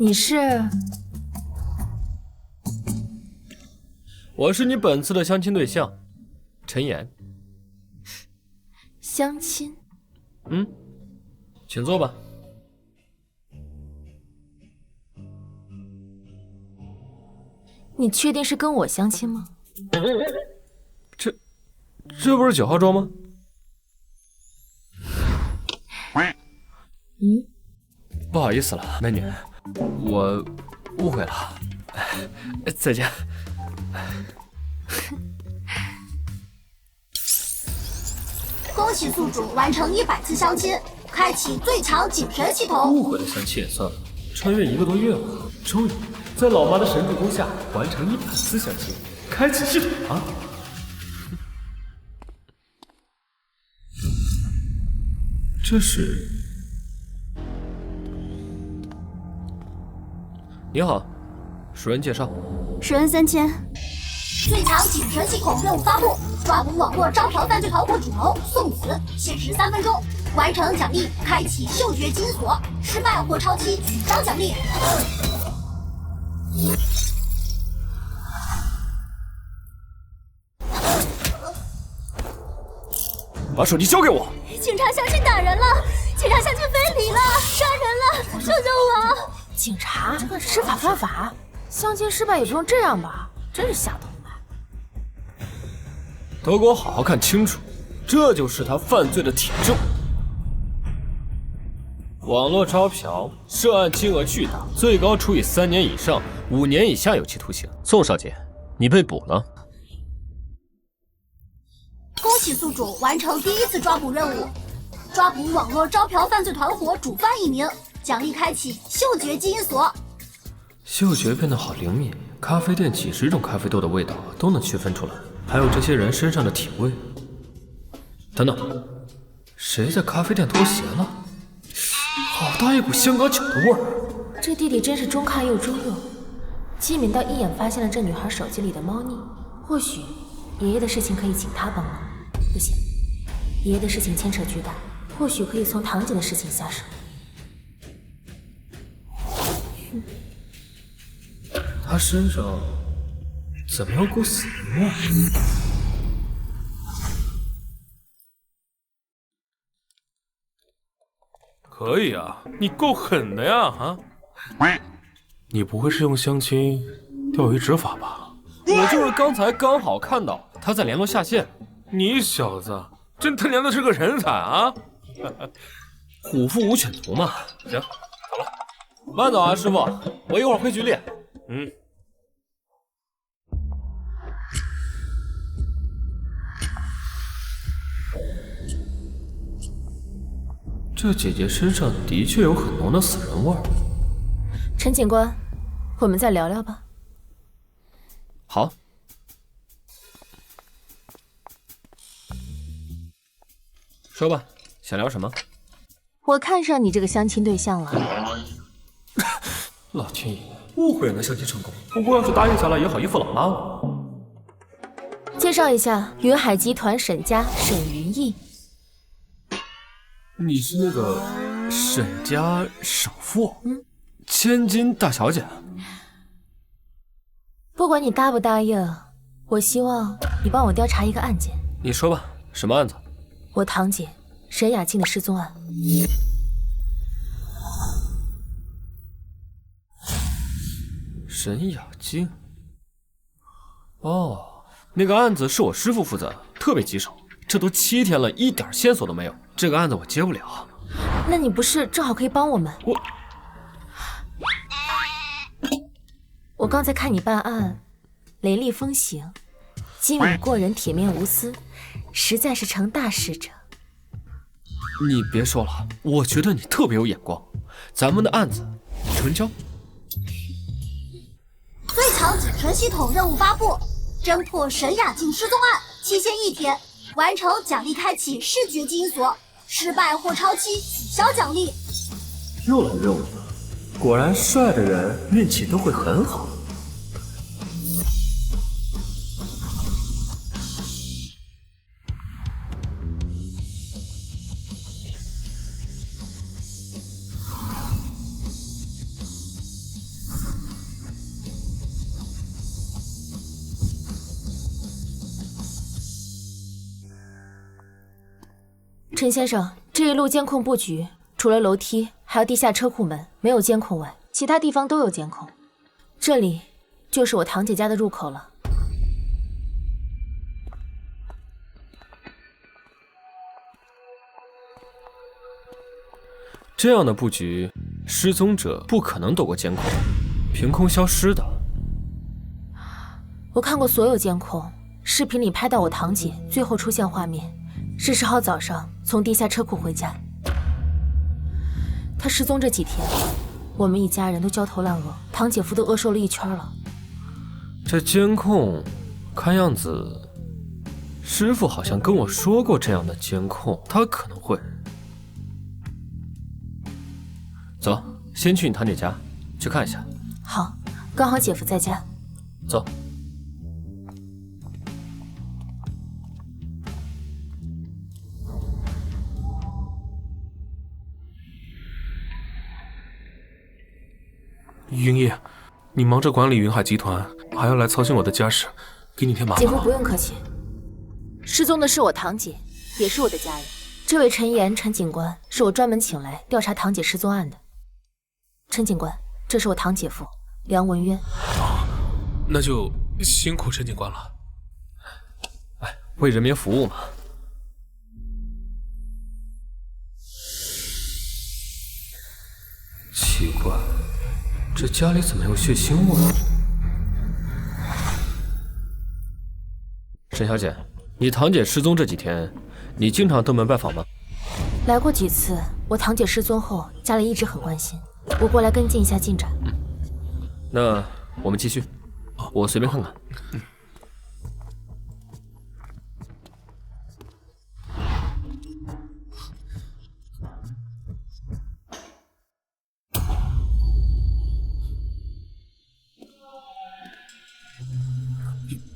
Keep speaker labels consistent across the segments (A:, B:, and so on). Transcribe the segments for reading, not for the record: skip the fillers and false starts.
A: 你是？
B: 我是你本次的相亲对象，陈岩。
A: 相亲？
B: 请坐吧。
A: 你确定是跟我相亲吗？
B: 这不是9号桌吗？不好意思了，美女，我误会了。再见。
C: 恭喜宿主完成100次相亲，开启最强警神系统。
B: 误会了相亲也算了，穿越1个多月了，终于在老妈的神助攻下完成100次相亲，开启系统了。这是？你好，熟人介绍。
C: 10人3000。最强警神系统任务发布，抓捕网络招嫖犯罪团伙主谋宋子，限时3分钟，完成奖励开启嗅觉金锁，失败或超期取消奖励。
B: 把手机交给我！
C: 警察相亲打人了，警察相亲非礼了，杀人了，救救我！
A: 警察知法犯法，相亲失败也不用这样吧？真是下头卖。
B: 都给我好好看清楚，这就是他犯罪的铁证。网络招嫖，涉案金额巨大，最高处以3年以上5年以下有期徒刑。宋少杰，你被捕了。
C: 恭喜宿主完成第1次抓捕任务，抓捕网络招嫖犯罪团伙主犯1名，奖励开启嗅觉基因锁。
B: 嗅觉变得好灵敏，咖啡店几十种咖啡豆的味道都能区分出来，还有这些人身上的体味。等等，谁在咖啡店脱鞋了？好大一股香港脚的味儿！
A: 这弟弟真是中看又中用，机敏到一眼发现了这女孩手机里的猫腻。或许爷爷的事情可以请他帮忙，不行，爷爷的事情牵扯巨大，或许可以从堂姐的事情下手。
B: 他身上怎么有股死人味？
D: 可以啊，你够狠的呀啊！你不会是用相亲钓鱼执法吧？
B: 我就是刚才刚好看到他在联络下线。
D: 你小子真他娘的是个人才啊！
B: 虎父无犬图嘛。行，走了。慢走啊，师傅，我一会儿回局里。这姐姐身上的确有很浓的死人味儿。
A: 陈警官，我们再聊聊吧。
B: 好。说吧，想聊什么？
A: 我看上你这个相亲对象了。
B: 老天爷，误会人的相亲成功，不过要是答应下来也好依附老妈了。
A: 介绍一下，云海集团沈家沈云逸。
B: 你是那个沈家首富，千金大小姐。
A: 不管你答不答应，我希望你帮我调查一个案件。
B: 你说吧，什么案子？
A: 我堂姐沈雅静的失踪案。
B: 沈雅静？哦，那个案子是我师父负责，特别棘手，这都7天了，一点线索都没有。这个案子我接不了。
A: 那你不是正好可以帮我们？我刚才看你办案，雷厉风行，机敏过人，铁面无私，实在是成大事者。
B: 你别说了，我觉得你特别有眼光。咱们的案子成交。
C: 最强警神系统任务发布，侦破沈雅静失踪案，期限1天，完成奖励开启视觉基因锁，失败或超期取消奖励。
B: 又来任务了，果然帅的人运气都会很好。
A: 陈先生，这一路监控布局，除了楼梯还有地下车库门没有监控外，其他地方都有监控。这里就是我堂姐家的入口了。
B: 这样的布局，失踪者不可能躲过监控，凭空消失的。
A: 我看过所有监控，视频里拍到我堂姐最后出现画面是10号早上从地下车库回家。她失踪这几天，我们一家人都焦头烂额，堂姐夫都饿瘦了一圈了。
B: 这监控，看样子，师傅好像跟我说过这样的监控，他可能会。走，先去你堂姐家，去看一下。
A: 好，刚好姐夫在家。
B: 走。
D: 云烨，你忙着管理云海集团，还要来操心我的家事，给你添麻烦。
A: 姐夫不用客气。失踪的是我堂姐，也是我的家人。这位陈岩，陈警官是我专门请来调查堂姐失踪案的。陈警官，这是我堂姐夫梁文渊。
D: 那就辛苦陈警官了。
B: 哎，为人民服务嘛。奇怪，这家里怎么有血腥味？沈小姐，你堂姐失踪这几天，你经常登门拜访吗？
A: 来过几次。我堂姐失踪后，家里一直很关心，我过来跟进一下进展。
B: 那我们继续，我随便看看。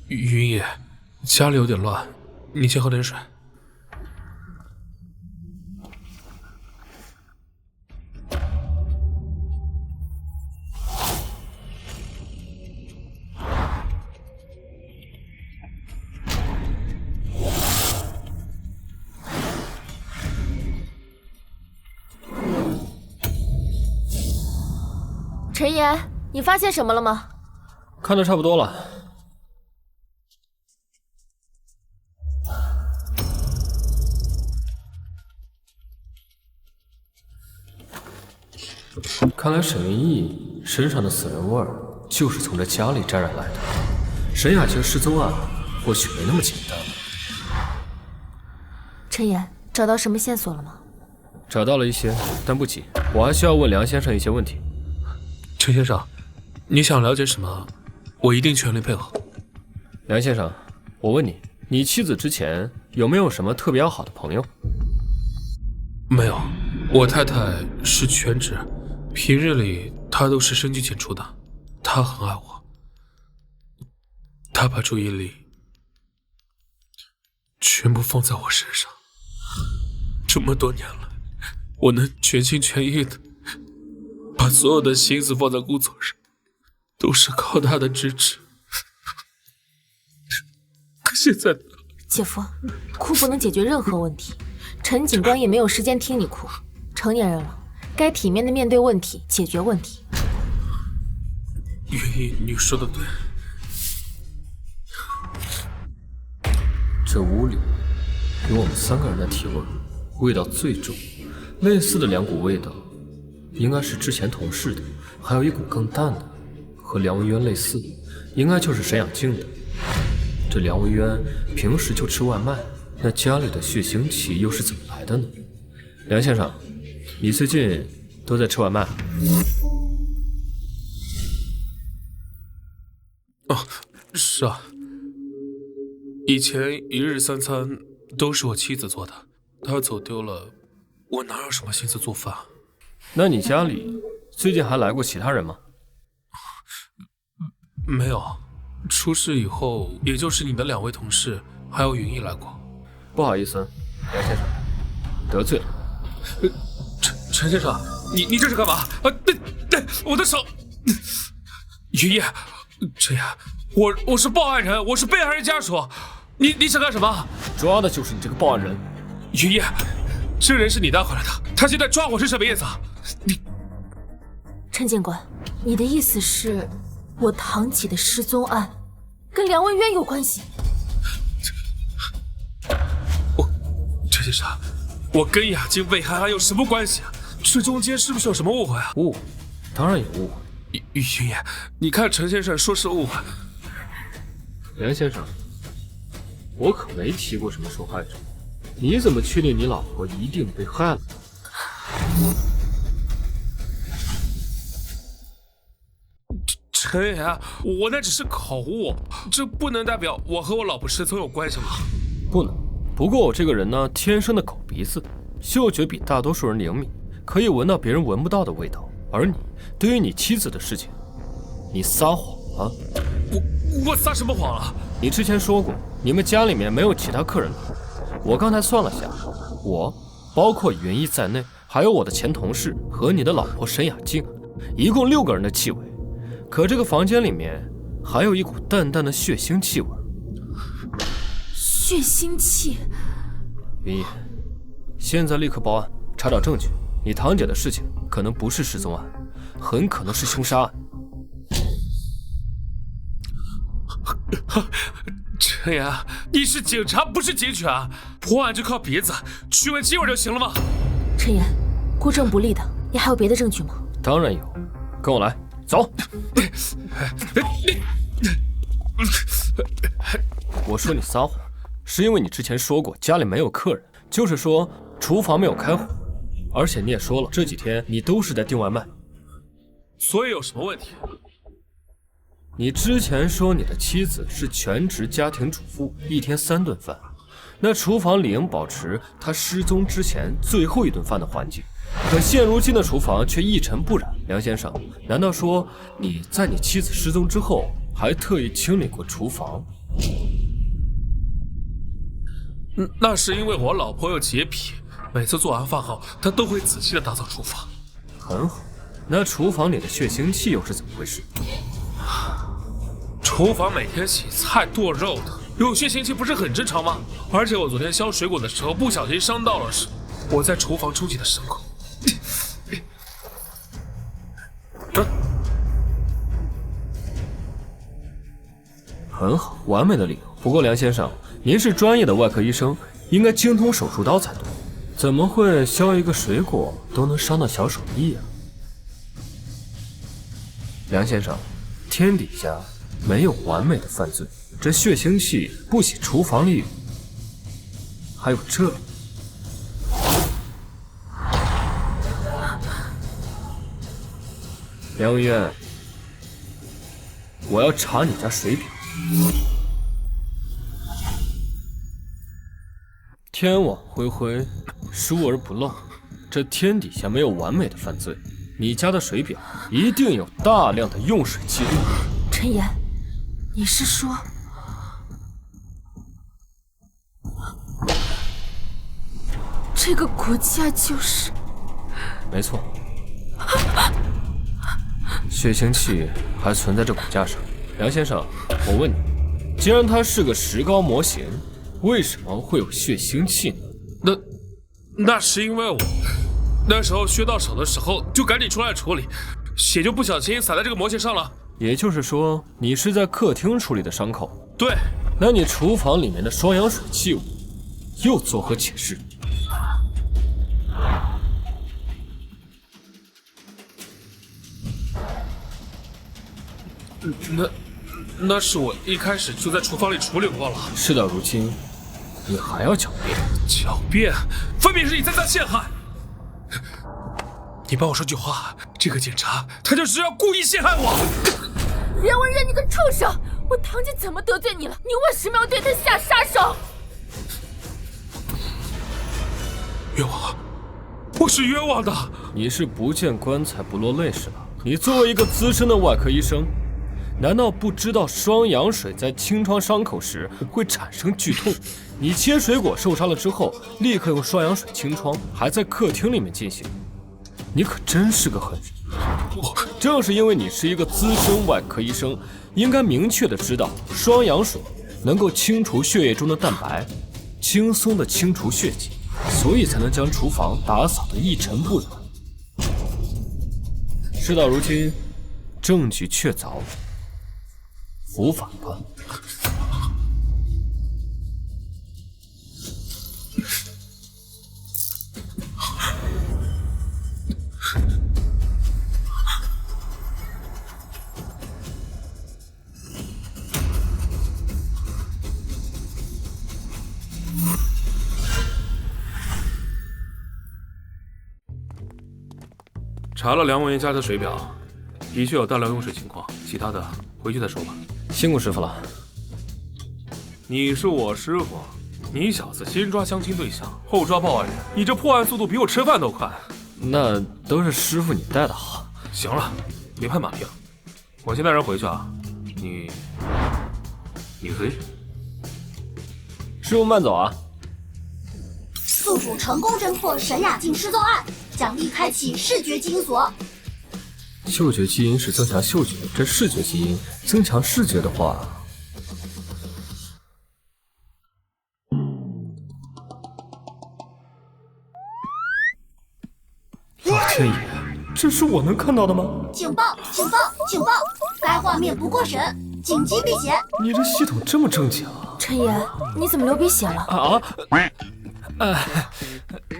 D: 云烨，家里有点乱，你先喝点水。
A: 陈岩，你发现什么了吗？
B: 看得差不多了。看来沈云逸身上的死人味儿就是从这家里沾染来的。沈雅晴失踪案或许没那么简单。
A: 陈岩，找到什么线索了吗？
B: 找到了一些，但不急，我还需要问梁先生一些问题。
D: 陈先生，你想了解什么，我一定全力配合。
B: 梁先生，我问你，你妻子之前有没有什么特别要好的朋友？
D: 没有，我太太是全职，平日里她都是深居简出的，她很爱我，她把注意力全部放在我身上。这么多年了，我能全心全意的把所有的心思放在工作上，都是靠她的支持。可现在，
A: 姐夫，哭不能解决任何问题，陈警官也没有时间听你哭。成年人了，该体面的面对问题，解决问题。
D: 云逸，你说的对。
B: 这屋里有我们3个人的体味，味道最重，类似的2股味道，应该是之前同事的，还有一股更淡的，和梁文渊类似，应该就是沈养静的。这梁文渊平时就吃外卖，那家里的血腥气又是怎么来的呢？梁先生，你最近都在吃外卖？
D: 哦，是啊，以前1日3餐都是我妻子做的，她走丢了，我哪有什么心思做饭？
B: 那你家里最近还来过其他人吗？
D: 没有，出事以后，也就是你的2位同事还有云逸来过。
B: 不好意思，梁先生，得罪了。
D: 陈先生，你这是干嘛？我的手！云逸，陈岩，我是报案人，我是被害人家属，你想干什么？
B: 抓的就是你这个报案人。
D: 云逸，这人是你带回来的，他现在抓我是什么意思啊？你，
A: 陈警官，你的意思是，我唐启的失踪案跟梁文渊有关系？
D: 这件事，我跟雅静被害案有什么关系啊？这中间是不是有什么误会啊？
B: 误，当然有误会。
D: 云野，你看陈先生说是误会。
B: 梁先生，我可没提过什么受害者，你怎么确定你老婆一定被害了？
D: 陈岩，我那只是口误，这不能代表我和我老婆失踪有关系吗？
B: 不能。不过我这个人呢，天生的狗鼻子，嗅觉比大多数人灵敏，可以闻到别人闻不到的味道。而你，对于你妻子的事情，你撒谎了。
D: 我撒什么谎了？
B: 你之前说过，你们家里面没有其他客人了。我刚才算了下，我包括云逸在内，还有我的前同事和你的老婆沈雅静，一共6个人的气味。可这个房间里面还有一股淡淡的血腥气味。
A: 血腥气？
B: 云逸，现在立刻报案，查找证据。你堂姐的事情可能不是失踪案，很可能是凶杀案。
D: 陈岩，你是警察不是警犬啊？破案就靠鼻子，去闻气味就行了吗？
A: 陈岩，孤证不立的，你还有别的证据吗？
B: 当然有，跟我来，走。我说你撒谎，是因为你之前说过家里没有客人，就是说厨房没有开火，而且你也说了这几天你都是在订外卖，
D: 所以有什么问题？
B: 你之前说你的妻子是全职家庭主妇，一天3顿饭，那厨房理应保持她失踪之前最后1顿饭的环境，可现如今的厨房却一尘不染。梁先生，难道说你在你妻子失踪之后还特意清理过厨房？
D: 那是因为我老婆有洁癖，每次做完饭后，她都会仔细的打扫厨房。
B: 很好，那厨房里的血腥气又是怎么回事？
D: 厨房每天洗菜剁肉的，有血腥气不是很正常吗？而且我昨天削水果的时候不小心伤到了我在厨房冲洗的伤口。
B: 很好，完美的理由。不过梁先生，您是专业的外科医生，应该精通手术刀才对，怎么会削一个水果都能伤到小手臂啊？梁先生，天底下没有完美的犯罪，这血腥气不仅厨房里有，还有这里。梁文渊，我要查你家水表。天网恢恢，疏而不漏，这天底下没有完美的犯罪，你家的水表一定有大量的用水记录。
A: 陈岩，你是说这个国家就是？
B: 没错，血腥气还存在这骨架上。梁先生，我问你，既然它是个石膏模型，为什么会有血腥气呢？
D: 那是因为我那时候削到手的时候就赶紧出来处理，血就不小心洒在这个模型上了。
B: 也就是说，你是在客厅处理的伤口？
D: 对。
B: 那你厨房里面的双氧水器物又作何解释？
D: 那是我一开始就在厨房里处理过了。
B: 事到如今，你还要狡辩？
D: 狡辩，分明是你在陷害。你帮我说句话，这个警察他就是要故意陷害我。
A: 梁文渊，你个畜生！我堂姐怎么得罪你了？你为什么要对她下杀手？
D: 冤枉！我是冤枉的。
B: 你是不见棺材不落泪是吧？你作为一个资深的外科医生，难道不知道双氧水在清创伤口时会产生剧痛？你切水果受伤了之后，立刻用双氧水清创，还在客厅里面进行，你可真是个狠人。正是因为你是一个资深外科医生，应该明确的知道双氧水能够清除血液中的蛋白，轻松的清除血迹。所以才能将厨房打扫得一尘不染。事到如今，证据确凿，伏法吧。
D: 查了梁文家的水表，的确有大量用水情况，其他的回去再说吧。
B: 辛苦师傅了。
D: 你是我师傅，你小子先抓相亲对象，后抓报案人，你这破案速度比我吃饭都快。
B: 那都是师傅你带的好。
D: 行了，别拍马屁了，我先带人回去啊。你可以。
B: 师傅慢走啊。
C: 宿主成功侦破沈雅静失踪案，奖励开启视觉基因锁。
B: 嗅觉基因是增强嗅觉，这视觉基因增强视觉的话，老天爷，这是我能看到的吗？
C: 警报！警报！警报！该画面不过审，紧急避险。
B: 你这系统这么正经啊？
A: 陈爷，你怎么流鼻血了？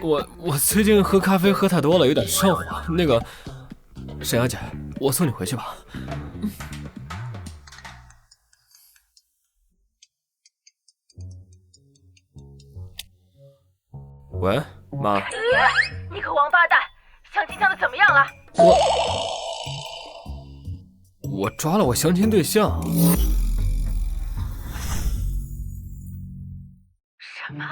B: 我最近喝咖啡喝太多了，有点上火。那个，沈阳姐，我送你回去吧。喂，妈。
E: 陈爷，你个王八蛋，相亲相的怎么样了？
B: 我抓了我相亲对象。
E: 什么？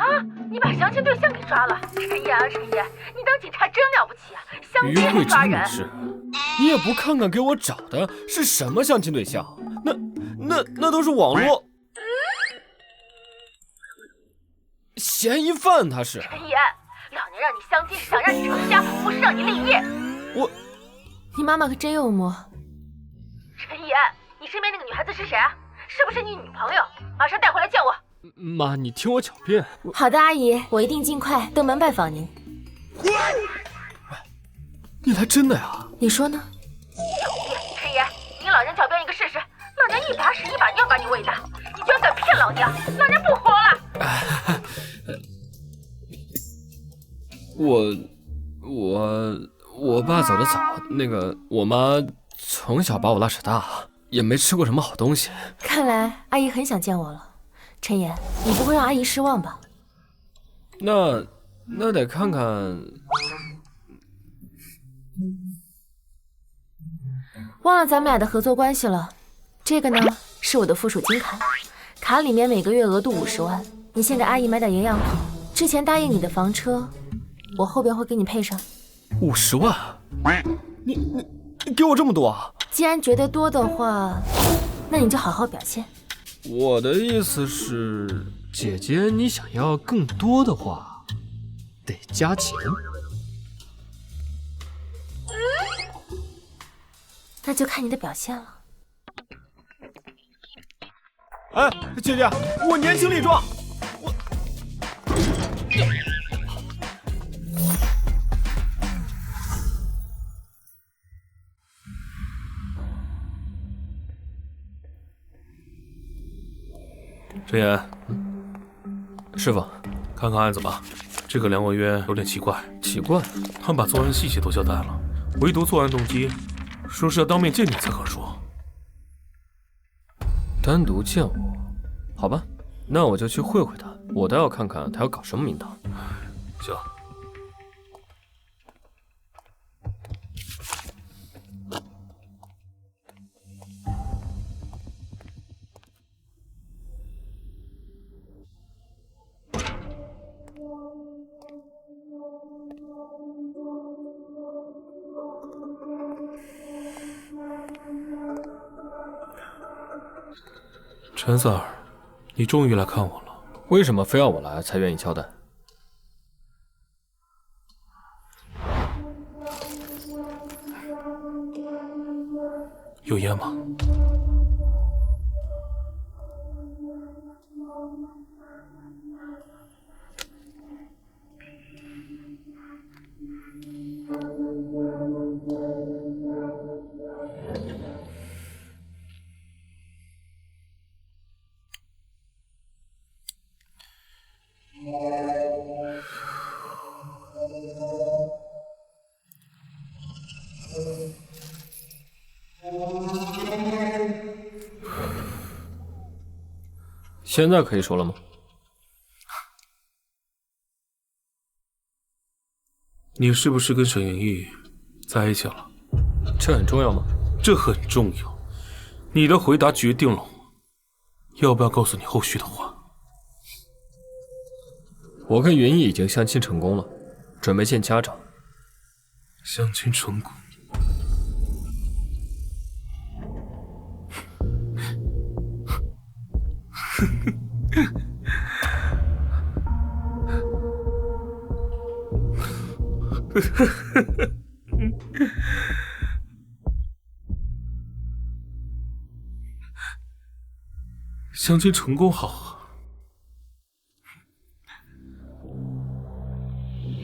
E: 你把相亲对象给抓了？陈爷啊，陈爷，你当警察真了不起啊！相亲
B: 约会
E: 抓人，
B: 真的是，你也不看看给我找的是什么相亲对象？那都是网络嫌疑犯，他是。
E: 陈爷，老娘让你相亲是想让你成家，不是让你立业。
A: 你妈妈可真幽默。
E: 陈爷，你身边那个女孩子是谁啊？是不是你女朋友？马上带回来见我。
B: 妈，你听我狡辩。
A: 好的，阿姨，我一定尽快登门拜访您。
B: 你来真的呀？
A: 你说呢？
E: 陈爷，你老娘狡辩一个试试，老娘一把屎一把尿把你喂大，你居然敢骗老娘，老娘不活了！
B: 我爸走得早，那个我妈从小把我拉扯大，也没吃过什么好东西。
A: 看来阿姨很想见我了。陈爷，你不会让阿姨失望吧？
B: 那得看看。
A: 忘了咱们俩的合作关系了。这个呢，是我的附属金卡，卡里面每个月额度50万。你先给阿姨买点营养品。之前答应你的房车，我后边会给你配上。
B: 50万？你给我这么多啊？
A: 既然觉得多的话，那你就好好表现。
B: 我的意思是，姐姐，你想要更多的话，得加钱。
A: 那就看你的表现了。
B: 哎，姐姐，我年轻力壮，
D: 陈岩，
B: 师傅，
D: 看看案子吧。这个梁文渊有点奇怪，他把作案细节都交代了，唯独作案动机，说是要当面见你才肯说。
B: 单独见我，好吧，那我就去会会他，我倒要看看他要搞什么名堂。
D: 行。陈 Sir， 你终于来看我了。
B: 为什么非要我来才愿意交代？
D: 有烟吗？
B: 现在可以说了吗？
D: 你是不是跟沈元义在一起了？
B: 这很重要吗？
D: 这很重要。你的回答决定了我要不要告诉你后续的话。
B: 我跟云逸已经相亲成功了，准备见家长。
D: 相亲成功。相亲成功好啊。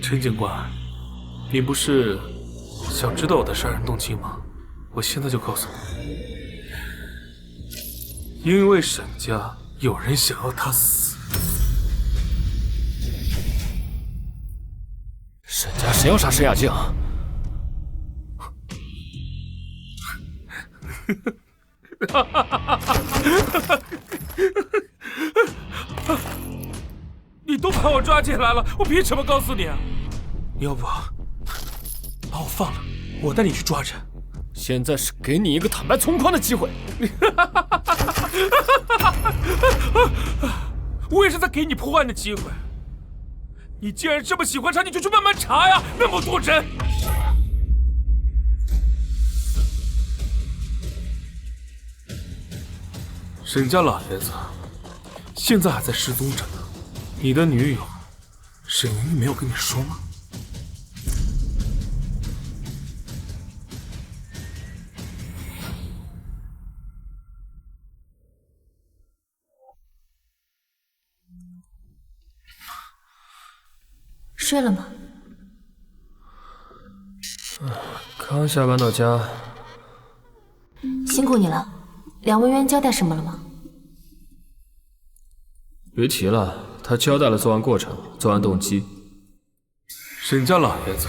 D: 陈警官，你不是想知道我的杀人动机吗？我现在就告诉你，因为沈家有人想要他死。
B: 沈家谁要杀沈雅静？
D: 你都把我抓进来了，我凭什么告诉你啊？要不把我放了，我带你去抓人。
B: 现在是给你一个坦白从宽的机会。
D: 我也是在给你破案的机会。你既然这么喜欢查，你就去慢慢查呀，那么多人。沈家老爷子现在还在失踪着呢，你的女友沈云玉没有跟你说吗？
A: 睡了吗？
B: 刚下班到家。
A: 辛苦你了。梁文渊交代什么了吗？
B: 别提了，他交代了作案过程、作案动机。
D: 沈家老爷子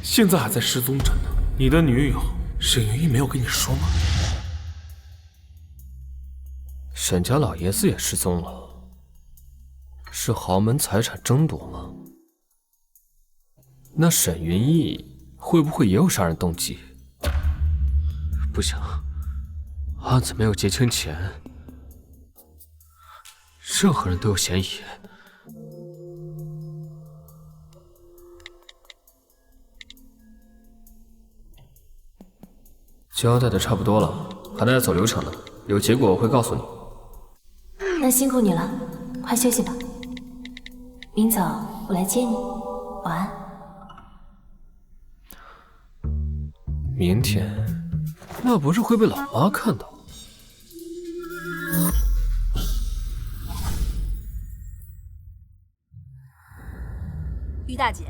D: 现在还在失踪着呢，你的女友沈云玉没有跟你说吗？
B: 沈家老爷子也失踪了，是豪门财产争夺吗？那沈云逸会不会也有杀人动机？不行，案子没有结清前，任何人都有嫌疑。交代的差不多了，还在走流程呢，有结果我会告诉你。
A: 那辛苦你了，快休息吧。明早我来接你，晚安。
B: 明天，那不是会被老妈看到？
F: 于大姐，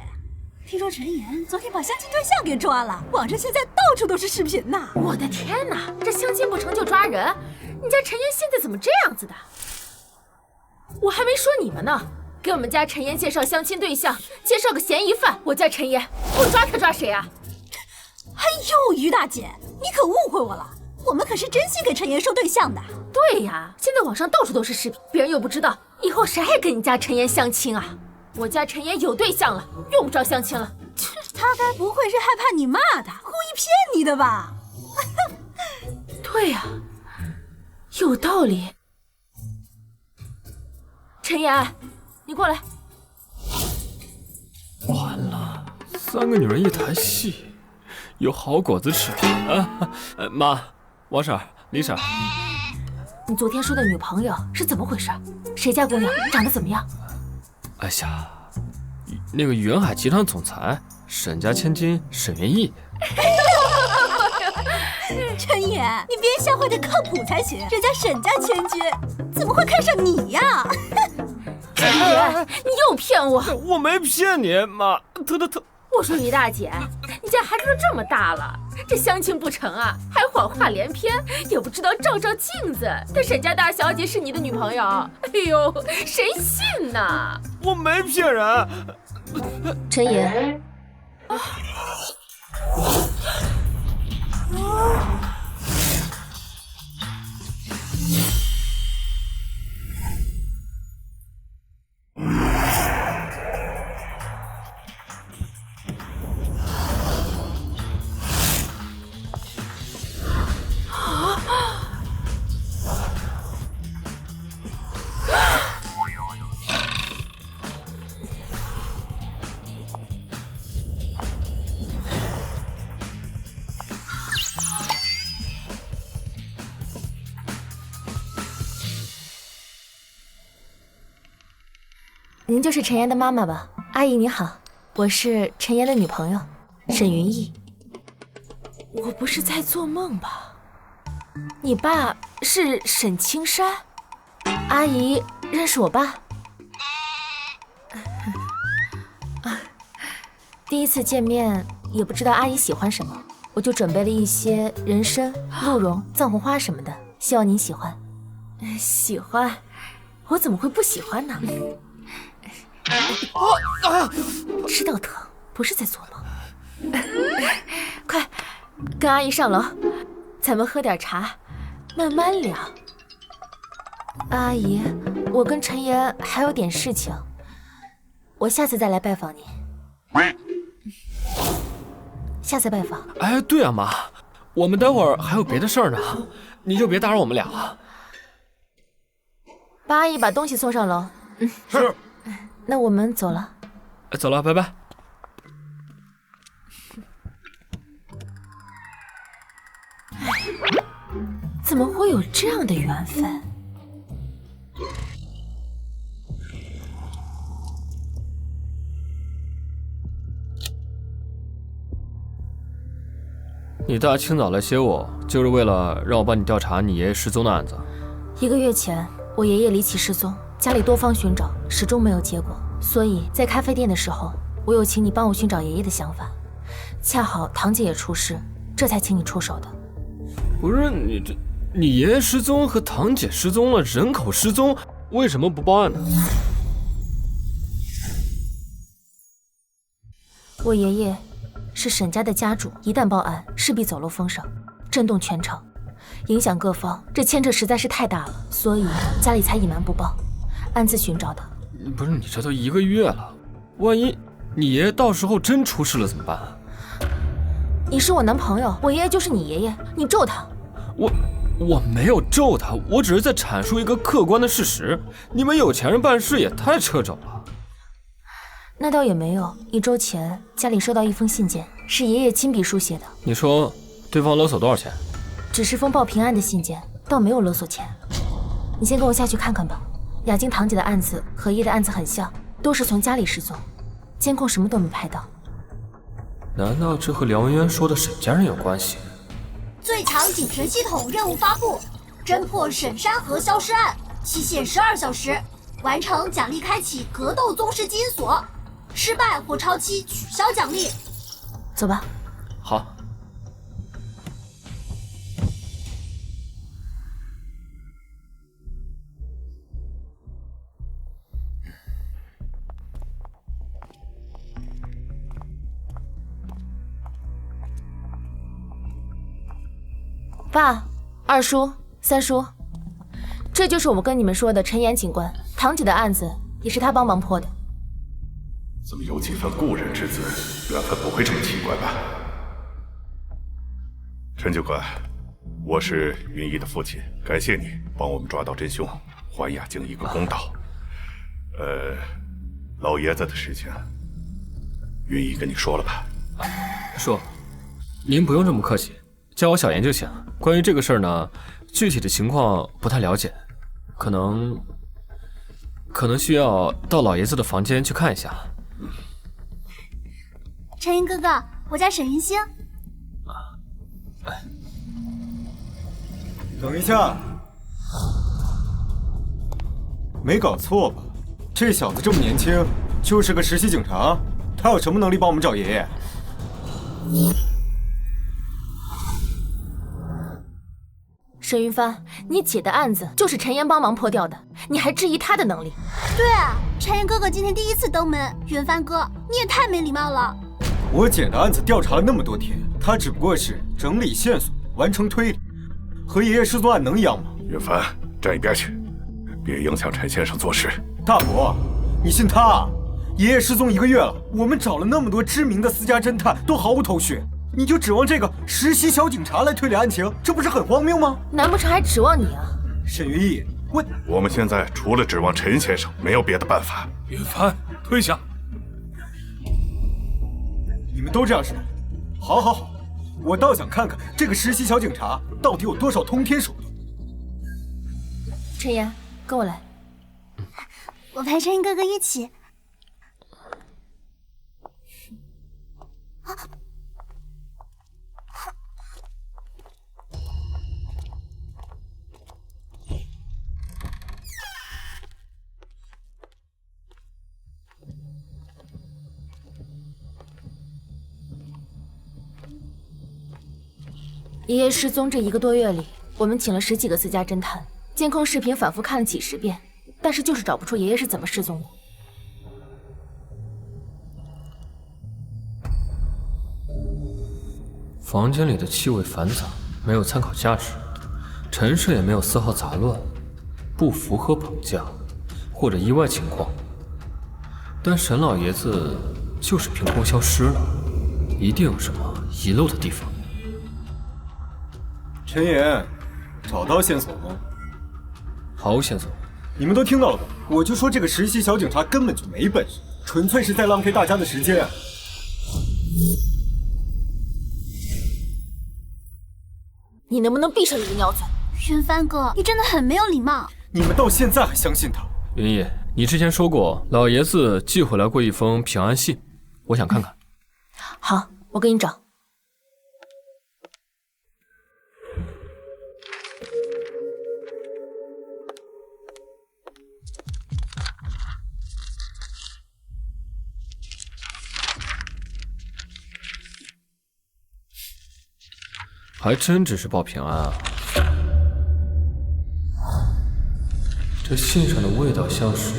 F: 听说陈岩昨天把相亲对象给抓了，网上现在到处都是视频呐！
E: 我的天哪，这相亲不成就抓人！你家陈岩现在怎么这样子的？我还没说你们呢，给我们家陈岩介绍相亲对象，介绍个嫌疑犯。我家陈岩不抓他抓谁啊？
F: 哎呦，于大姐，你可误会我了，我们可是真心给陈岩收对象的。
E: 对呀，现在网上到处都是视频，别人又不知道，以后谁还跟你家陈岩相亲啊？我家陈岩有对象了，用不着相亲了。
F: 他该不会是害怕你骂他，故意骗你的吧？
E: 对呀，有道理。陈岩，你过来。
B: 完了，3个女人一台戏，有好果子吃啊！妈，王婶、李婶，
E: 你昨天说的女朋友是怎么回事？谁家姑娘？长得怎么样？
B: 哎呀，那个远海集团总裁，沈家千金沈元逸。
F: 陈岩，你别笑话的靠谱才行，人家沈家千金怎么会看上你呀？
E: 陈岩，你又骗我！
B: 我没骗你，妈，他。
E: 我说于大姐，你家孩子都这么大了，这相亲不成啊，还谎话连篇，也不知道照照镜子。她沈家大小姐是你的女朋友，哎呦，谁信呢？
B: 我没骗人。
A: 陈岩，您就是陈岩的妈妈吧？阿姨你好，我是陈岩的女朋友沈云逸。
E: 我不是在做梦吧？你爸是沈青山？
A: 阿姨认识我爸？第一次见面也不知道阿姨喜欢什么，我就准备了一些人参、鹿茸、藏红花什么的，希望您喜欢。
E: 喜欢？我怎么会不喜欢呢？知道疼，不是在做梦。快，跟阿姨上楼，咱们喝点茶，慢慢聊。
A: 阿姨，我跟陈岩还有点事情，我下次再来拜访您。下次拜访。
B: 哎，对啊，妈，我们待会儿还有别的事儿呢，你就别打扰我们俩了。
A: 帮阿姨把东西送上楼。
B: 是。
A: 那我们走了。
B: 走了，拜拜。
E: 怎么会有这样的缘分？
B: 你大清早来接我，就是为了让我帮你调查你爷爷失踪的案子。
A: 1个月前，我爷爷离奇失踪，家里多方寻找，始终没有结果。所以在咖啡店的时候，我有请你帮我寻找爷爷的想法。恰好堂姐也出事，这才请你出手的。
B: 不是你爷爷失踪和堂姐失踪了，人口失踪，为什么不报案呢？
A: 我爷爷是沈家的家主，一旦报案，势必走漏风声，震动全城，影响各方，这牵扯实在是太大了，所以家里才隐瞒不报，暗自寻找的。
B: 不是，你这都1个月了，万一你爷爷到时候真出事了怎么办？
A: 你是我男朋友，我爷爷就是你爷爷，你咒他。
B: 我没有咒他，我只是在阐述一个客观的事实。你们有钱人办事也太掣肘了。
A: 那倒也没有，1周前家里收到一封信件，是爷爷亲笔书写的。
B: 你说对方勒索多少钱？
A: 只是封报平安的信件，倒没有勒索钱。你先跟我下去看看吧。雅晶堂姐的案子和爷爷的案子很像，都是从家里失踪，监控什么都没拍到。
B: 难道这和梁文渊说的沈家人有关系？
C: 最强警神系统任务发布，侦破沈山河消失案，期限12小时，完成奖励开启格斗宗师基因锁，失败或超期取消奖励。
A: 走吧。
B: 好。
A: 爸、二叔、三叔，这就是我们跟你们说的陈岩警官，堂姐的案子也是他帮忙破的。
G: 怎么有几分故人之姿？缘分不会这么奇怪吧？陈警官，我是云逸的父亲，感谢你帮我们抓到真凶，还雅晶一个公道。老爷子的事情，云逸跟你说了吧？
B: 叔，您不用这么客气，叫我小严就行。关于这个事儿呢，具体的情况不太了解，可能需要到老爷子的房间去看一下。
C: 陈云哥哥，我叫沈云星。
H: 等一下，没搞错吧？这小子这么年轻，就是个实习警察，他有什么能力帮我们找爷爷？
A: 沈云帆，你姐的案子就是陈岩帮忙破掉的，你还质疑他的能力？
C: 对啊，陈云哥哥今天第一次登门，云帆哥，你也太没礼貌了。
H: 我姐的案子调查了那么多天，他只不过是整理线索，完成推理，和爷爷失踪案能一样吗？
G: 云帆，站一边去，别影响陈先生做事。
H: 大伯，你信他啊？爷爷失踪1个月了，我们找了那么多知名的私家侦探，都毫无头绪。你就指望这个实习小警察来推理案情，这不是很荒谬吗？
A: 难不成还指望你啊？
H: 沈云逸，
G: 我们现在除了指望陈先生，没有别的办法。
D: 云帆，退下！
H: 你们都这样是吗？好，好，好，我倒想看看这个实习小警察到底有多少通天手段。
A: 陈岩，跟我来。
C: 我陪陈云哥哥一起。
A: 爷爷失踪这1个多月里，我们请了10几个私家侦探，监控视频反复看了几10遍，但是就是找不出爷爷是怎么失踪的。
B: 房间里的气味繁杂，没有参考价值，陈设也没有丝毫杂乱，不符合绑架或者意外情况。但沈老爷子就是凭空消失了，一定有什么遗漏的地方。
H: 陈岩，找到线索吗？
B: 毫无线索。
H: 你们都听到了吧？我就说这个实习小警察根本就没本事，纯粹是在浪费大家的时间啊！
A: 你能不能闭上你的鸟嘴？
C: 云帆哥，你真的很没有礼貌。
H: 你们到现在还相信他？
B: 云逸，你之前说过老爷子寄回来过一封平安信，我想看看。
A: 好，我给你找。
B: 还真只是报平安啊！这信上的味道像是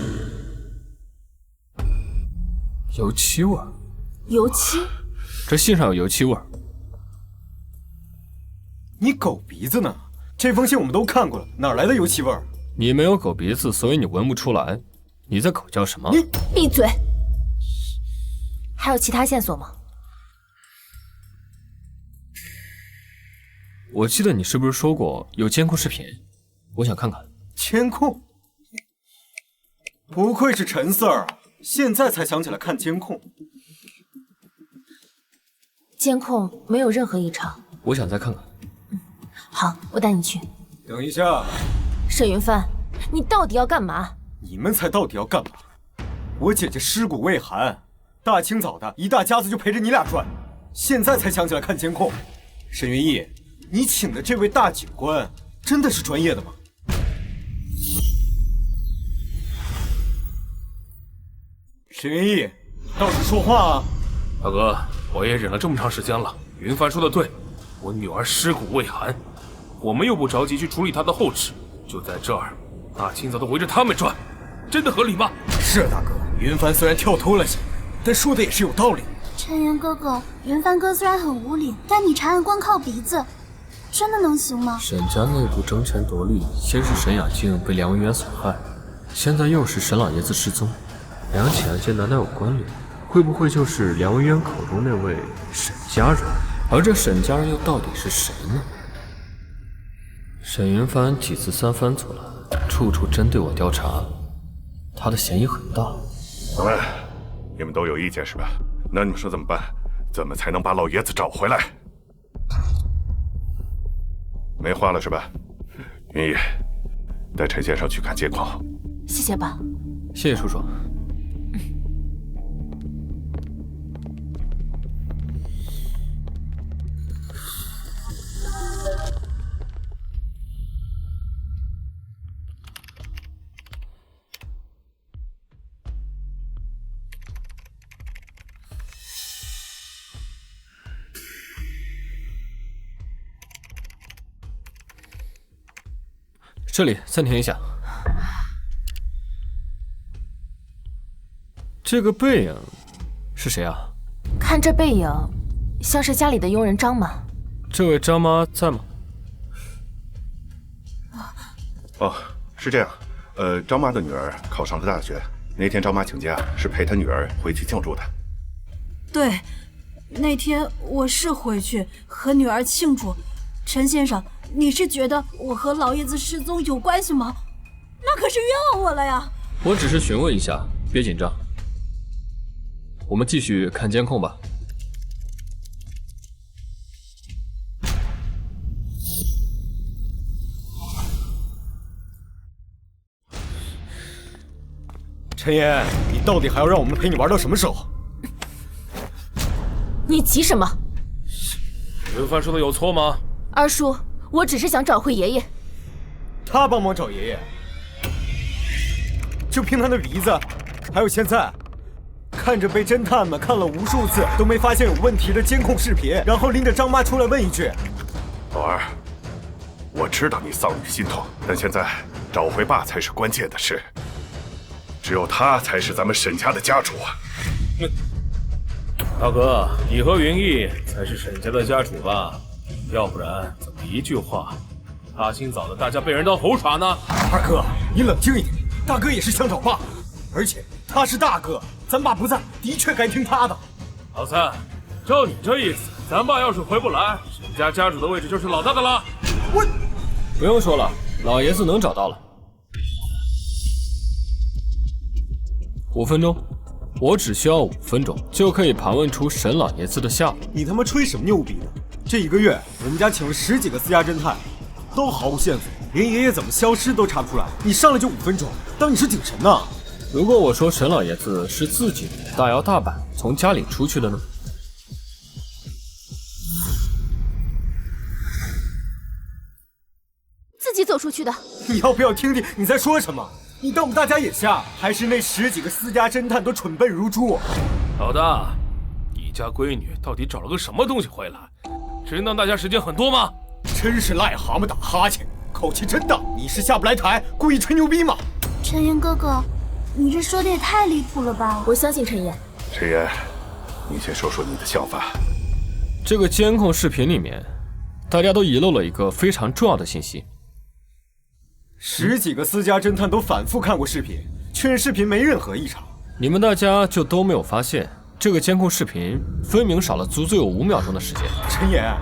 B: 油漆味儿。
A: 油漆？
B: 这信上有油漆味儿。
H: 你狗鼻子呢？这封信我们都看过了，哪来的油漆味儿？
B: 你没有狗鼻子，所以你闻不出来。你在狗叫什么？
H: 你
A: 闭嘴！还有其他线索吗？
B: 我记得你是不是说过有监控视频？我想看看。
H: 监控？不愧是陈 Sir 啊，现在才想起来看监控。
A: 监控没有任何异常。
B: 我想再看看。
A: 好，我带你去。
H: 等一下，
A: 沈云帆，你到底要干嘛？
H: 你们才到底要干嘛？我姐姐尸骨未寒，大清早的一大家子就陪着你俩转，现在才想起来看监控。沈云逸，你请的这位大警官真的是专业的吗？沈云逸，倒是说话啊！
D: 大哥，我也忍了这么长时间了。云帆说的对，我女儿尸骨未寒，我们又不着急去处理她的后事，就在这儿大清早的围着他们转，真的合理吗？
H: 是大哥，云帆虽然跳脱了些，但说的也是有道理。
C: 陈岩哥哥，云帆哥虽然很无理，但你查案光靠鼻子，真的能行吗？
B: 沈家内部争权夺利，先是沈雅静被梁文渊所害，现在又是沈老爷子失踪，两起案件难道有关联？会不会就是梁文渊口中那位沈家人？而这沈家人又到底是谁呢？沈云帆几次三番阻拦，处处针对我调查，他的嫌疑很大。
G: 各位，你们都有意见是吧？那你们说怎么办？怎么才能把老爷子找回来？没话了是吧？云逸，带陈先生去看监控。
A: 谢谢爸。
B: 谢谢叔叔。这里暂停一下。这个背影是谁啊？
A: 看这背影，像是家里的佣人张妈。
B: 这位张妈在吗？
G: 哦，是这样。张妈的女儿考上了大学，那天张妈请假，是陪她女儿回去庆祝的。
F: 对，那天我是回去和女儿庆祝。陈先生，你是觉得我和老爷子失踪有关系吗？那可是冤枉我了呀！
B: 我只是询问一下，别紧张。我们继续看监控吧。
H: 陈岩，你到底还要让我们陪你玩到什么时候？
A: 你
E: 你急什么？
D: 云帆说的有错吗？
E: 二叔，我只是想找回爷爷。
H: 他帮忙找爷爷，就凭他的鼻子，还有现在看着被侦探们看了无数次都没发现有问题的监控视频，然后拎着张妈出来问一句：“
G: 老二，我知道你丧女心痛，但现在找回爸才是关键的事。只有他才是咱们沈家的家主啊！”
D: 大哥，你和云逸才是沈家的家主吧？要不然怎么一句话，大清早的大家被人当猴耍呢？
H: 二哥，你冷静一点，大哥也是想找爸，而且他是大哥，咱爸不在，的确该听他的。
D: 老三，照你这意思，咱爸要是回不来，沈家家主的位置就是老大的了。
B: 不用说了，老爷子能找到了。5分钟，我只需要5分钟就可以盘问出沈老爷子的下落。
H: 你他妈吹什么牛逼呢？这1个月，我们家请了10几个私家侦探，都毫无线索，连爷爷怎么消失都查不出来。你上来就5分钟，当你是警神呢？
B: 如果我说沈老爷子是自己大摇大摆从家里出去的呢？
E: 自己走出去的。
H: 你要不要听听你在说什么？你当我们大家眼瞎，还是那10几个私家侦探都蠢笨如猪？
D: 老大，你家闺女到底找了个什么东西回来？真当大家时间很多吗？
H: 真是癞蛤蟆打哈欠，口气真大！你是下不来台，故意吹牛逼吗？
C: 陈岩哥哥，你这说的也太离谱了吧！
E: 我相信陈岩。
G: 陈岩，你先说说你的想法。
B: 这个监控视频里面，大家都遗漏了一个非常重要的信息。
H: 10几个私家侦探都反复看过视频，确认视频没任何异常。
B: 你们大家就都没有发现，这个监控视频分明少了足足有5秒钟的时间。
H: 陈岩，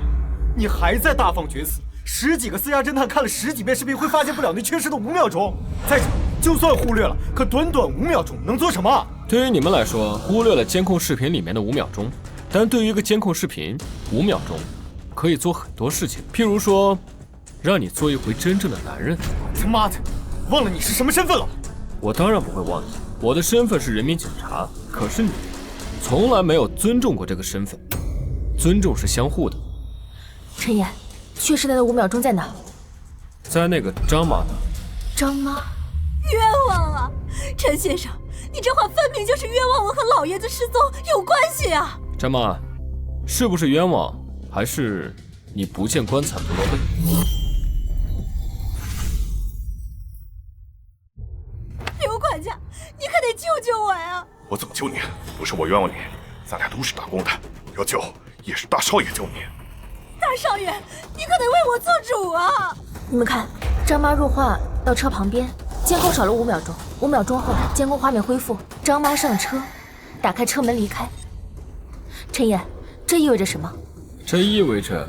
H: 你还在大放厥词？10几个私家侦探看了10几遍视频，会发现不了那缺失的5秒钟。再者，就算忽略了，可短短5秒钟能做什么？
B: 对于你们来说，忽略了监控视频里面的5秒钟，但对于一个监控视频，5秒钟可以做很多事情，譬如说。 让你做一回真正的男人。
H: 他妈的，忘了你是什么身份了？
B: 我当然不会忘记，我的身份是人民警察。可是你从来没有尊重过这个身份，尊重是相互的。
E: 陈岩，缺失的那5秒钟在哪？
B: 在那个张妈那。
E: 张妈，
F: 冤枉啊！陈先生，你这话分明就是冤枉我和老爷子失踪有关系啊！
B: 张妈，是不是冤枉，还是你不见棺材不落泪？
F: 刘管家，你可得救救我呀！
G: 我怎么救你？不是我冤枉你，咱俩都是打工的，要救也是大少爷救你。
F: 大少爷，你可得为我做主啊！
E: 你们看，张妈入画到车旁边，监控少了5秒钟，5秒钟后监控画面恢复，张妈上车，打开车门离开。陈岩，这意味着什么？
B: 这意味着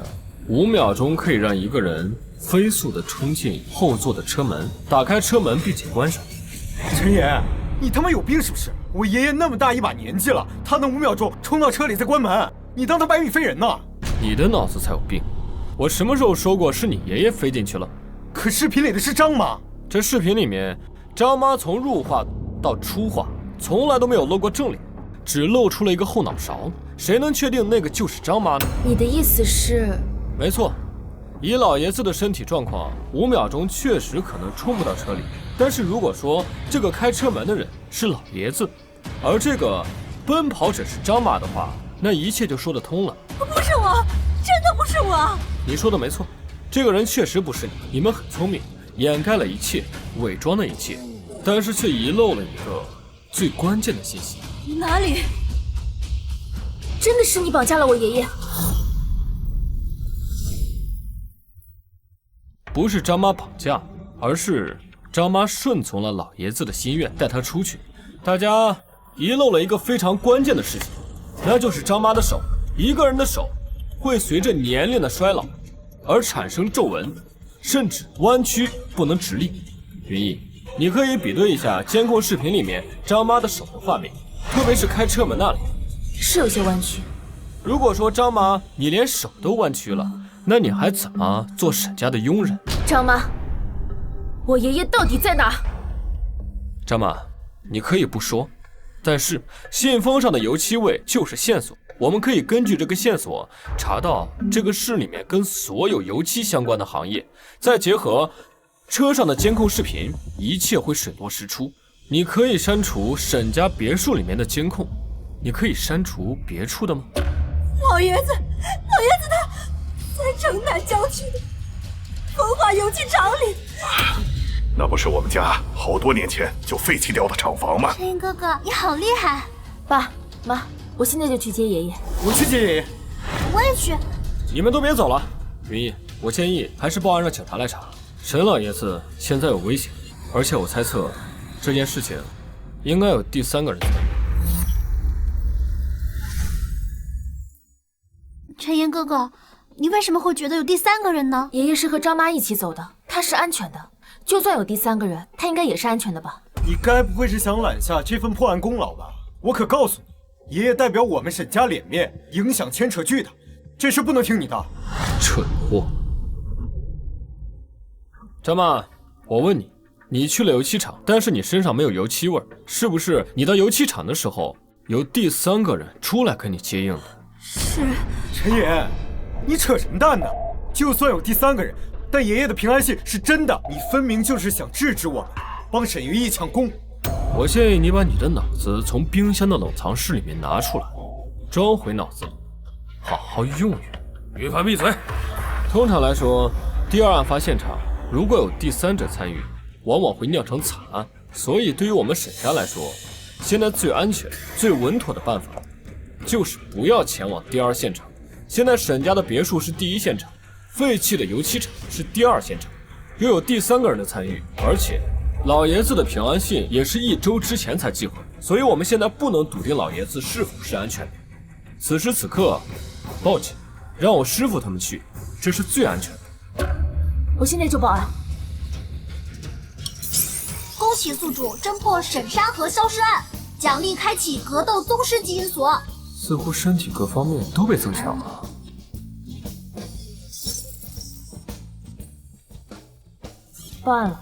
B: 5秒钟可以让一个人飞速地冲进后座的车门，打开车门并且关上。
H: 陈岩，你他妈有病是不是？我爷爷那么大一把年纪了，他能5秒钟冲到车里再关门？你当他百米飞人呢？
B: 你的脑子才有病！我什么时候说过是你爷爷飞进去了？
H: 可视频里的是张妈。
B: 这视频里面，张妈从入画到出画，从来都没有露过正脸，只露出了一个后脑勺。谁能确定那个就是张妈呢？
E: 你的意思是？
B: 没错。 以老爷子的身体状况，5秒钟确实可能冲不到车里。但是如果说这个开车门的人是老爷子，而这个奔跑者是张妈的话，那一切就说得通了。
F: 不是我，真的不是我。
B: 你说的没错，这个人确实不是你。你们很聪明，掩盖了一切，伪装了一切，但是却遗漏了一个最关键的信息。
F: 哪里？
E: 真的是你绑架了我爷爷？
B: 不是张妈绑架，而是张妈顺从了老爷子的心愿，带他出去。大家遗漏了一个非常关键的事情，那就是张妈的手。一个人的手会随着年龄的衰老而产生皱纹，甚至弯曲，不能直立。云逸，你可以比对一下监控视频里面张妈的手的画面，特别是开车门那里，
E: 是有些弯曲。
B: 如果说张妈你连手都弯曲了， 那你还怎么做沈家的佣人？
E: 张妈，我爷爷到底在哪？
B: 张妈，你可以不说，但是信封上的油漆味就是线索，我们可以根据这个线索查到这个市里面跟所有油漆相关的行业，再结合车上的监控视频，一切会水落石出。你可以删除沈家别墅里面的监控，你可以删除别处的吗？
F: 老爷子他在城南郊区的风华油漆厂里。
G: 那不是我们家好多年前就废弃掉的厂房吗？
C: 陈岩哥哥，你好厉害！
A: 爸妈，我现在就去接爷爷。
H: 我去接爷爷。
C: 我也去。
B: 你们都别走了。云逸，我建议还是报案让警察来查。沈老爷子现在有危险，而且我猜测这件事情应该有第三个人参与。
C: 陈岩哥哥，你为什么会觉得有第三个人呢？
A: 爷爷是和张妈一起走的，他是安全的。就算有第三个人，他应该也是安全的吧？
H: 你该不会是想揽下这份破案功劳吧？我可告诉你，爷爷代表我们沈家脸面，影响牵扯巨大，这事不能听你的。
B: 蠢货！张妈，我问你，你去了油漆厂，但是你身上没有油漆味，是不是你到油漆厂的时候有第三个人出来跟你接应的？
F: 是。
H: 陈岩，你扯什么淡呢？就算有第三个人，但爷爷的平安信是真的，你分明就是想制止我们，帮沈云逸抢功。
B: 我建议你把你的脑子从冰箱的冷藏室里面拿出来，装回脑子里，好好用用。
D: 云帆，闭嘴！
B: 通常来说，第二案发现场如果有第三者参与，往往会酿成惨案。所以对于我们沈家来说，现在最安全、最稳妥的办法，就是不要前往第二现场。现在沈家的别墅是第一现场，废弃的油漆厂是第二现场，又有第三个人的参与，而且老爷子的平安信也是1周之前才寄回，所以我们现在不能笃定老爷子是否是安全的。此时此刻，抱歉，让我师傅他们去，这是最安全的。
A: 我现在就报案。
C: 恭喜宿主侦破沈山河消失案，奖励开启格斗宗师基因锁。
B: 似乎身体各方面都被增强了。
A: 报案了。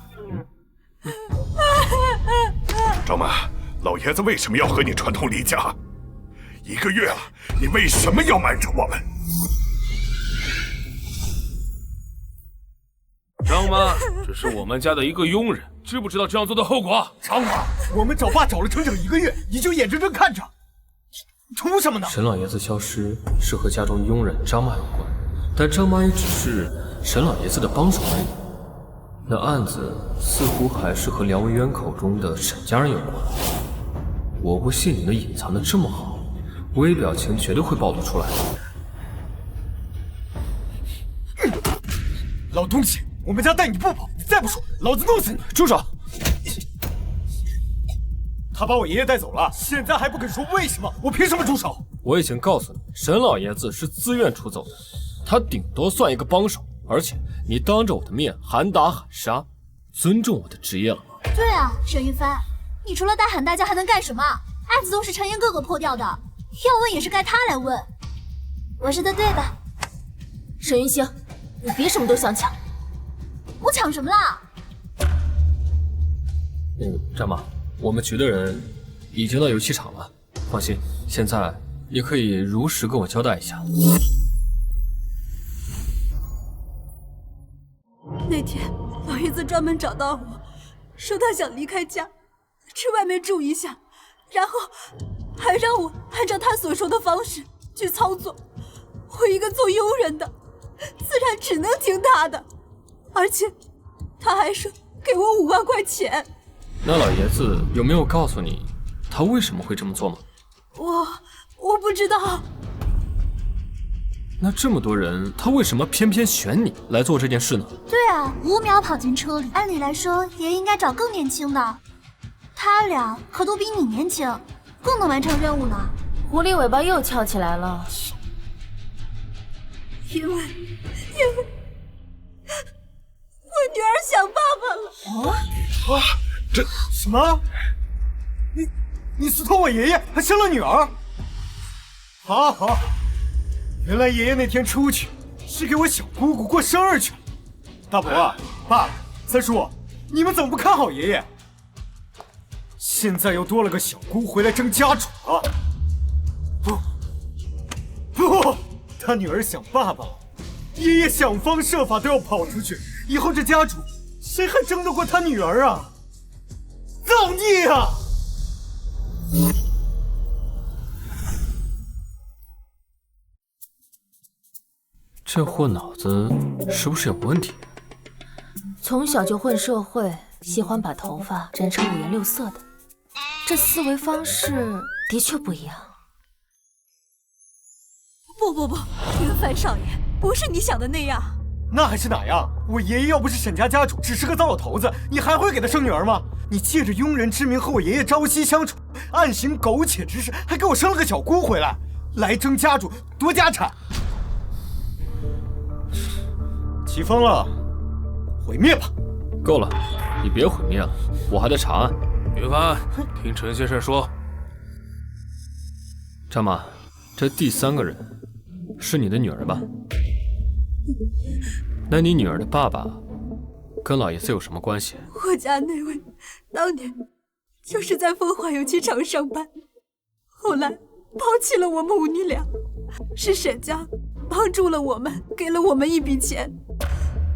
G: 张妈，老爷子为什么要和你串通离家？1个月了，你为什么要瞒着我们？
D: 张妈，这是我们家的一个佣人，知不知道这样做的后果？
H: 张妈，我们找爸找了整整1个月，你就眼睁睁看着，图什么呢？
B: 沈老爷子消失是和家中佣人张妈有关，但张妈也只是沈老爷子的帮手而已。那案子似乎还是和梁文渊口中的沈家人有关。我不信你们隐藏的这么好，微表情绝对会暴露出来。
H: 老东西，我们家待你不薄，你再不说，老子弄死你！
B: 住手！
H: 他把我爷爷带走了，现在还不肯说为什么？我凭什么住手？
B: 我已经告诉你，沈老爷子是自愿出走的，他顶多算一个帮手。而且你当着我的面喊打喊杀，尊重我的职业了吗？
C: 对啊，沈云帆，你除了大喊大叫还能干什么？案子都是陈岩哥哥破掉的，要问也是该他来问。我说的对吧？
A: 沈云星，你别什么都想抢。
C: 我抢什么啦？
B: 张妈，我们局的人已经到油漆厂了，放心，现在你可以如实跟我交代一下。
F: 那天老爷子专门找到我，说他想离开家，去外面住一下，然后还让我按照他所说的方式去操作。我一个做佣人的，自然只能听他的，而且他还说给我5万块钱。
B: 那老爷子有没有告诉你他为什么会这么做吗？
F: 我不知道。
B: 那这么多人，他为什么偏偏选你来做这件事呢？
C: 对啊，5秒跑进车里，按理来说也应该找更年轻的，他俩可都比你年轻，更能完成任务呢。
A: 狐狸尾巴又翘起来了。
F: 因为我女儿想爸爸了。
H: 这什么？你私通我爷爷，还生了女儿？好，原来爷爷那天出去是给我小姑姑过生日去了。大伯、爸、三叔，你们怎么不看好爷爷？现在又多了个小姑回来争家主了。不，他女儿想爸爸，爷爷想方设法都要跑出去，以后这家主谁还争得过他女儿啊？造孽啊！
B: 这货脑子是不是有问题？
A: 从小就混社会，喜欢把头发染成五颜六色的，这思维方式的确不一样。
F: 不，云帆少爷，不是你想的那样。
H: 那还是哪样？我爷爷要不是沈家家主，只是个糟老头子，你还会给他生女儿吗？你借着庸人之名和我爷爷朝夕相处，暗行苟且之事，还给我生了个小姑回来，来争家主夺家产。起风了，毁灭吧！
B: 够了，你别毁灭了，我还在查案。
D: 云帆，听陈先生说，
B: 张妈，这第3个人是你的女儿吧？那你女儿的爸爸跟老爷子有什么关系？
F: 我家那位当年就是在风华油漆厂上班，后来抛弃了我们母女俩，是沈家帮助了我们，给了我们一笔钱，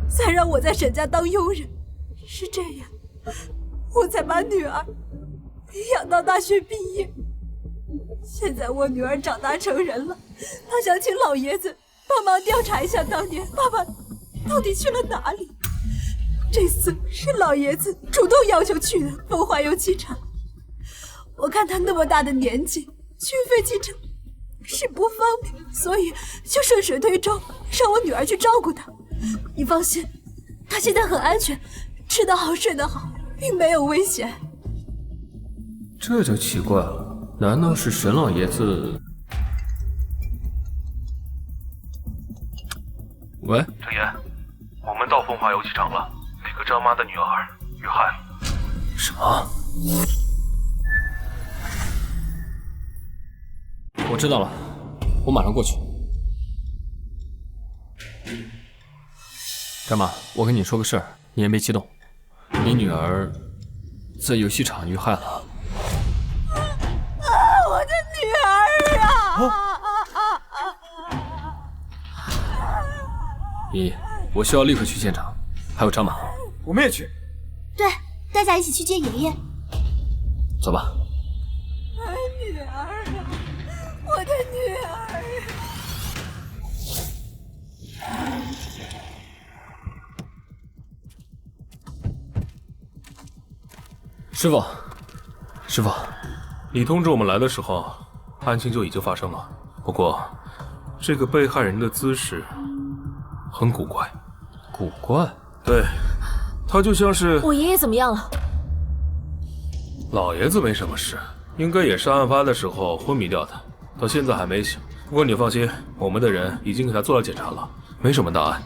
F: 才让我在沈家当佣人。是这样，我才把女儿养到大学毕业。现在我女儿长大成人了，她想请老爷子帮忙调查一下当年爸爸到底去了哪里。这次是老爷子主动要求去的风华油漆厂，我看他那么大的年纪去飞机场是不方便，所以就顺水推舟让我女儿去照顾他。你放心，他现在很安全，吃得好睡得好，并没有危险。
B: 这就奇怪了，难道是沈老爷子？喂，
D: 陈岩，我们到风华油漆厂了，那个张妈的女儿遇害了。
B: 什么？我知道了，我马上过去。张妈，我跟你说个事儿，你也别激动。你女儿在游戏场遇害了。
F: 我的女儿啊！
B: 爷爷，我需要立刻去现场。还有张马，
H: 我们也去。
C: 对，大家一起去接爷爷。
B: 走吧。
F: 女儿啊，我的女儿！
B: 师傅，师傅，
D: 你通知我们来的时候，案情就已经发生了。不过，这个被害人的姿势很古怪。
B: 古怪？
D: 对，他就像是……
A: 我爷爷怎么样了？
D: 老爷子没什么事，应该也是案发的时候昏迷掉的，到现在还没醒。不过你放心，我们的人已经给他做了检查了，没什么大碍。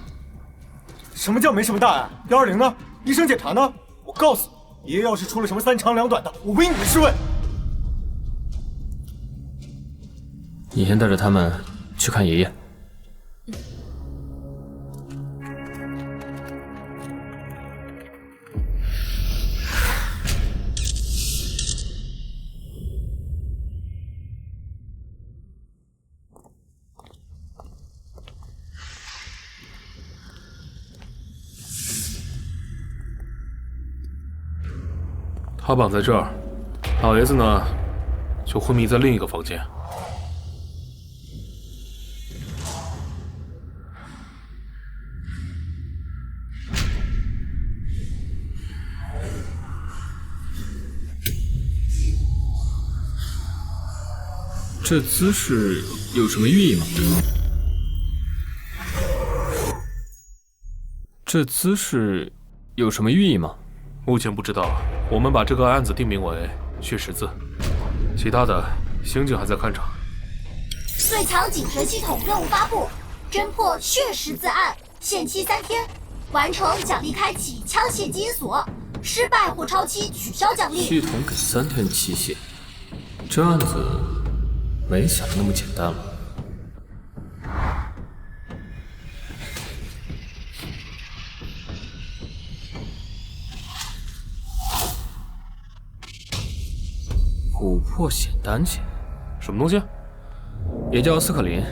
H: 什么叫没什么大碍？120呢？医生检查呢？我告诉你，爷爷要是出了什么3长2短的，我唯你们是问。
B: 你先带着他们去看爷爷。
D: 他绑在这儿，老爷子呢，就昏迷在另一个房间。
B: 这姿势有什么寓意吗？这姿势有什么寓意吗？
D: 目前不知道，我们把这个案子定名为血十字，其他的刑警还在看场。
C: 最强警神系统任务发布，侦破血十字案，限期3天，完成奖励开启枪械基因锁，失败或超期取消奖励。
B: 系统给3天期限，这案子没想的那么简单了。琥珀酰胆碱，
D: 什么东西？
B: 也叫斯可林，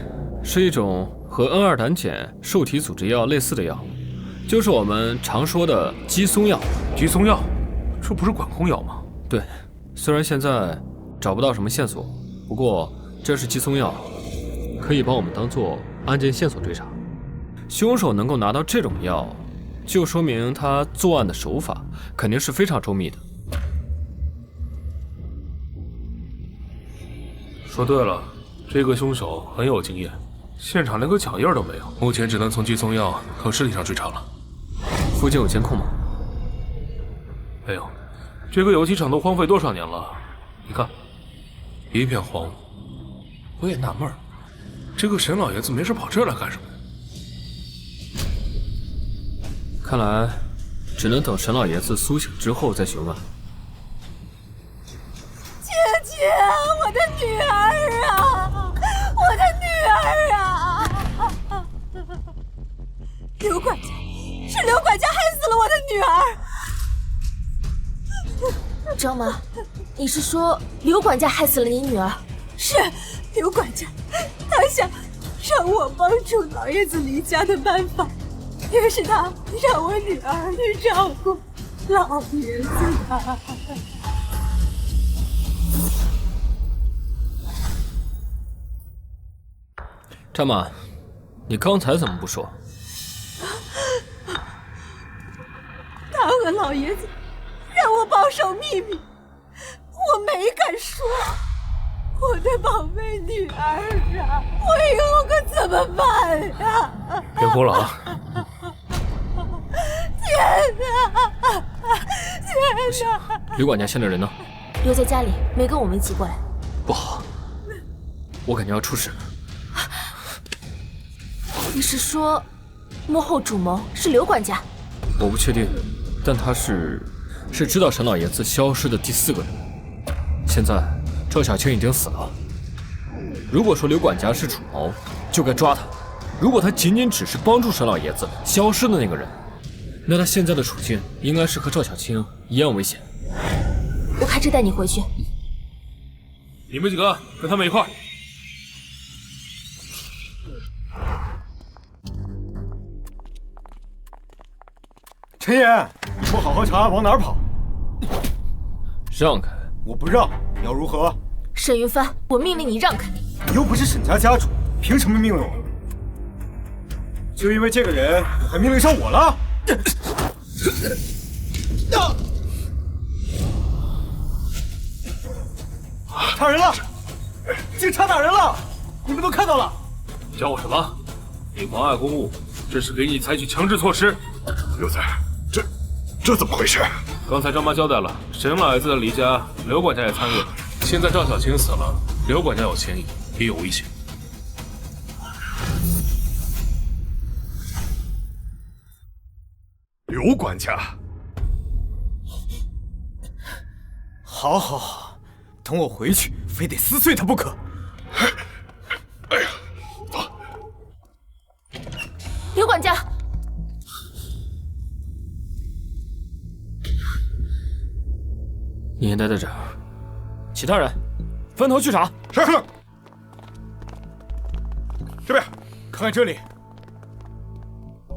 B: 是一种和 N2 胆碱受体阻滞药类似的药，就是我们常说的肌松药。
D: 肌松药，这不是管控药吗？
B: 对，虽然现在找不到什么线索，不过这是肌松药，可以帮我们当做案件线索追查。凶手能够拿到这种药，就说明他作案的手法肯定是非常周密的。
D: 说对了，这个凶手很有经验，现场连个脚印都没有，目前只能从肌松药和尸体上追查了。
B: 附近有监控吗？
D: 没有，这个油漆厂都荒废多少年了？你看，一片荒芜。我也纳闷儿，这个沈老爷子没事跑这儿来干什么？
B: 看来只能等沈老爷子苏醒之后再询问。
F: 姐姐，我的女儿啊，我的女儿啊！刘管家，是刘管家害死了我的女儿。
A: 张妈，你是说刘管家害死了你女儿？
F: 是刘管家，他想让我帮助老爷子离家的办法，也是他让我女儿去照顾老爷子的。
B: 张妈，你刚才怎么不说？
F: 他和老爷子让我保守秘密，我没敢说。我的宝贝女儿啊，我以后可怎么办呀？
D: 别哭了啊！
F: 天哪！天哪！
B: 刘管家现在人呢？
A: 留在家里，没跟我们一起过来。
B: 不好，我感觉要出事了。
A: 你是说，幕后主谋是刘管家？
B: 我不确定，但他是知道沈老爷子消失的第4个人。现在赵小青已经死了。如果说刘管家是主谋，就该抓他；如果他仅仅只是帮助沈老爷子消失的那个人，那他现在的处境应该是和赵小青一样危险。
A: 我开车带你回去。
D: 你们几个跟他们一块儿。
H: 陈岩，你不好好查，往哪儿跑？
B: 让开！
H: 我不让，要如何？
A: 沈云帆，我命令你让开！
H: 你又不是沈家家主，凭什么命令我？就因为这个人，还命令上我了？打人了！警察打人了！你们都看到了。
D: 叫我什么？你妨碍公务，这是给你采取强制措施。
G: 刘仔，这怎么回事？
D: 刚才张妈交代了，沈老爷子的离家，刘管家也参与了。现在赵小青死了，刘管家有嫌疑，也有危险。
G: 刘管家，
H: 好，好，等我回去，非得撕碎他不可。
G: 哎呀，走。
A: 刘管家，
B: 你先待在这儿，其他人分头去查。
G: 是。这边，
H: 看看这里，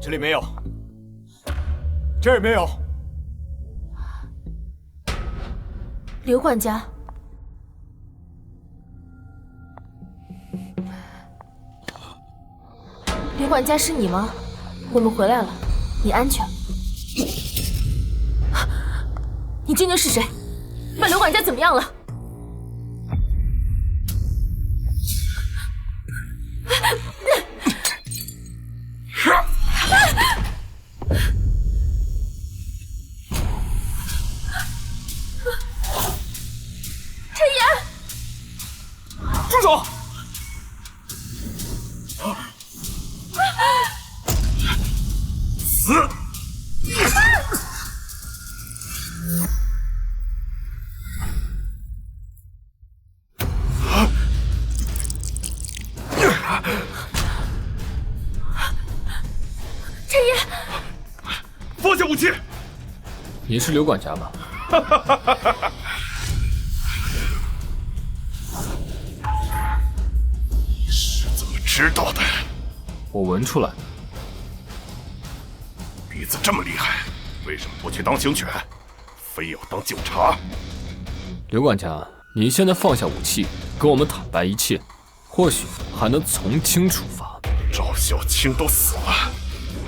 H: 这里没有，这儿也没有。
A: 刘管家，刘管家是你吗？我们回来了，你安全。你究竟是谁？把刘管家怎么样了？陈岩，
H: 住手！
G: 死！
A: 陈岩，
G: 放下武器！
B: 你是刘管家吗？
G: 知道的。
B: 我闻出来了。
G: 鼻子这么厉害，为什么不去当警犬，非要当警察？
B: 刘管家，你现在放下武器，跟我们坦白一切，或许还能从轻处罚。
G: 赵小青都死了，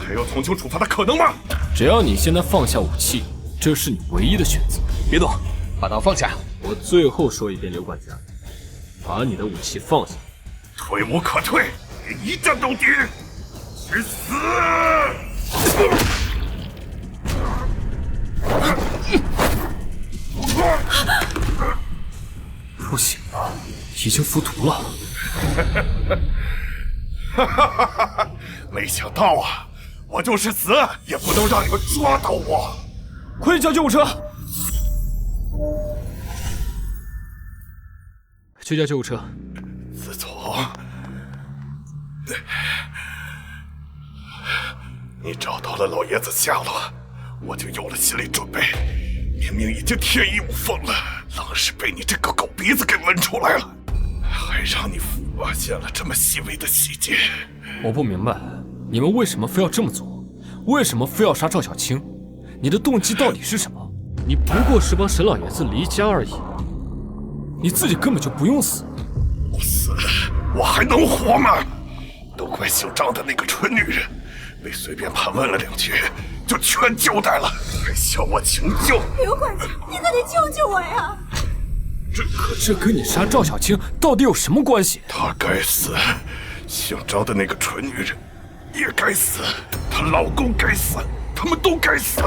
G: 还有从轻处罚的可能吗？
B: 只要你现在放下武器，这是你唯一的选择。
I: 别动，把刀放下。
B: 我最后说一遍，刘管家，把你的武器放下。
G: 退无可退，一战到底，去死！
B: 不行了，已经服毒了。
G: 没想到啊，我就是死也不能让你们抓到我！
B: 快叫救护车！去叫救护车。
G: 自从你找到了老爷子下落，我就有了心理准备。明明已经天衣无缝了，愣是被你这个狗鼻子给闻出来了，还让你发现了这么细微的细节。
B: 我不明白，你们为什么非要这么做？为什么非要杀赵小青？你的动机到底是什么？你不过是帮沈老爷子离家而已，你自己根本就不用死。
G: 不死，我还能活吗？都怪姓张的那个蠢女人，被随便盘问了2句，就全交代了，还向我请教。
F: 刘管家，你可得救救我呀！
B: 这跟你杀赵小青到底有什么关系？
G: 她该死，姓张的那个蠢女人也该死，她老公该死，他们都该死。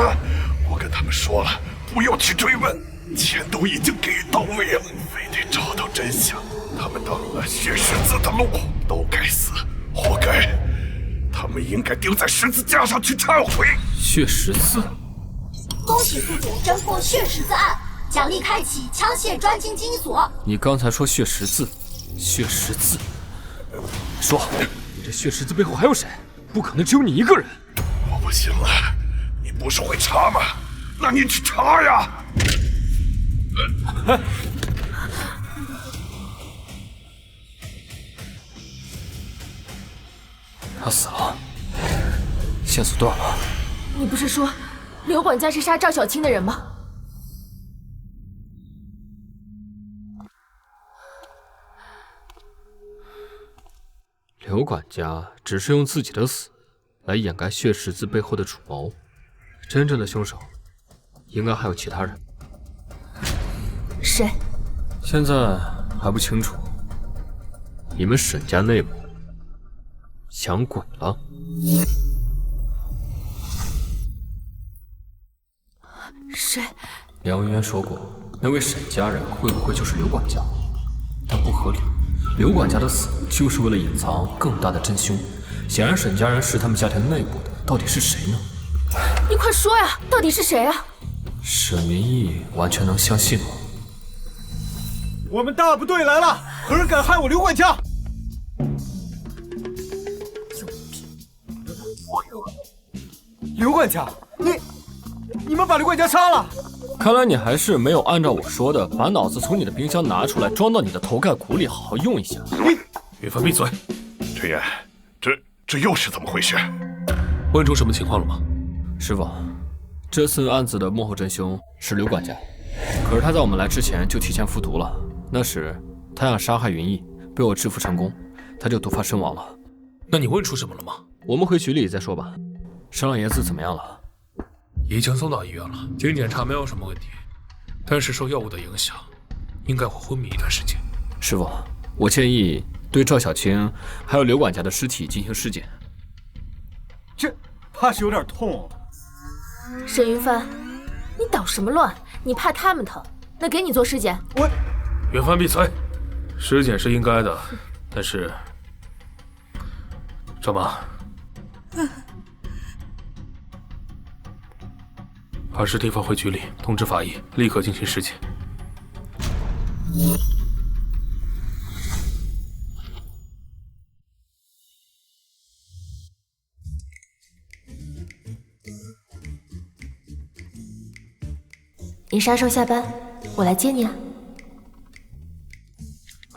G: 我跟他们说了，不要去追问，钱都已经给到位了，非得找到真相。他们挡了血十字的路，都该死，活该。他们应该钉在十字架上去忏悔。
B: 血十字？
C: 恭喜宿主侦破血十字案，奖励开启枪械专精金锁。
B: 你刚才说血十字，血十字，说这血十字背后还有谁？不可能只有你一个人。
G: 我不信了，你不是会查吗？那你去查呀！
B: 他死了，线索断了。
E: 你不是说刘管家是杀赵小青的人吗？
B: 刘管家只是用自己的死来掩盖血十字背后的主谋，真正的凶手应该还有其他人。
E: 谁？
B: 现在还不清楚。你们沈家内部想鬼了？
E: 谁？
B: 梁文渊说过，那位沈家人会不会就是刘管家？但不合理。刘管家的死就是为了隐藏更大的真凶，显然沈家人是他们家庭内部的，到底是谁呢？
E: 你快说呀，到底是谁啊？
B: 沈云逸完全能相信吗？
H: 我们大部队来了，何人敢害我刘管家？刘管家，你们把刘管家杀了？
B: 看来你还是没有按照我说的，把脑子从你的冰箱拿出来，装到你的头盖骨里，好好用一下。
D: 云帆闭嘴！
G: 陈岩，这又是怎么回事？
D: 问出什么情况了吗？
B: 师傅，这次案子的幕后真凶是刘管家，可是他在我们来之前就提前服毒了。那时他想杀害云逸，被我制服成功，他就毒发身亡了。
D: 那你问出什么了吗？
B: 我们回局里再说吧。沈老爷子怎么样了？
D: 已经送到医院了，经检查没有什么问题，但是受药物的影响，应该会昏迷一段时间。
B: 师傅，我建议对赵小青还有刘管家的尸体进行尸检。
H: 这怕是有点痛。
E: 沈云帆，你捣什么乱？你怕他们疼？那给你做尸检。
H: 我……
D: 云帆闭嘴！尸检是应该的，但是赵妈，把尸体放回局里，通知法医立刻进行尸检。
A: 你啥时候下班？我来接你啊。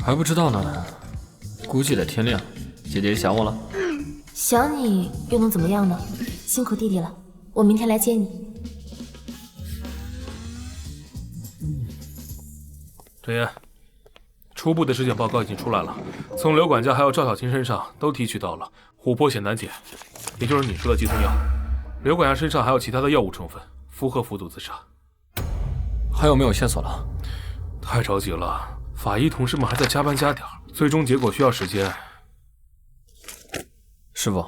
B: 还不知道呢，估计得天亮。姐姐想我了？
A: 想你又能怎么样呢？辛苦弟弟了，我明天来接你。
D: 陈岩，初步的尸检报告已经出来了，从刘管家还有赵小青身上都提取到了琥珀酰胆碱，也就是你说的寄生药。刘管家身上还有其他的药物成分，符合服毒自杀。
B: 还有没有线索了？
D: 太着急了，法医同事们还在加班加点，最终结果需要时间。
B: 师傅，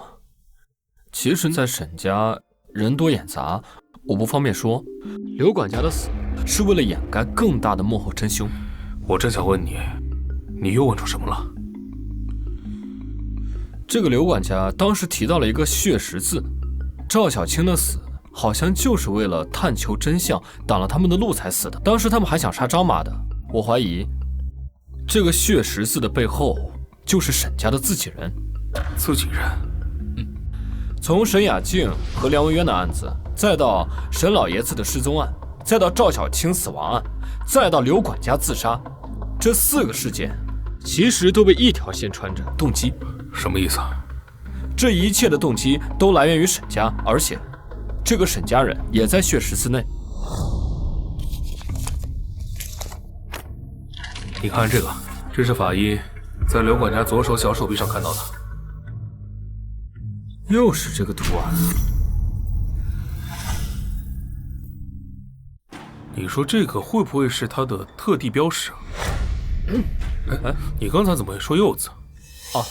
B: 其实，在沈家人多眼杂，我不方便说。刘管家的死是为了掩盖更大的幕后真凶。
D: 我正想问你，你又问出什么了？
B: 这个刘管家当时提到了一个血十字，赵小青的死好像就是为了探求真相，挡了他们的路才死的。当时他们还想杀张妈的，我怀疑这个血十字的背后就是沈家的自己人。
D: 自己人？
B: 从沈雅静和梁文渊的案子，再到沈老爷子的失踪案，再到赵小青死亡案，再到刘管家自杀，这4个事件其实都被一条线穿着，动机。
D: 什么意思？
B: 这一切的动机都来源于沈家，而且这个沈家人也在血十字内。
D: 你看这个，这是法医在刘管家左手小手臂上看到的。
B: 又是这个图案。
D: 你说这个会不会是他的特地标识？哎，你刚才怎么会说柚子？
B: 啊，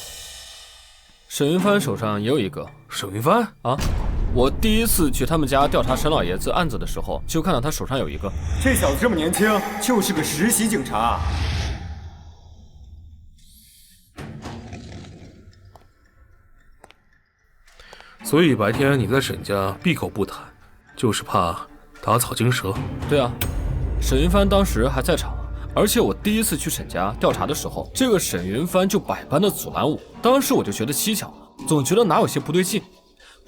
B: 沈云帆手上也有一个。
D: 沈云帆
B: 啊，我第一次去他们家调查沈老爷子案子的时候，就看到他手上有一个。
H: 这小子这么年轻，就是个实习警察。
D: 所以白天你在沈家闭口不谈，就是怕打草惊蛇。
B: 对啊，沈云帆当时还在场，而且我第一次去沈家调查的时候，这个沈云帆就百般的阻拦我，当时我就觉得蹊跷，总觉得哪有些不对劲。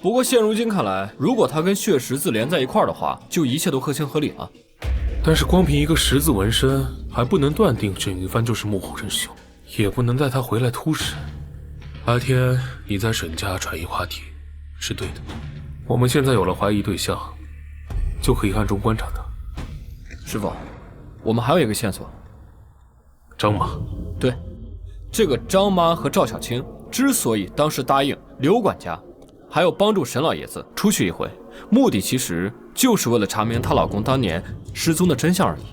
B: 不过现如今看来，如果他跟血十字连在一块儿的话，就一切都合情合理了。
D: 但是光凭一个十字纹身，还不能断定沈云帆就是幕后真凶，也不能带他回来突审。白天你在沈家转移话题是对的，我们现在有了怀疑对象，就可以暗中观察他。
B: 师傅，我们还有一个线索。
D: 张妈。
B: 对，这个张妈和赵小青之所以当时答应刘管家还有帮助沈老爷子出去一回，目的其实就是为了查明她老公当年失踪的真相而已。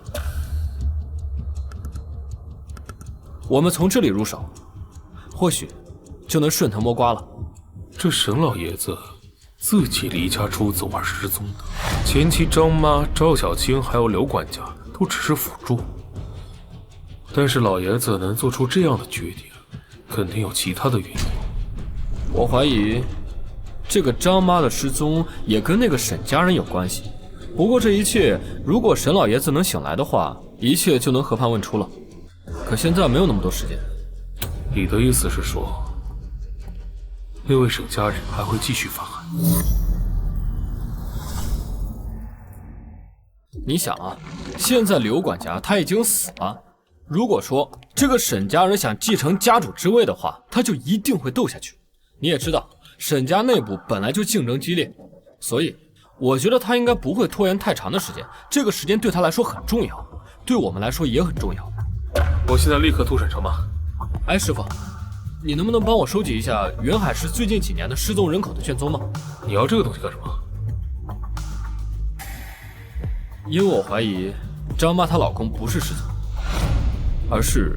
B: 我们从这里入手，或许就能顺藤摸瓜了。
D: 这沈老爷子自己离家出走而失踪的，前妻张妈、赵小青还有刘管家都只是辅助，但是老爷子能做出这样的决定，肯定有其他的原因。
B: 我怀疑这个张妈的失踪也跟那个沈家人有关系。不过这一切，如果沈老爷子能醒来的话，一切就能和盘问出了。可现在没有那么多时间。
D: 你的意思是说，那位沈家人还会继续犯案？
B: 你想啊，现在刘管家他已经死了，如果说这个沈家人想继承家主之位的话，他就一定会斗下去。你也知道，沈家内部本来就竞争激烈，所以我觉得他应该不会拖延太长的时间。这个时间对他来说很重要，对我们来说也很重要。
D: 我现在立刻突审程妈。
B: 哎，师傅，你能不能帮我收集一下云海市最近几年的失踪人口的卷宗吗？
D: 你要这个东西干什么？
B: 因为我怀疑张妈她老公不是失踪，而是……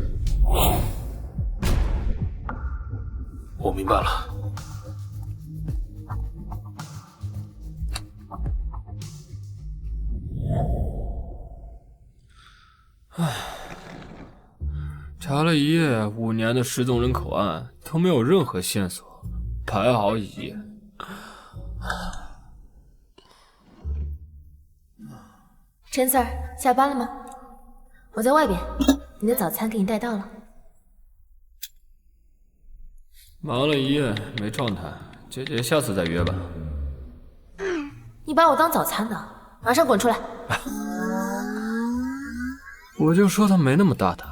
D: 我明白了。
B: 唉，查了一夜5年的失踪人口案都没有任何线索，排好一夜。
A: 陈 Sir， 下班了吗？我在外边，你的早餐给你带到了。
B: 忙了一夜没状态，姐姐下次再约吧。
A: 你把我当早餐的，马上滚出来！
B: 我就说他没那么大胆。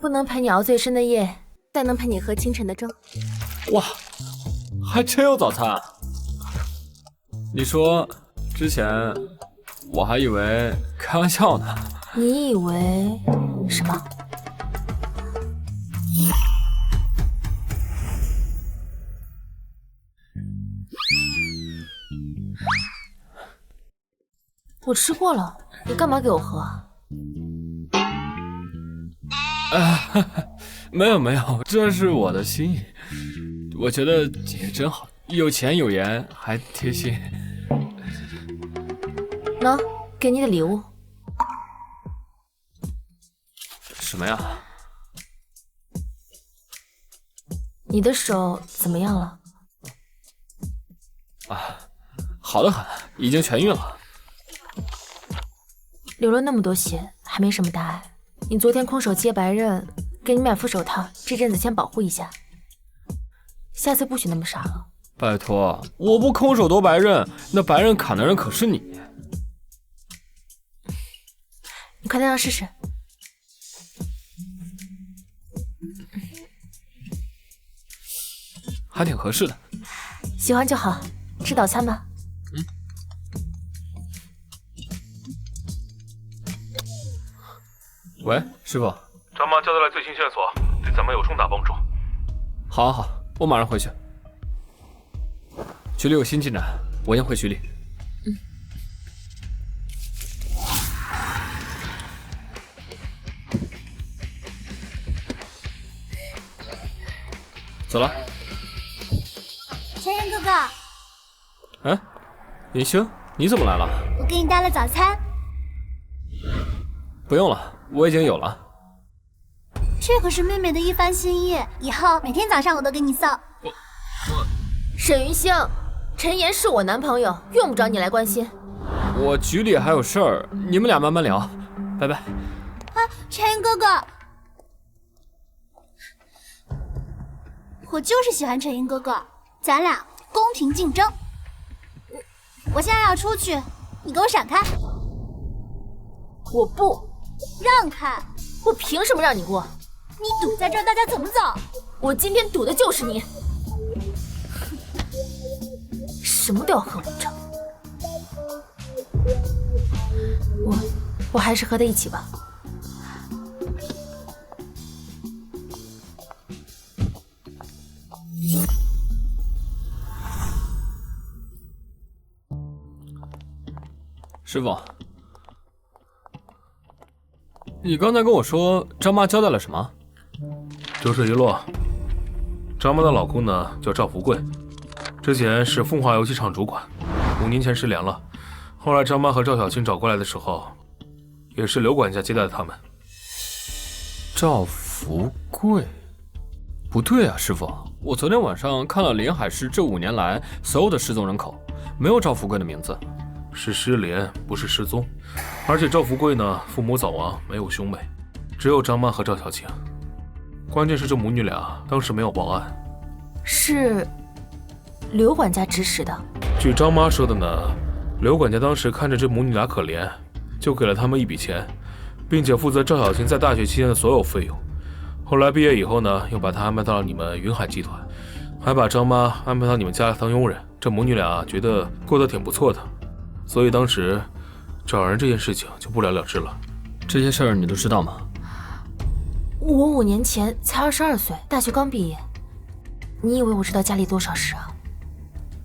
A: 不能陪你熬最深的夜，但能陪你喝清晨的粥。
B: 哇，还真有早餐。你说，之前我还以为开玩笑呢。
A: 你以为什么？我吃过了，你干嘛给我喝？
B: 没有，这是我的心意。我觉得姐真好，有钱有颜，还贴心。
A: 喏，给你的礼物。
B: 什么呀？
A: 你的手怎么样了？
B: 好得很，已经痊愈了。
A: 流了那么多血，还没什么大碍。你昨天空手接白刃，给你买副手套，这阵子先保护一下，下次不许那么傻了。
B: 拜托，我不空手夺白刃，那白刃砍的人可是你。
A: 你快戴上试试。
B: 还挺合适的。
A: 喜欢就好，吃早餐吧。
B: 喂，师傅。
D: 张妈交代了最新线索，对咱们有重大帮助。
B: 好，我马上回去。局里有新进展，我先回局里。走了。
C: 晨晨哥哥，
B: 云星，你怎么来了？
C: 我给你带了早餐。
B: 不用了，我已经有了。
C: 这可是妹妹的一番心意，以后每天早上我都给你送。
A: 沈云星，陈岩是我男朋友，用不着你来关心。
B: 我局里还有事儿，你们俩慢慢聊，拜拜。
C: 晨晨哥哥，我就是喜欢陈云哥哥，咱俩公平竞争。我现在要出去，你给我闪开！
A: 我不
C: 让开！
A: 我凭什么让你过？
C: 你堵在这儿，大家怎么走？
A: 我今天堵的就是你，什么都要和我争。我还是和他一起吧。
B: 师傅，你刚才跟我说张妈交代了什么？
D: 就这一摞。张妈的老公呢叫赵福贵，之前是风华游戏厂主管，5年前失联了。后来张妈和赵小青找过来的时候，也是刘管家接待他们。
B: 赵福贵？不对啊，师傅，我昨天晚上看了临海市这5年来所有的失踪人口，没有赵福贵的名字。
D: 是失联，不是失踪。而且赵福贵呢，父母早亡，没有兄妹，只有张妈和赵小青。关键是这母女俩当时没有报案。
A: 是刘管家指使的。
D: 据张妈说的呢，刘管家当时看着这母女俩可怜，就给了他们一笔钱，并且负责赵小青在大学期间的所有费用。后来毕业以后呢，又把她安排到了你们云海集团，还把张妈安排到你们家当佣人。这母女俩觉得过得挺不错的，所以当时找人这件事情就不了了之了。
B: 这些事儿你都知道吗？
A: 我5年前才22岁，大学刚毕业。你以为我知道家里多少事啊？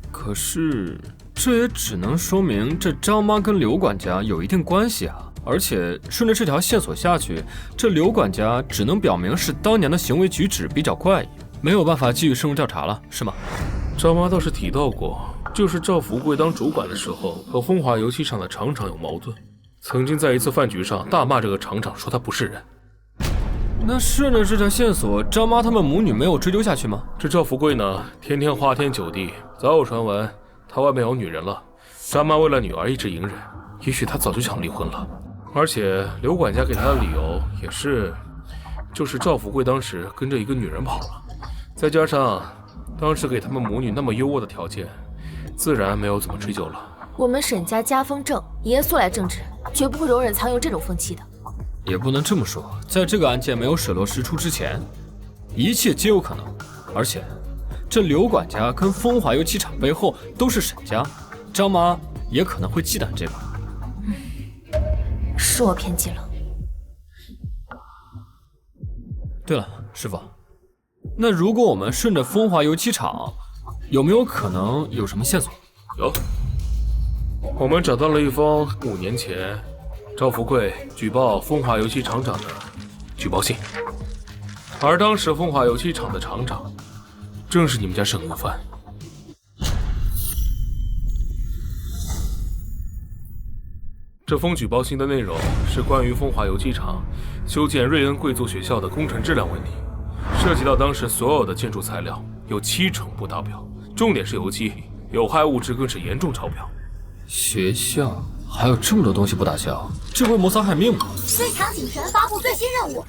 B: 可是这也只能说明这张妈跟刘管家有一定关系啊。而且顺着这条线索下去，这刘管家只能表明是当年的行为举止比较怪异，没有办法继续深入调查了，是吗？
D: 张妈倒是提到过，就是赵福贵当主管的时候和风华油漆厂的厂长有矛盾，曾经在一次饭局上大骂这个厂长，说他不是人。
B: 那顺着这条线索，张妈他们母女没有追究下去吗？
D: 这赵福贵呢，天天花天酒地，早有传闻他外面有女人了。张妈为了女儿一直隐忍，也许他早就想离婚了。而且刘管家给他的理由也是，就是赵福贵当时跟着一个女人跑了，再加上当时给他们母女那么优渥的条件，自然没有怎么追究了。
A: 我们沈家家风正，严肃来正直，绝不会容忍藏有这种风气的。
B: 也不能这么说，在这个案件没有水落石出之前，一切皆有可能。而且，这刘管家跟风华油漆厂背后都是沈家，张妈也可能会忌惮这个。
A: 是我偏激了。
B: 对了，师傅，那如果我们顺着风华油漆厂，有没有可能有什么线索？
D: 有，我们找到了一封5年前赵福贵举报风华油漆厂长的举报信，而当时风华油漆厂的厂长正是你们家沈云帆。这封举报信的内容是关于风华油漆厂修建瑞恩贵族学校的工程质量问题，涉及到当时所有的建筑材料有70%不达标，重点是油漆，有害物质更是严重超标。
B: 学校还有这么多东西不打消，这会谋财害命吗？
C: 最强警神发布最新任务，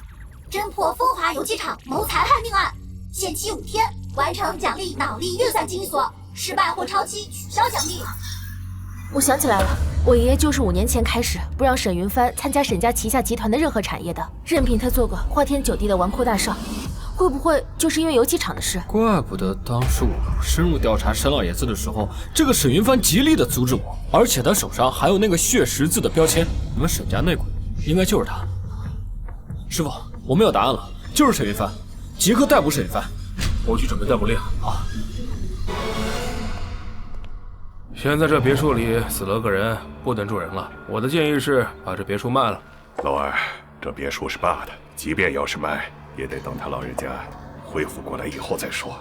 C: 侦破风华油漆厂谋财害命案，限期5天，完成奖励脑力运算金锁，失败或超期取消奖励。
A: 我想起来了，我爷爷就是5年前开始不让沈云帆参加沈家旗下集团的任何产业的，任凭他做个花天酒地的纨绔大少。会不会就是因为油漆厂的事？
B: 怪不得当时我深入调查沈老爷子的时候，这个沈云帆极力的阻止我，而且他手上还有那个血十字的标签。你们沈家内鬼应该就是他。师傅，我们有答案了，就是沈云帆，即刻逮捕沈云帆。
D: 我去准备逮捕令。
B: 好。
D: 现在这别墅里死了个人，不能住人了。我的建议是把这别墅卖了。
G: 老二，这别墅是爸的，即便要是卖，也得等他老人家恢复过来以后再说。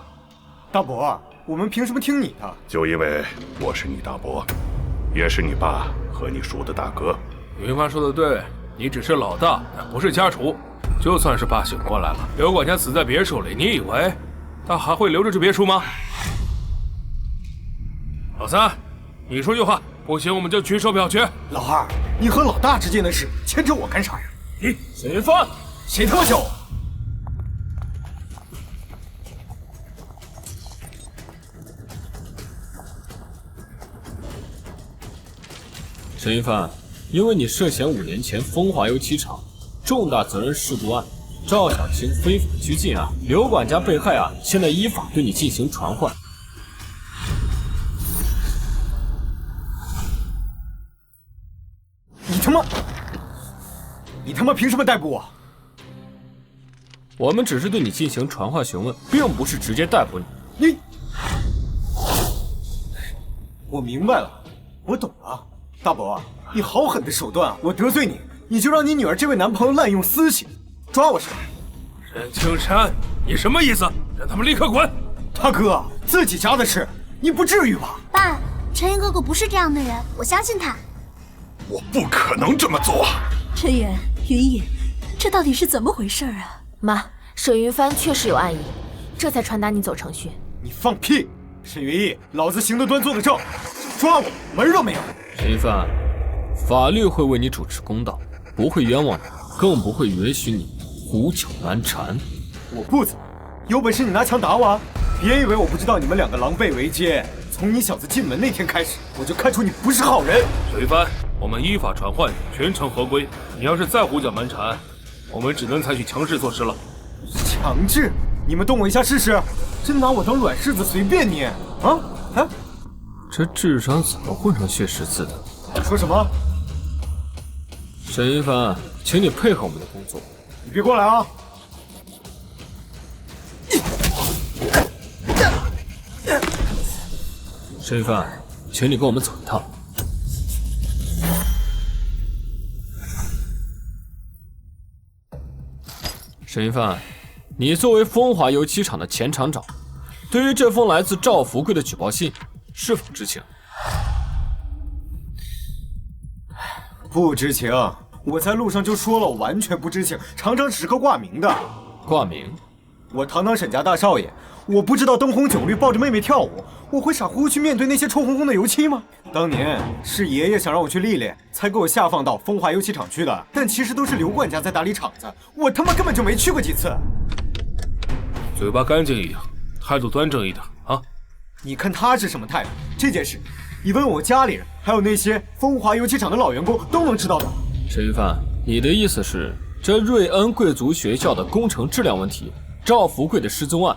H: 大伯，我们凭什么听你的？
G: 就因为我是你大伯，也是你爸和你叔的大哥。
D: 云帆说的对，你只是老大，但不是家主。就算是爸醒过来了，刘管家死在别墅里，你以为他还会留着这别墅吗？老三，你说句话，不行我们就举手表决。
H: 老二，你和老大之间的事牵着我干啥呀？
B: 你沈云帆，
H: 谁特小？
B: 沈云帆，因为你涉嫌5年前风华油漆厂重大责任事故案、赵小青非法拘禁案、刘管家被害案，现在依法对你进行传唤。
H: 你他妈凭什么逮捕我？
B: 我们只是对你进行传唤询问，并不是直接逮捕你。
H: 我明白了，我懂了。大伯，你好狠的手段啊！我得罪你，你就让你女儿这位男朋友滥用私刑，抓我是吧？
D: 任青山，你什么意思？让他们立刻滚！
H: 大哥，自己家的事，你不至于吧？
C: 爸，陈岩哥哥不是这样的人，我相信他。
G: 我不可能这么做。
F: 陈岩、云逸，这到底是怎么回事啊？
A: 妈，沈云帆确实有案疑，这才传达你走程序。
H: 你放屁！沈云逸，老子行得端坐得正，抓我门都没有。
B: 沈云帆，法律会为你主持公道，不会冤枉你，更不会允许你胡搅蛮缠。
H: 我不走，有本事你拿枪打我啊！别以为我不知道你们两个狼狈为奸。从你小子进门那天开始，我就看出你不是好人。
D: 水帆，我们依法传唤，全程合规。你要是再胡搅蛮缠，我们只能采取强制措施了。
H: 强制？你们动我一下试试？真拿我当软柿子随便捏啊？
B: 这智商怎么混成血十字的？
H: 你说什么？
B: 沈云帆，请你配合我们的工作。
H: 你别过来啊！
B: 沈云帆，请你跟我们走一趟。沈云帆，你作为风华油漆厂的前厂长，对于这封来自赵福贵的举报信是否知情？
H: 不知情，我在路上就说了，我完全不知情。厂长只是个挂名的。
B: 挂名？
H: 我堂堂沈家大少爷，我不知道灯红酒绿抱着妹妹跳舞，我会傻乎乎去面对那些臭烘烘的油漆吗？当年是爷爷想让我去历练，才给我下放到风华油漆厂去的。但其实都是刘管家在打理厂子，我他妈根本就没去过几次。
D: 嘴巴干净一点，态度端正一点啊！
H: 你看他是什么态度？这件事，你问我家里人，还有那些风华油漆厂的老员工都能知道的。
B: 沈云帆，你的意思是这瑞恩贵族学校的工程质量问题，赵福贵的失踪案，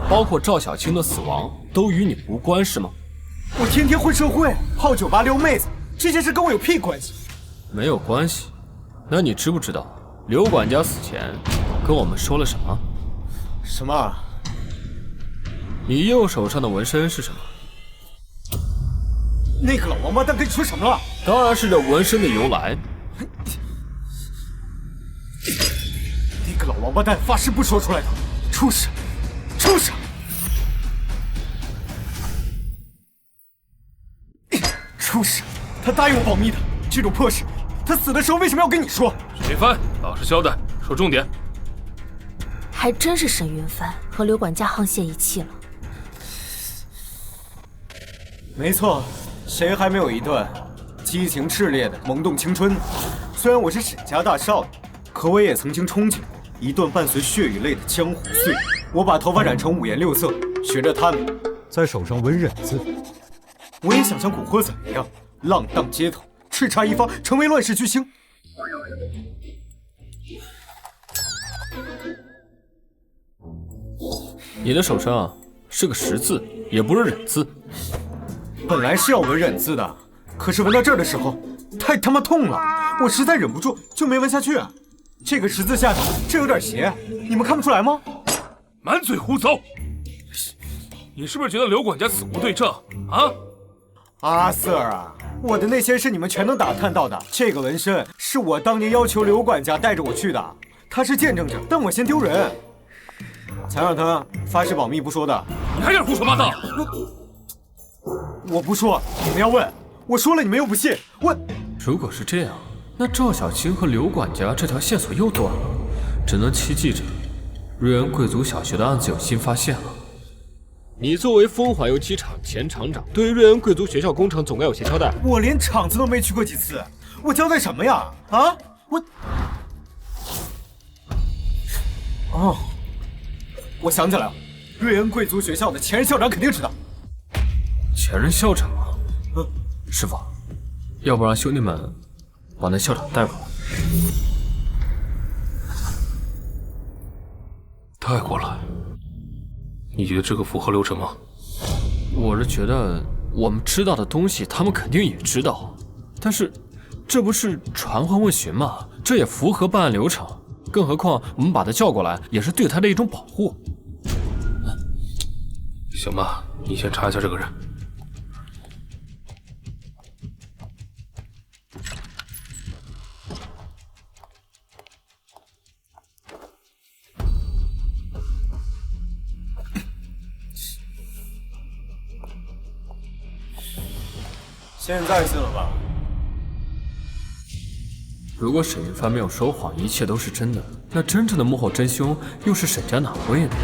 B: 包括赵小青的死亡，都与你无关是吗？
H: 我天天混社会，泡酒吧撩妹子，这件事跟我有屁关系？
B: 没有关系。那你知不知道刘管家死前跟我们说了什么？
H: 什么？
B: 你右手上的纹身是什么？
H: 那个老王八蛋跟你说什么了？
B: 当然是这纹身的由来。
H: 那个老王八蛋发誓不说出来的，畜生，畜生！畜生！他答应我保密的，这种破事，他死的时候为什么要跟你说？
D: 沈云帆，老实交代，说重点。
A: 还真是沈云帆和刘管家沆瀣一气了。
H: 没错，谁还没有一段激情炽烈的萌动青春？虽然我是沈家大少爷，可我也曾经憧憬过一段伴随血与泪的江湖岁月。我把头发染成五颜六色，学着他们在手上纹忍字。我也想像古惑仔一样浪荡街头，叱咤一方，成为乱世巨星。
B: 你的手上是个十字，也不是忍字。
H: 本来是要纹忍字的，可是纹到这儿的时候太他妈痛了，我实在忍不住就没纹下去。这个十字下头这有点斜，你们看不出来吗？
D: 满嘴胡诌！你是不是觉得刘管家死无对证啊？
H: 阿 Sir 啊，我的那些事你们全能打探到的。这个纹身是我当年要求刘管家带着我去的，他是见证者，但我嫌丢人，才让他发誓保密不说的。
D: 你还敢胡说八道！
H: 我不说，你们要问，我说了你们又不信。
B: 如果是这样，那赵小青和刘管家这条线索又断了，只能期冀着瑞恩贵族小学的案子有新发现了。你作为风华油漆厂前厂长，对于瑞恩贵族学校工程总该有些交代。
H: 我连厂子都没去过几次，我交代什么呀？啊，我想起来了，瑞恩贵族学校的前任校长肯定知道。
B: 前任校长啊？师傅，要不让兄弟们把那校长带过来。
D: 带过来？你觉得这个符合流程吗？
B: 我是觉得我们知道的东西，他们肯定也知道，但是这不是传唤问询吗？这也符合办案流程。更何况我们把他叫过来，也是对他的一种保护。
D: 行吧，你先查一下这个人。
H: 现在信了吧？
B: 如果沈云帆没有说谎，一切都是真的，那真正的幕后真凶又是沈家哪位呢？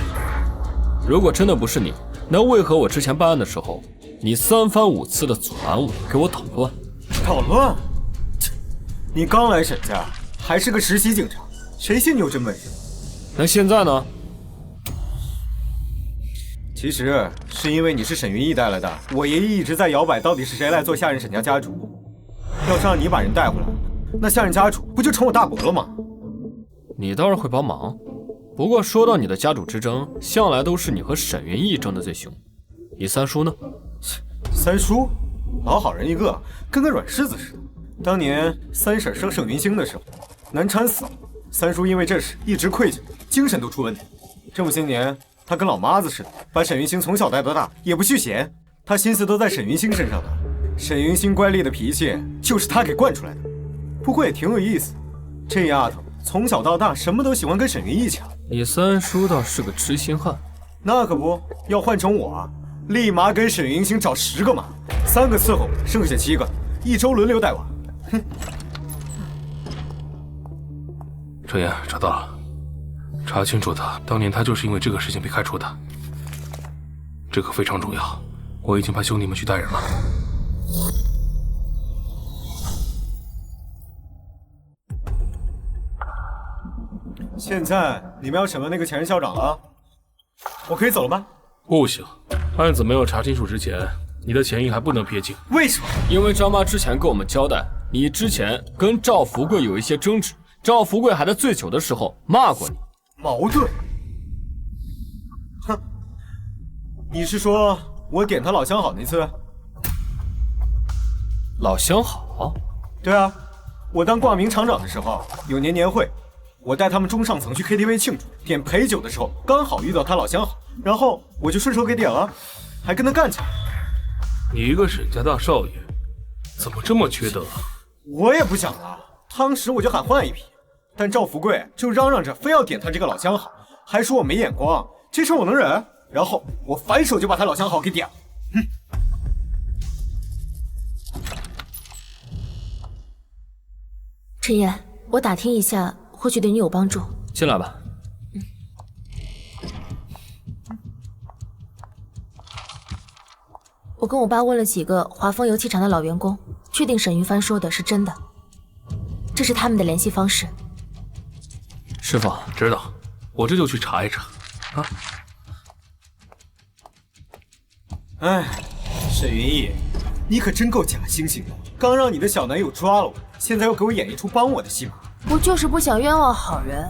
B: 如果真的不是你，那为何我之前办案的时候，你3番5次的阻拦我，给我捣乱？
H: 捣乱？你刚来沈家，还是个实习警察，谁信你有真本事？
B: 那现在呢？
H: 其实是因为你是沈云逸带来的，我爷爷一直在摇摆到底是谁来做下任沈家家主。要是让你把人带回来，那下任家主不就成我大伯了吗？
B: 你倒是会帮忙，不过说到你的家主之争，向来都是你和沈云逸争得最凶。你三叔呢？
H: 三叔，老好人一个，跟个软柿子似的。当年三婶生沈云星的时候，难产死了，三叔因为这事一直愧疚，精神都出问题。这么些年，他跟老妈子似的，把沈云星从小带到大，也不续弦。他心思都在沈云星身上呢。沈云星乖戾的脾气就是他给惯出来的。不过也挺有意思，这丫头从小到大什么都喜欢跟沈云逸抢。
B: 你三叔倒是个知心汉。
H: 那可不要换成我啊，立马跟沈云星找10个马，3个伺候，剩下7个，1周轮流带娃。哼。
D: 陈岩查到了，查清楚的，当年他就是因为这个事情被开除的。这个非常重要，我已经派兄弟们去带人了。
H: 现在你们要审问那个前任校长了，我可以走了吗？
D: 不行，案子没有查清楚之前，你的前因还不能撇清。
H: 为什么？
B: 因为张妈之前跟我们交代，你之前跟赵福贵有一些争执，赵福贵还在醉酒的时候骂过你。
H: 矛盾？哼，你是说我点他老相好那次？
B: 老相好？
H: 对啊，我当挂名厂长的时候，有年年会，我带他们中上层去 KTV 庆祝，点陪酒的时候刚好遇到他老相好，然后我就顺手给点了，还跟他干起来。
D: 你一个沈家大少爷，怎么这么缺德？
H: 我也不想了，当时我就喊换一批，但赵福贵就嚷嚷着非要点他这个老相好，还说我没眼光，这事我能忍？然后我反手就把他老相好给点了。
A: 陈岩，我打听一下，或许对你有帮助。
B: 进来吧。
A: 我跟我爸问了几个华丰油漆厂的老员工，确定沈云帆说的是真的。这是他们的联系方式。
B: 师傅，
D: 知道，我这就去查一查。啊！
H: 哎，沈云逸，你可真够假惺惺的！刚让你的小男友抓了我，现在又给我演一出帮我的戏码。
A: 我就是不想冤枉好人。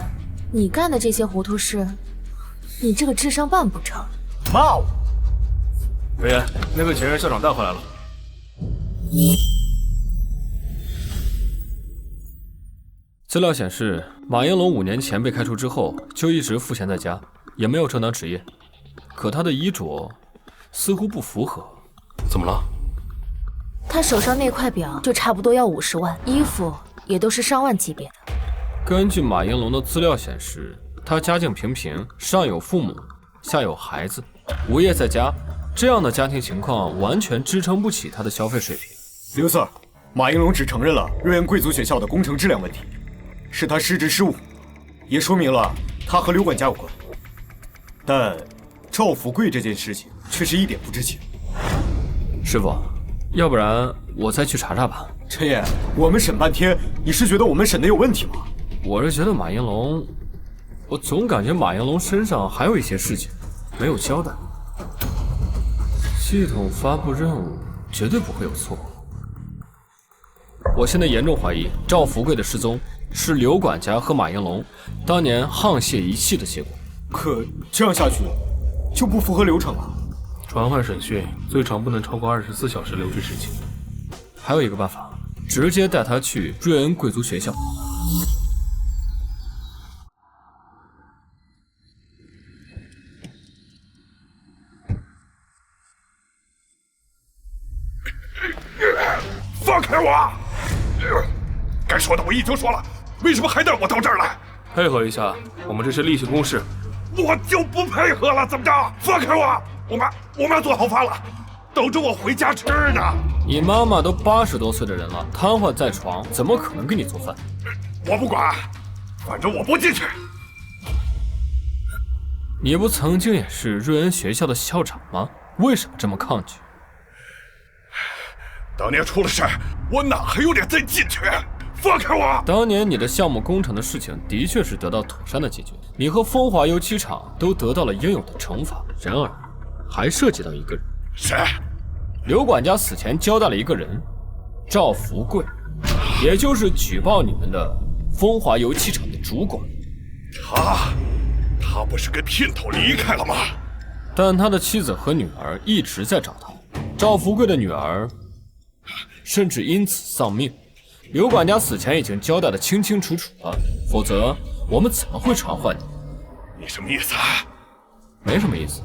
A: 你干的这些糊涂事，你这个智商办不成。
H: 骂我！
D: 委员，那个前任校长带回来了。
B: 资料显示，马应龙5年前被开除之后，就一直赋闲在家，也没有正当职业。可他的衣着似乎不符合。
D: 怎么了？
A: 他手上那块表就差不多要50万，衣服也都是上万级别的。
B: 根据马应龙的资料显示，他家境平平，上有父母，下有孩子，无业在家，这样的家庭情况完全支撑不起他的消费水平。
H: 刘 Sir， 马应龙只承认了瑞恩贵族学校的工程质量问题，是他失职失误，也说明了他和刘管家有关。但赵福贵这件事情却是一点不知情。
B: 师傅，要不然我再去查查吧。
H: 陈岩，我们审半天，你是觉得我们审的有问题吗？
B: 我是觉得马应龙，我总感觉马应龙身上还有一些事情没有交代。系统发布任务绝对不会有错。我现在严重怀疑赵福贵的失踪是刘管家和马应龙当年沆瀣一气的结果。
H: 可这样下去就不符合流程了。
D: 传唤审讯最长不能超过24小时留置时期。
B: 还有一个办法，直接带他去瑞恩贵族学校。
G: 放开我！该说的我已经说了，为什么还带我到这儿来？
D: 配合一下，我们这是例行公事。
G: 我就不配合了，怎么着？放开我！我妈做好饭了，等着我回家吃呢。
B: 你妈妈都80多岁的人了，瘫痪在床，怎么可能给你做饭？
G: 我不管，反正我不进去。
B: 你不曾经也是瑞恩学校的校长吗？为什么这么抗拒？
G: 当年出了事，我哪还有脸再进去？放开我！
B: 当年你的项目工程的事情的确是得到妥善的解决，你和风华油漆厂都得到了应有的惩罚。然而，还涉及到一个人。
G: 谁？
B: 刘管家死前交代了一个人，赵福贵，也就是举报你们的风华油漆厂的主管。
G: 他不是跟姘头离开了吗？
B: 但他的妻子和女儿一直在找他。赵福贵的女儿甚至因此丧命。刘管家死前已经交代得清清楚楚了，否则我们怎么会传唤你？
G: 你什么意思？
B: 没什么意思，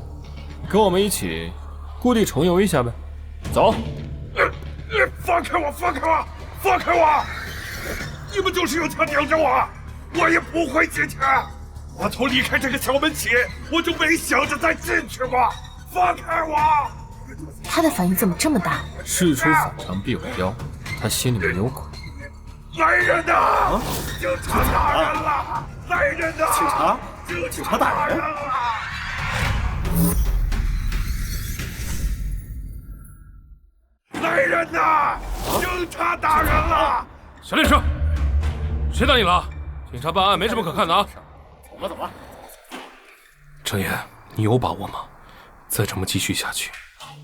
B: 跟我们一起故地重游一下呗。走。
G: 放开我！放开我！放开我！你们就是有枪顶着我，我也不会进去。我从离开这个校门起，我就没想着再进去过。放开我！
A: 他的反应怎么这么大？
B: 事出反常必有妖，他心里面有鬼。
G: 来人呐！警察打人了！来人呐！警察打人了！来人呐！警察打人了！
D: 小点声！谁打你了？警察办案没什么可看的啊！
H: 走吧。
D: 程岩，你有把握吗？再这么继续下去，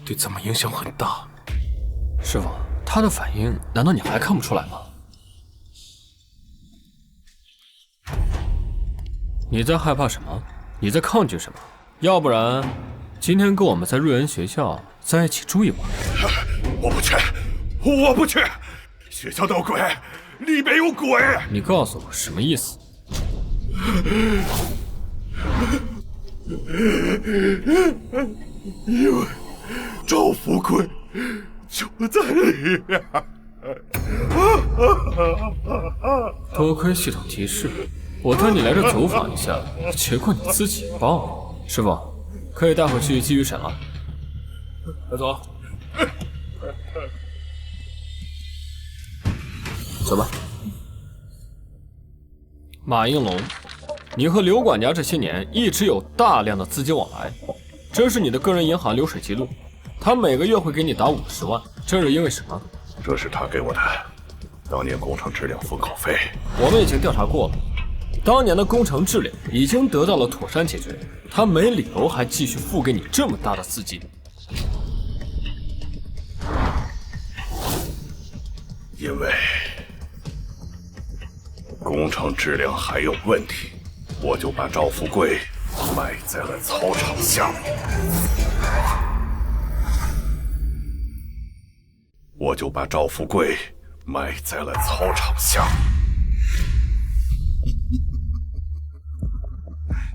D: 对咱们影响很大。
B: 师傅，他的反应难道你还看不出来吗？你在害怕什么？你在抗拒什么？要不然，今天跟我们在瑞恩学校在一起住一晚。
G: 我不去，我不去！学校闹鬼，里面有鬼！
B: 你告诉我什么意思？
G: 因为赵富贵就在里面。
B: 多亏系统提示，我带你来这走访一下，结果你自己报。师傅，可以带回去继续审了。
D: 快走。
B: 走吧。马应龙，你和刘管家这些年一直有大量的资金往来，这是你的个人银行流水记录，他每个月会给你打50万，这是因为什么？
G: 这是他给我的当年工程质量封口费。
B: 我们已经调查过了，当年的工程质量已经得到了妥善解决，他没理由还继续付给你这么大的资金。
G: 因为工程质量还有问题，我就把赵富贵埋在了操场下面。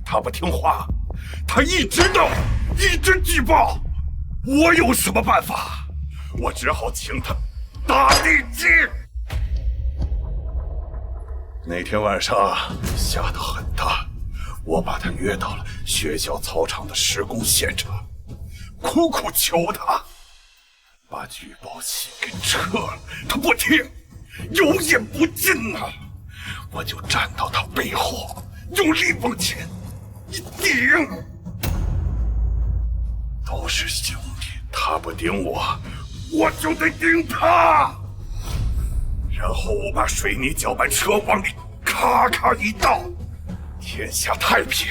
G: 他不听话，他一直闹，一直举报，我有什么办法？我只好请他打地基。那天晚上下得很大，我把他约到了学校操场的施工现场，苦苦求他把举报器给撤了，他不听，有眼不进啊！我就站到他背后，用力往前一顶。都是兄弟，他不顶我，我就得顶他。然后我把水泥搅拌车往里咔咔一倒，天下太平，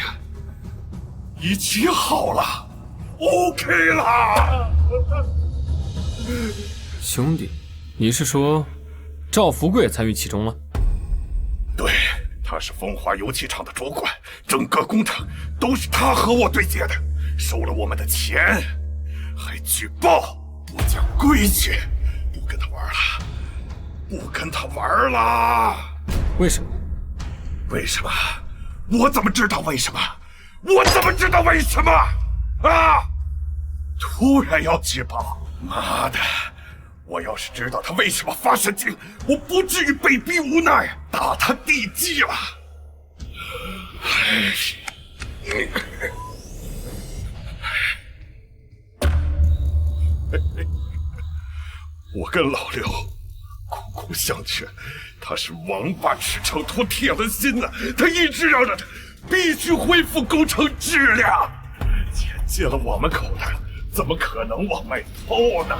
G: 一切好了 ，OK 了。
B: 兄弟，你是说赵福贵参与其中了？
G: 对，他是风华油气厂的主管，整个工程都是他和我对接的，收了我们的钱，还举报，不讲规矩，不跟他玩了，不跟他玩了。
B: 为什么？
G: 为什么？我怎么知道为什么？我怎么知道为什么？啊！突然要举报，妈的！我要是知道他为什么发神经，我不至于被逼无奈打他地基了。我跟老刘苦苦相劝，他是王八吃成坨铁了心了，他一直嚷嚷着必须恢复工程质量，钱进了我们口袋，怎么可能往外偷呢？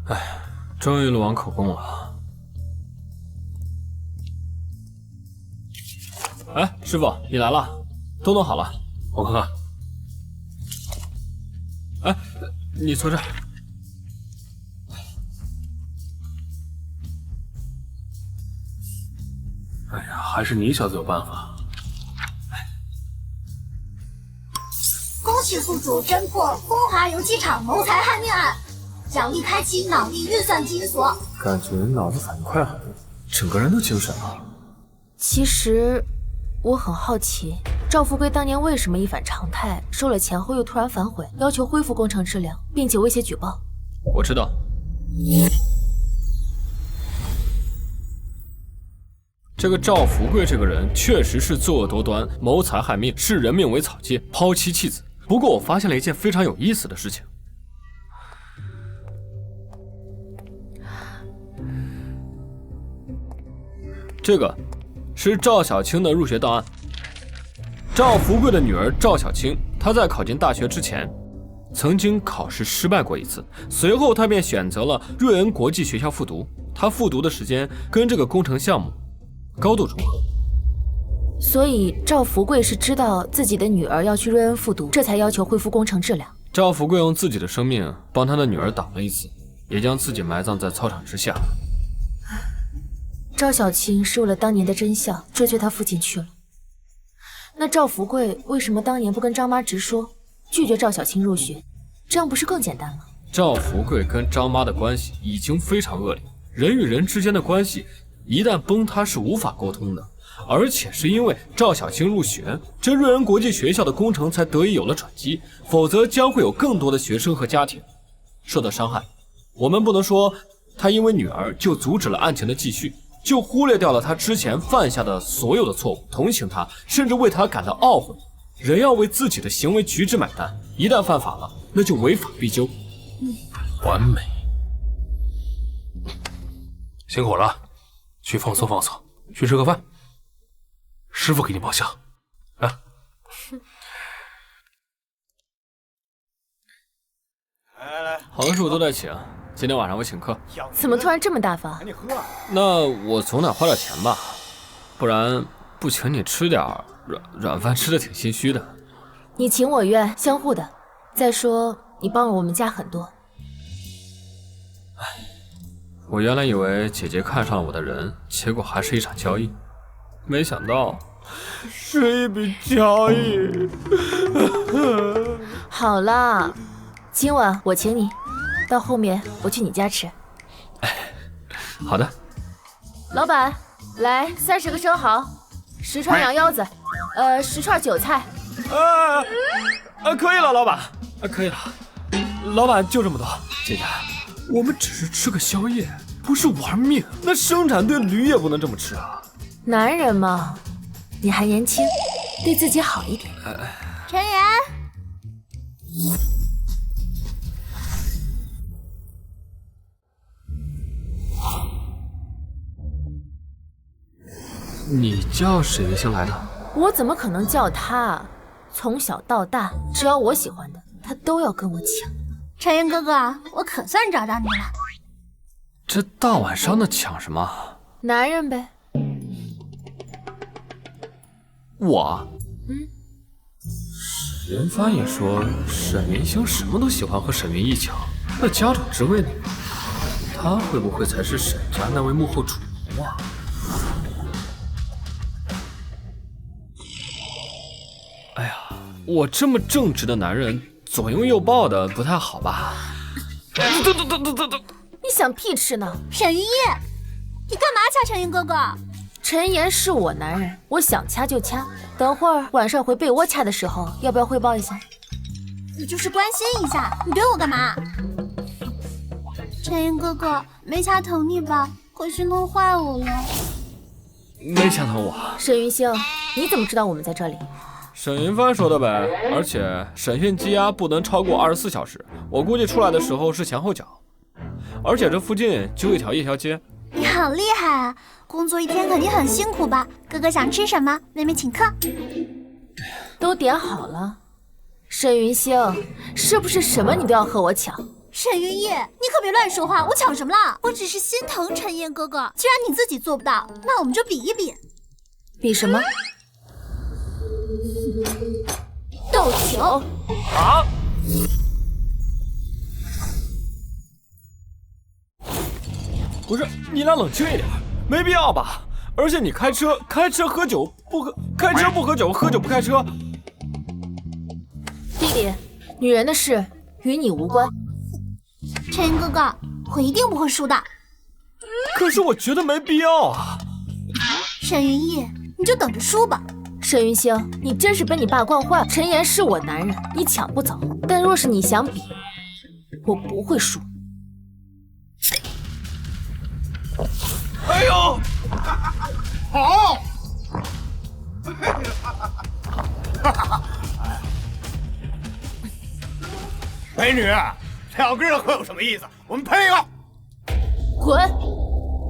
B: 哎，终于录完口供了。哎，师傅，你来了，都弄好了，我看看。哎，你坐这儿。
D: 哎呀，还是你小子有办法。
C: 恭喜宿主侦破风华油气厂谋财害命案，奖励开启脑力运算基因锁。
B: 感觉脑子反应快很多，整个人都精神了。
A: 其实我很好奇，赵富贵当年为什么一反常态，收了钱后又突然反悔，要求恢复工程质量，并且威胁举报。
B: 我知道。这个赵福贵这个人确实是作恶多端、谋财害命、视人命为草芥、抛妻弃子。不过我发现了一件非常有意思的事情。这个是赵小青的入学档案。赵福贵的女儿赵小青，她在考进大学之前，曾经考试失败过一次，随后她便选择了瑞恩国际学校复读。她复读的时间跟这个工程项目高度重合。
A: 所以赵福贵是知道自己的女儿要去瑞恩复读，这才要求恢复工程质量，
B: 赵福贵用自己的生命帮他的女儿挡了一次，也将自己埋葬在操场之下。
A: 赵小青是为了当年的真相追随他父亲去了。那赵福贵为什么当年不跟张妈直说，拒绝赵小青入学？这样不是更简单吗？
B: 赵福贵跟张妈的关系已经非常恶劣，人与人之间的关系一旦崩塌是无法沟通的。而且是因为赵小青入学，这瑞恩国际学校的工程才得以有了转机，否则将会有更多的学生和家庭受到伤害。我们不能说他因为女儿就阻止了案情的继续，就忽略掉了他之前犯下的所有的错误，同情他，甚至为他感到懊悔。人要为自己的行为举止买单，一旦犯法了，那就违法必究。
D: 完美，辛苦了，去放松放松，去吃个饭。师傅给你报销，啊！
H: 来，
B: 好的事我都在请，今天晚上我请客。
A: 怎么突然这么大方？
B: 那我总得花点钱吧，不然不请你吃点软饭，吃的挺心虚的。
A: 你情我愿，相互的。再说你帮了我们家很多。
B: 我原来以为姐姐看上了我的人，结果还是一场交易，没想到是一笔交易。
A: 好啦，今晚我请你，到后面我去你家吃。
B: 好的。
A: 老板，来30个生蚝，10串羊腰子，10串韭菜。
B: 可以了，老板。可以了，老板就这么多。姐姐，我们只是吃个宵夜，不是玩命。那生产队驴也不能这么吃啊。
A: 男人嘛，你还年轻，对自己好一点。
C: 陈岩，
B: 你叫沈云星来的？
A: 我怎么可能叫他？从小到大，只要我喜欢的，他都要跟我抢。
C: 陈岩哥哥，我可算找到你了。
B: 这大晚上的抢什么？
A: 男人呗。
B: 我？史云帆也说沈云星什么都喜欢和沈云一抢，那家长之位呢？他会不会才是沈家那位幕后主谋啊？哎呀，我这么正直的男人，左拥右抱的不太好吧？
A: 你想屁吃呢？
C: 沈云烨，你干嘛掐陈岩哥哥？
A: 陈岩是我男人，我想掐就掐。等会儿晚上回被窝掐的时候，要不要汇报一下？
C: 我就是关心一下，你怼我干嘛？陈岩哥哥，没掐疼你吧？可心疼坏我了。
B: 没抢到我。
A: 沈云星，你怎么知道我们在这里？
B: 沈云帆说的呗，而且审讯羁押不能超过24小时，我估计出来的时候是前后脚，而且这附近就一条夜宵街。
C: 你好厉害啊！工作一天肯定很辛苦吧？哥哥想吃什么？妹妹请客。
A: 都点好了。沈云星，是不是什么你都要和我抢？
C: 沈云烨，你可别乱说话，我抢什么了？我只是心疼陈岩哥哥，既然你自己做不到，那我们就比一比。
A: 比什么？斗球
B: 啊！不是，你俩冷静一点，没必要吧？而且你开车喝酒不喝，开车不喝酒，喝酒不开车。
A: 弟弟，女人的事与你无关。
C: 陈岩哥哥，我一定不会输的。
B: 可是我觉得没必要啊。
C: 沈云烨，你就等着输吧。
A: 沈云星，你真是被你爸惯坏了。陈岩是我男人，你抢不走。但若是你想比，我不会输。
G: 哎呦，好！美女，2个人喝有什么意思？我们陪一个。
A: 滚！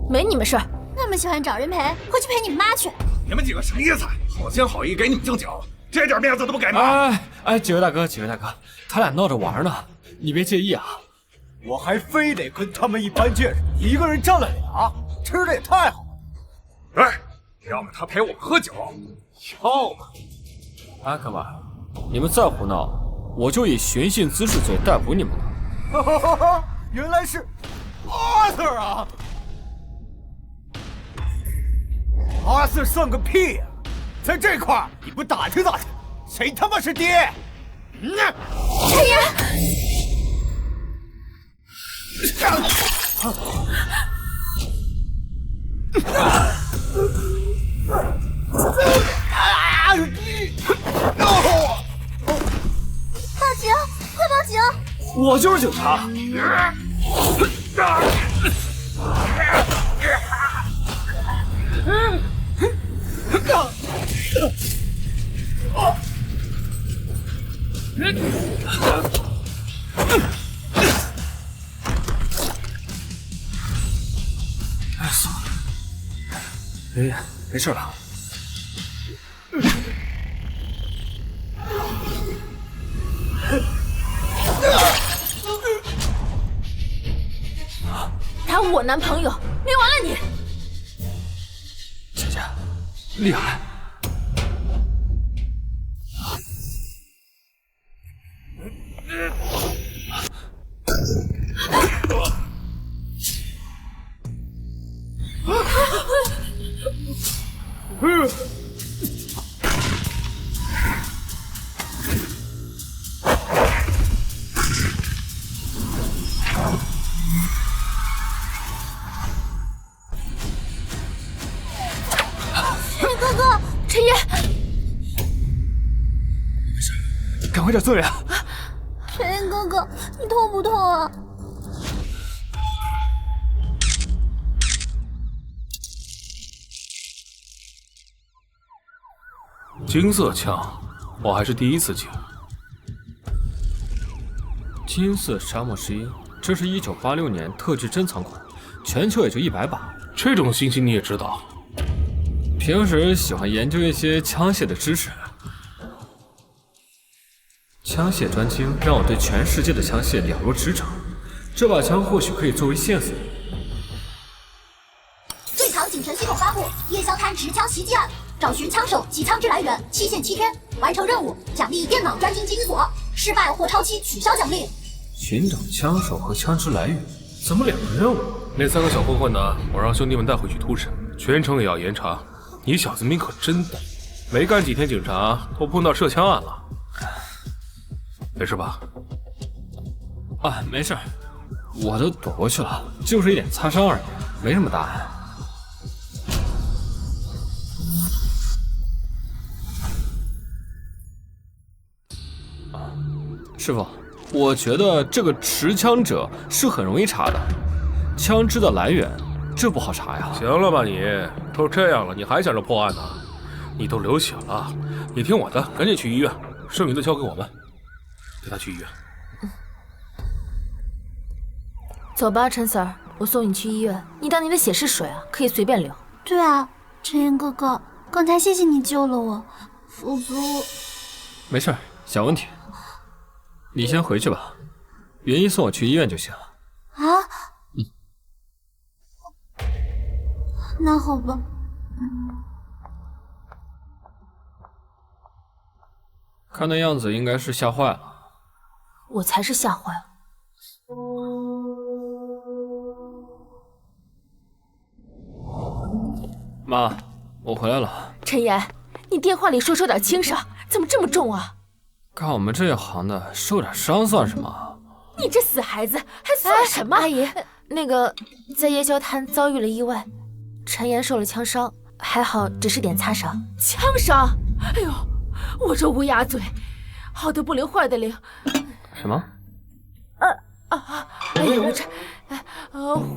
A: 没你们事儿。
C: 那么喜欢找人陪，回去陪你妈去。
G: 你们几个什么意思？好心好意给你们敬酒，这点面子都不给吗？
B: 几位大哥，他俩闹着玩呢，你别介意啊。
H: 我还非得跟他们一般见识，一个人占了俩，吃的也太好了。
G: 哎，要么他陪我们喝酒，要么……
B: 哥们儿，你们再胡闹，我就以寻衅滋事罪逮捕你们了。
H: 原来是 Arthur 啊！Arthur 算个屁呀！在这块儿你不打听打听，谁他妈是爹？
E: 陈岩，
C: 报警！快报警！
B: 我就是警察。算了，没事了。
E: 打我男朋友，灭完了你！
B: 姐姐，厉害！
C: 哥哥，
E: 陈岩，
B: 赶快点救援！
C: 陈岩哥哥，你痛不痛啊？
D: 金色枪，我还是第一次见。
B: 金色沙漠之鹰，这是1986年特制珍藏款，全球也就100把。
D: 这种信息你也知道？
B: 平时喜欢研究一些枪械的知识。枪械专精让我对全世界的枪械了如指掌，这把枪或许可以作为线索。
C: 最强警神系统发布：夜宵摊持枪袭击案，找寻枪手及枪支来源，期限7天，完成任务奖励电脑专精金锁，失败或超期取消奖励。
B: 寻找枪手和枪支来源，怎么2个任务？
D: 那3个小混混呢？我让兄弟们带回去突审，全程也要严查。你小子命可真大，没干几天警察，都碰到射枪案了。没事吧？
B: 啊，没事，我都躲过去了，就是一点擦伤而已，没什么大碍。师傅，我觉得这个持枪者是很容易查的，枪支的来源这不好查呀。
D: 行了吧你，都这样了，你还想着破案呢？你都流血了，你听我的，赶紧去医院，剩余的交给我们，带他去医院。
A: 走吧，陈 Sir， 我送你去医院。你当你的血是水啊，可以随便流。
C: 对啊，陈岩哥哥，刚才谢谢你救了我，否则……
B: 没事，小问题。你先回去吧，云一送我去医院就行。
C: 啊？那好吧。
B: 看那样子应该是吓坏了。
A: 我才是吓坏了。
B: 妈，我回来了。
E: 陈岩，你电话里说受点轻伤，怎么这么重啊？
B: 干我们这一行的，受点伤算什么？
E: 你这死孩子还算什么？
A: 阿姨，那个在夜宵摊遭遇了意外，陈岩受了枪伤，还好只是点擦伤。
E: 枪伤？哎呦，我这乌鸦嘴，好的不灵，坏的灵。
B: 什么？
E: 哎呦，我这，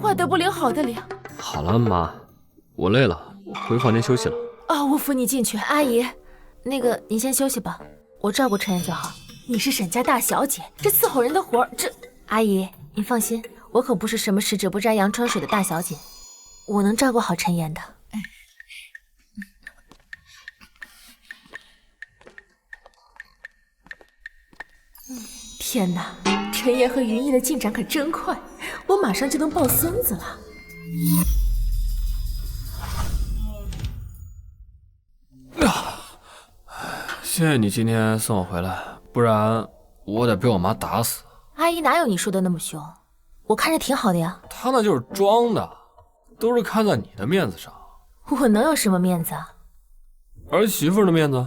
E: 坏的不灵，好的灵。
B: 好了，妈，我累了，我回房间休息了。
E: 啊，我扶你进去。
A: 阿姨，那个您先休息吧，我照顾陈岩就好。
E: 你是沈家大小姐，这伺候人的活儿，这……
A: 阿姨，您放心，我可不是什么十指不沾阳春水的大小姐，我能照顾好陈岩的。
E: 天哪，陈岩和云逸的进展可真快，我马上就能抱孙子了。
B: 谢谢你今天送我回来，不然我得被我妈打死。
A: 阿姨哪有你说的那么凶？我看着挺好的呀。
B: 她那就是装的，都是看在你的面子上。
A: 我能有什么面子啊？
B: 儿媳妇的面子。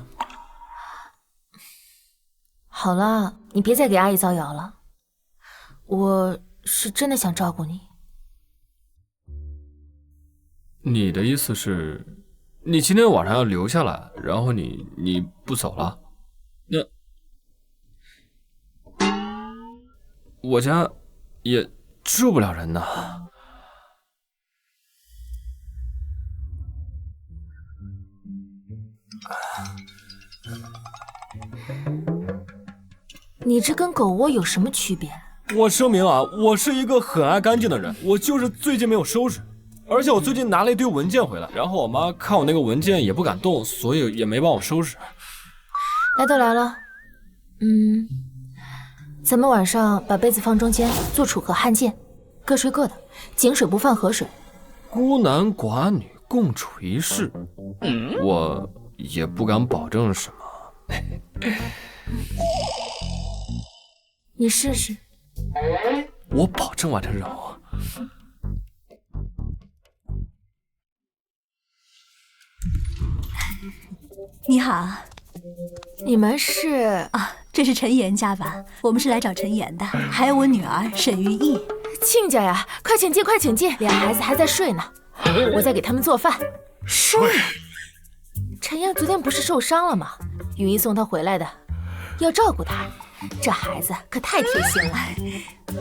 A: 好了，你别再给阿姨造谣了。我是真的想照顾你。
B: 你的意思是，你今天晚上要留下来，然后你不走了？那我家也住不了人呐。
A: 你这跟狗窝有什么区别？
B: 我声明啊，我是一个很爱干净的人，我就是最近没有收拾，而且我最近拿了一堆文件回来，然后我妈看我那个文件也不敢动，所以也没帮我收拾。
A: 来都来了，咱们晚上把被子放中间，做楚河汉界，各睡各的，井水不犯河水。
B: 孤男寡女共处一室，我也不敢保证什么。
A: 你试试。
B: 我保证完成任务。
F: 你好，
A: 你们是
F: 啊，这是陈岩家吧？我们是来找陈岩的，还有我女儿沈玉意。
A: 亲家呀，快请进，快请进！俩孩子还在睡呢，我在给他们做饭。
G: 睡。
A: 陈岩昨天不是受伤了吗？云姨送他回来的，要照顾他。这孩子可太贴心了。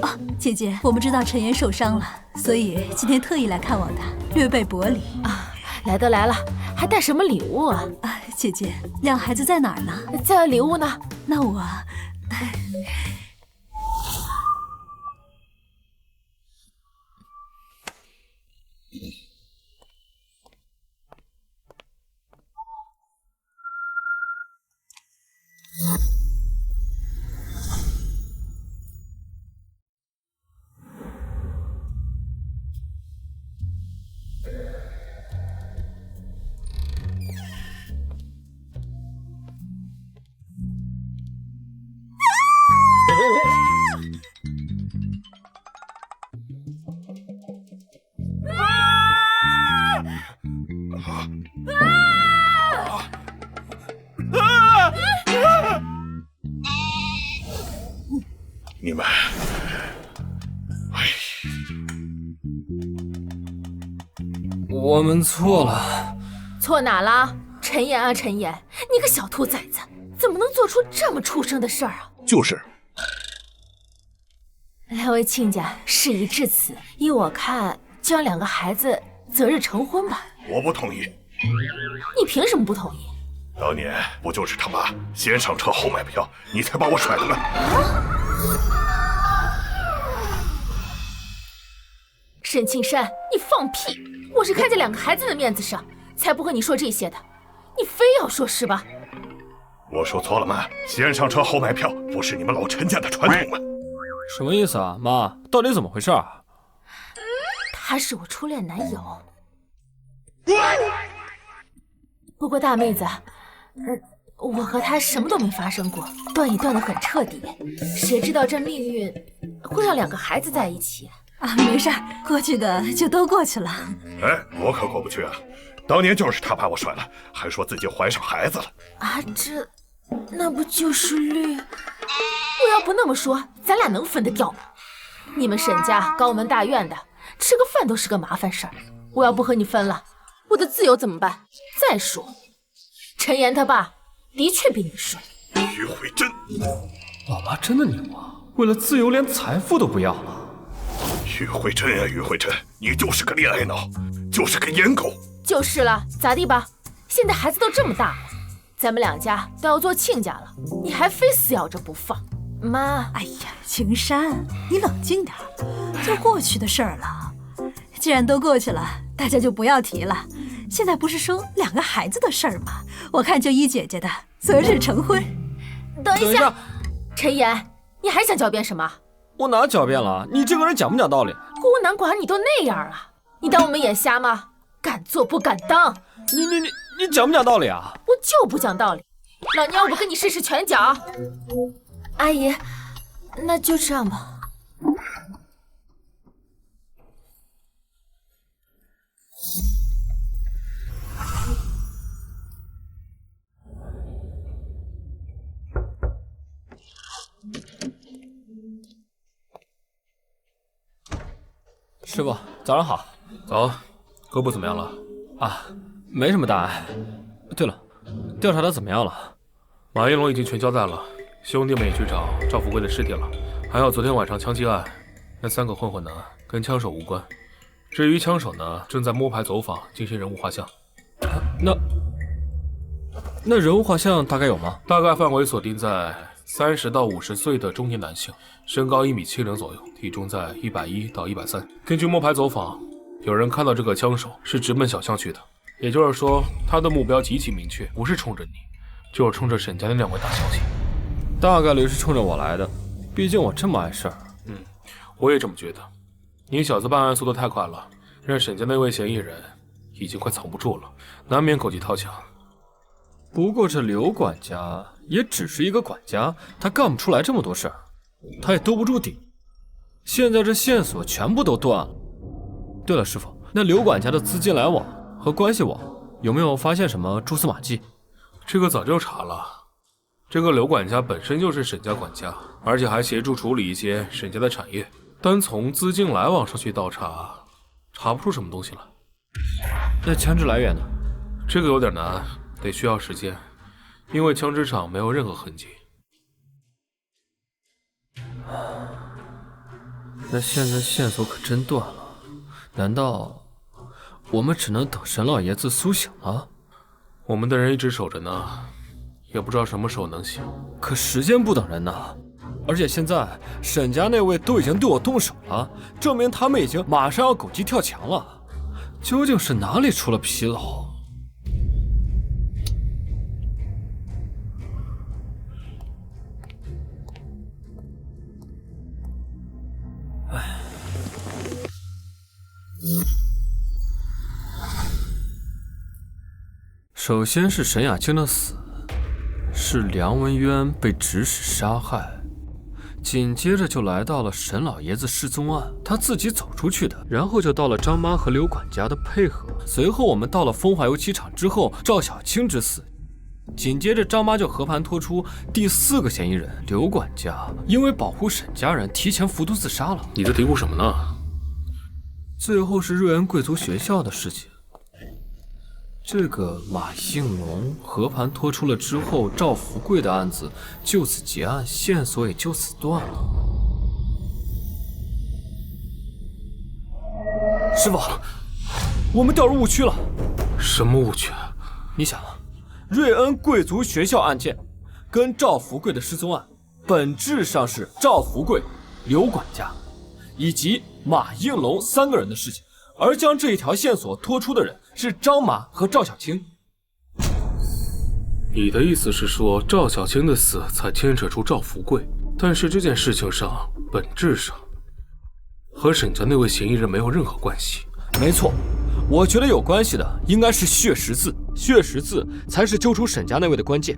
F: 哦，姐姐，我们知道陈岩受伤了，所以今天特意来看望他，略备薄礼
A: 啊。来都来了，还带什么礼物啊？
F: 啊，姐姐，两孩子在哪儿呢？
A: 在礼物呢。
F: 那我，
G: 你们，
B: 我们错了。
A: 错哪了？陈岩啊，陈岩，你个小兔崽子，怎么能做出这么畜生的事儿啊？
G: 就是。
A: 两位亲家，事已至此，依我看，就让两个孩子择日成婚吧。
G: 我不同意。
A: 你凭什么不同意？
G: 当年不就是他妈先上车后买票，你才把我甩的吗？
A: 沈庆山，你放屁！我是看在两个孩子的面子上，才不和你说这些的。你非要说是吧？
G: 我说错了吗？先上车后买票，不是你们老陈家的传统吗？
B: 什么意思啊，妈？到底怎么回事啊？
A: 他是我初恋男友。不过大妹子，我和他什么都没发生过，断也断得很彻底。谁知道这命运会让两个孩子在一起？
F: 啊，没事，过去的就都过去了。
G: 哎，我可过不去啊！当年就是他把我甩了，还说自己怀上孩子了。
A: 啊，那不就是绿？我要不那么说，咱俩能分得掉吗？你们沈家高门大院的，吃个饭都是个麻烦事儿。我要不和你分了，我的自由怎么办？再说，陈岩他爸的确比你帅。
G: 于慧珍，
B: 老妈真的牛啊！为了自由，连财富都不要了。
G: 于慧珍啊，于慧珍，你就是个恋爱脑，就是个颜狗。
A: 就是了，咋地吧？现在孩子都这么大了，咱们两家都要做亲家了，你还非死咬着不放。妈，
F: 哎呀，青山，你冷静点，就过去的事儿了。既然都过去了，大家就不要提了。现在不是说两个孩子的事儿吗？我看就依姐姐的，择日成婚。
A: 等一下，陈岩，你还想狡辩什么？
B: 我哪狡辩了？你这个人讲不讲道理？
A: 孤男寡女都那样了，你当我们眼瞎吗？敢做不敢当。
B: 你讲不讲道理啊？
A: 我就不讲道理。老娘我不跟你试试拳脚。阿姨，那就这样吧。
B: 师傅，早上好。
D: 早，胳膊怎么样了？
B: 啊，没什么大碍。对了，调查的怎么样了？
D: 马应龙已经全交代了，兄弟们也去找赵富贵的尸体了，还有昨天晚上枪击案，那3个混混呢，跟枪手无关。至于枪手呢，正在摸排走访，进行人物画像。
B: 那人物画像大概有吗？
D: 大概范围锁定在30到50岁的中年男性，身高1.70米左右，体重在110到130。根据摸排走访，有人看到这个枪手是直奔小巷去的，也就是说，他的目标极其明确，不是冲着你，就是冲着沈家的2位大小姐。
B: 大概率是冲着我来的，毕竟我这么碍事儿。
D: 我也这么觉得。你小子办案速度太快了，让沈家那位嫌疑人已经快藏不住了，难免狗急跳墙。
B: 不过这刘管家也只是一个管家，他干不出来这么多事儿，他也兜不住底。现在这线索全部都断了。对了，师傅，那刘管家的资金来往和关系网有没有发现什么蛛丝马迹？
D: 这个早就查了。这个刘管家本身就是沈家管家，而且还协助处理一些沈家的产业。单从资金来往上去倒查，查不出什么东西来。
B: 那枪支来源呢？
D: 这个有点难，得需要时间，因为枪支厂没有任何痕迹。
B: 那现在线索可真断了，难道我们只能等沈老爷子苏醒了？
D: 我们的人一直守着呢，也不知道什么时候能醒。
B: 可时间不等人呐，而且现在沈家那位都已经对我动手了，证明他们已经马上要狗急跳墙了。究竟是哪里出了纰漏？首先是沈雅清的死，是梁文渊被指使杀害，紧接着就来到了沈老爷子失踪案，他自己走出去的，然后就到了张妈和刘管家的配合，随后我们到了风华油漆厂之后，赵小青之死，紧接着张妈就和盘托出第4个嫌疑人刘管家，因为保护沈家人提前服毒自杀了。
D: 你在嘀咕什么呢？
B: 最后是瑞恩贵族学校的事情。这个马应龙和盘托出了之后，赵福贵的案子就此结案，线索也就此断了。师傅，我们掉入误区了。
D: 什么误区？
B: 你想，瑞恩贵族学校案件跟赵福贵的失踪案本质上是赵福贵、刘管家以及马应龙3个人的事情，而将这一条线索拖出的人是张麻和赵小青。
D: 你的意思是说，赵小青的死才牵扯出赵福贵，但是这件事情上本质上和沈家那位嫌疑人没有任何关系。
B: 没错，我觉得有关系的应该是血识字，血识字才是揪出沈家那位的关键，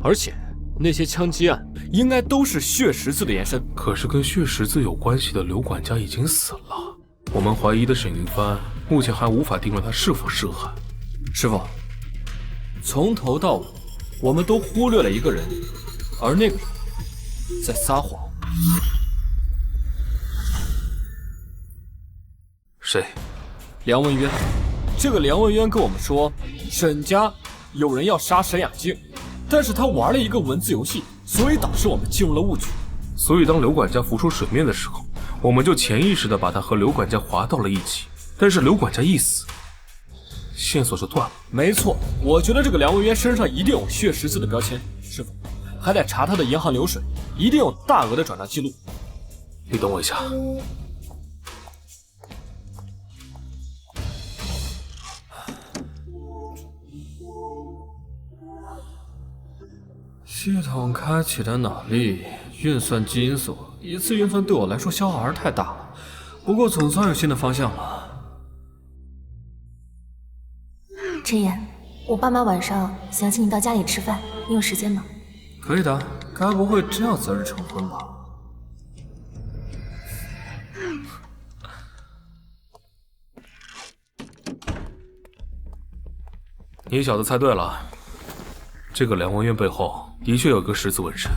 B: 而且那些枪击案应该都是血识字的延伸。
D: 可是跟血识字有关系的刘管家已经死了，我们怀疑的沈云帆目前还无法定论他是否涉案。
B: 师傅，从头到尾我们都忽略了一个人，而那个人在撒谎。
D: 谁？
B: 梁文渊。这个梁文渊跟我们说，沈家有人要杀沈雅静，但是他玩了一个文字游戏，所以导致我们进入了误区。
D: 所以当刘管家浮出水面的时候，我们就潜意识地把他和刘管家划到了一起。但是刘管家一死，线索就断了。
B: 没错，我觉得这个梁文渊身上一定有血识字的标签，师傅，还得查他的银行流水，一定有大额的转账记录。
D: 你等我一下。
B: 系统开启的脑力运算基因锁，一次运算对我来说消耗还是太大了，不过总算有新的方向了。
A: 陈岩，我爸妈晚上想请你到家里吃饭，你有时间吗？
B: 可以的。该不会这样择日成婚吧？
D: 你小子猜对了，这个梁文渊背后的确有个十字纹身。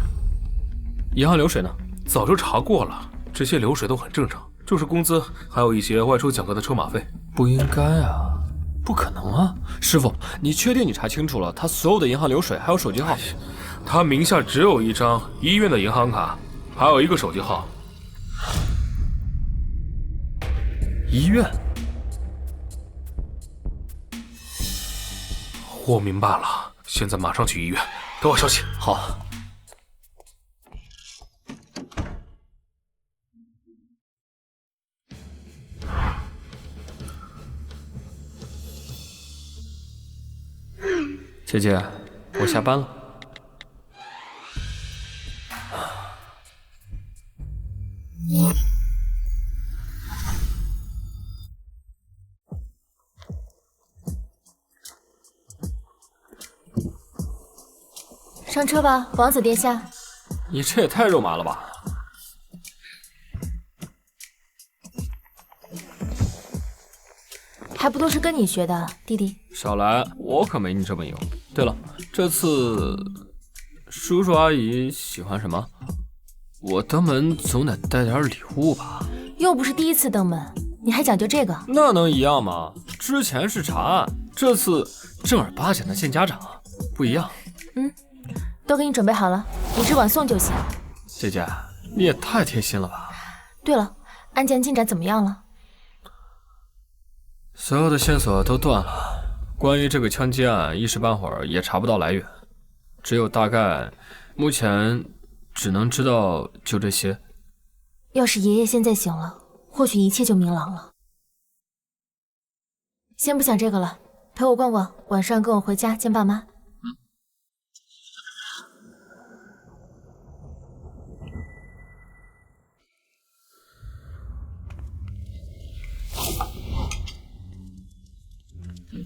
B: 银行流水呢？
D: 早就查过了，这些流水都很正常，就是工资还有一些外出讲课的车马费。
B: 不应该啊，不可能啊！师傅，你确定你查清楚了他所有的银行流水还有手机号？
D: 他名下只有一张医院的银行卡，还有一个手机号。
B: 医院？
D: 我明白了，现在马上去医院，等我消息。
B: 好。姐姐，我下班了。
A: 上车吧，王子殿下。
B: 你这也太肉麻了吧！
A: 还不都是跟你学的，弟弟？
B: 少来，我可没你这么牛。对了，这次叔叔阿姨喜欢什么？我登门总得带点礼物吧？
A: 又不是第一次登门，你还讲究这个？
B: 那能一样吗？之前是查案，这次正儿八经的见家长，不一样。
A: 都给你准备好了，你只管送就行。
B: 姐姐，你也太贴心了吧！
A: 对了，案件进展怎么样了？
B: 所有的线索都断了，关于这个枪击案一时半会儿也查不到来源，只有大概，目前只能知道就这些。
A: 要是爷爷现在醒了，或许一切就明朗了。先不想这个了，陪我逛逛，晚上跟我回家见爸妈。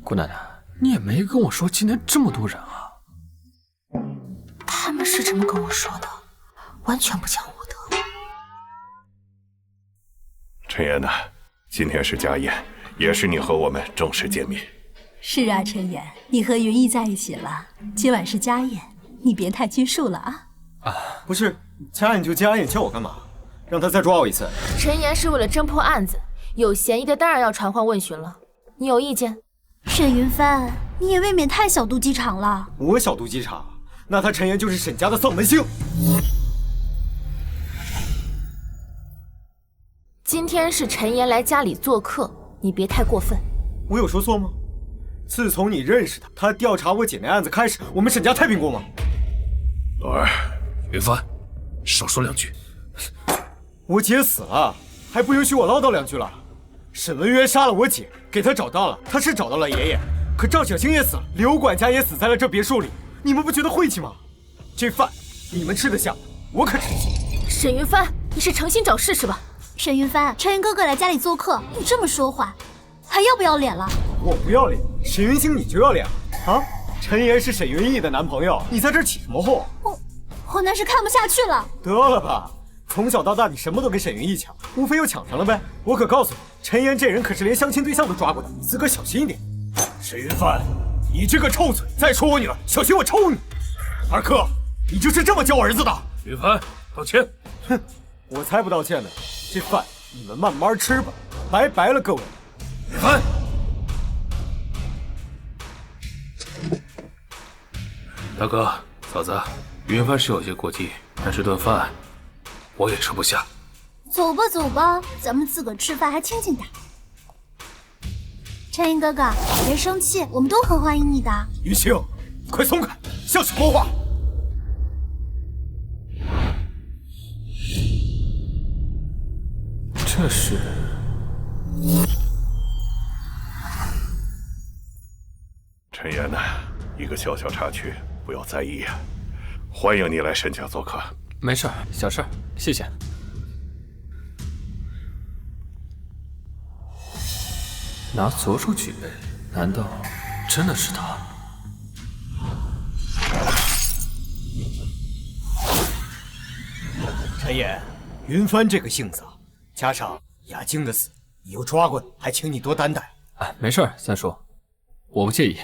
B: 姑奶奶，你也没跟我说今天这么多人啊！
A: 他们是这么跟我说的，完全不讲武德。
G: 陈岩呐，今天是家宴，也是你和我们正式见面。
F: 是啊，陈岩，你和云逸在一起了，今晚是家宴，你别太拘束了啊！
H: 不是，家宴就家宴，叫我干嘛？让他再抓我一次。
A: 陈岩是为了侦破案子，有嫌疑的当然要传唤问询了。你有意见？
C: 沈云帆，你也未免太小肚鸡肠了。
H: 我小肚鸡肠，那他陈岩就是沈家的丧门星。
A: 今天是陈岩来家里做客，你别太过分。
H: 我有说错吗？自从你认识他，他调查我姐那案子开始，我们沈家太平过吗？
D: 老二，云帆，少说两句。
H: 我姐死了，还不允许我唠叨两句了？沈文渊杀了我姐，给他找到了，他是找到了爷爷，可赵小星也死了，刘管家也死在了这别墅里，你们不觉得晦气吗？这饭你们吃得下，我可吃不起。
A: 沈云帆，你是诚心找事是吧？
C: 沈云帆，陈云哥哥来家里做客，你这么说话，还要不要脸了？
H: 我不要脸，沈云星你就要脸啊？陈岩是沈云逸的男朋友，你在这起什么哄？
C: 我那是看不下去了。
H: 得了吧，从小到大你什么都跟沈云逸抢，无非又抢上了呗。我可告诉你，陈岩这人可是连相亲对象都抓过的，你自个小心一点。沈云帆，你这个臭嘴，再说我女儿，小心我抽你！二哥，你就是这么教儿子的？
D: 云帆，道歉。
H: 哼，我才不道歉呢。这饭你们慢慢吃吧，拜拜了各位。
D: 云帆，大哥、嫂子，云帆是有些过激，但是顿饭我也吃不下。
C: 走吧走吧，咱们自个吃饭还清静点。陈云哥哥，别生气，我们都很欢迎你的。
H: 云星，快松开，像什么话？
B: 这是
G: 陈岩呐，一个小小插曲，不要在意啊。欢迎你来沈家做客。
B: 没事儿，小事儿，谢谢。拿左手举杯，难道真的是他？
H: 陈爷，云帆这个性子，加上雅静的死，你又抓过来，还请你多担待。
B: 哎，没事儿，三叔，我不介意。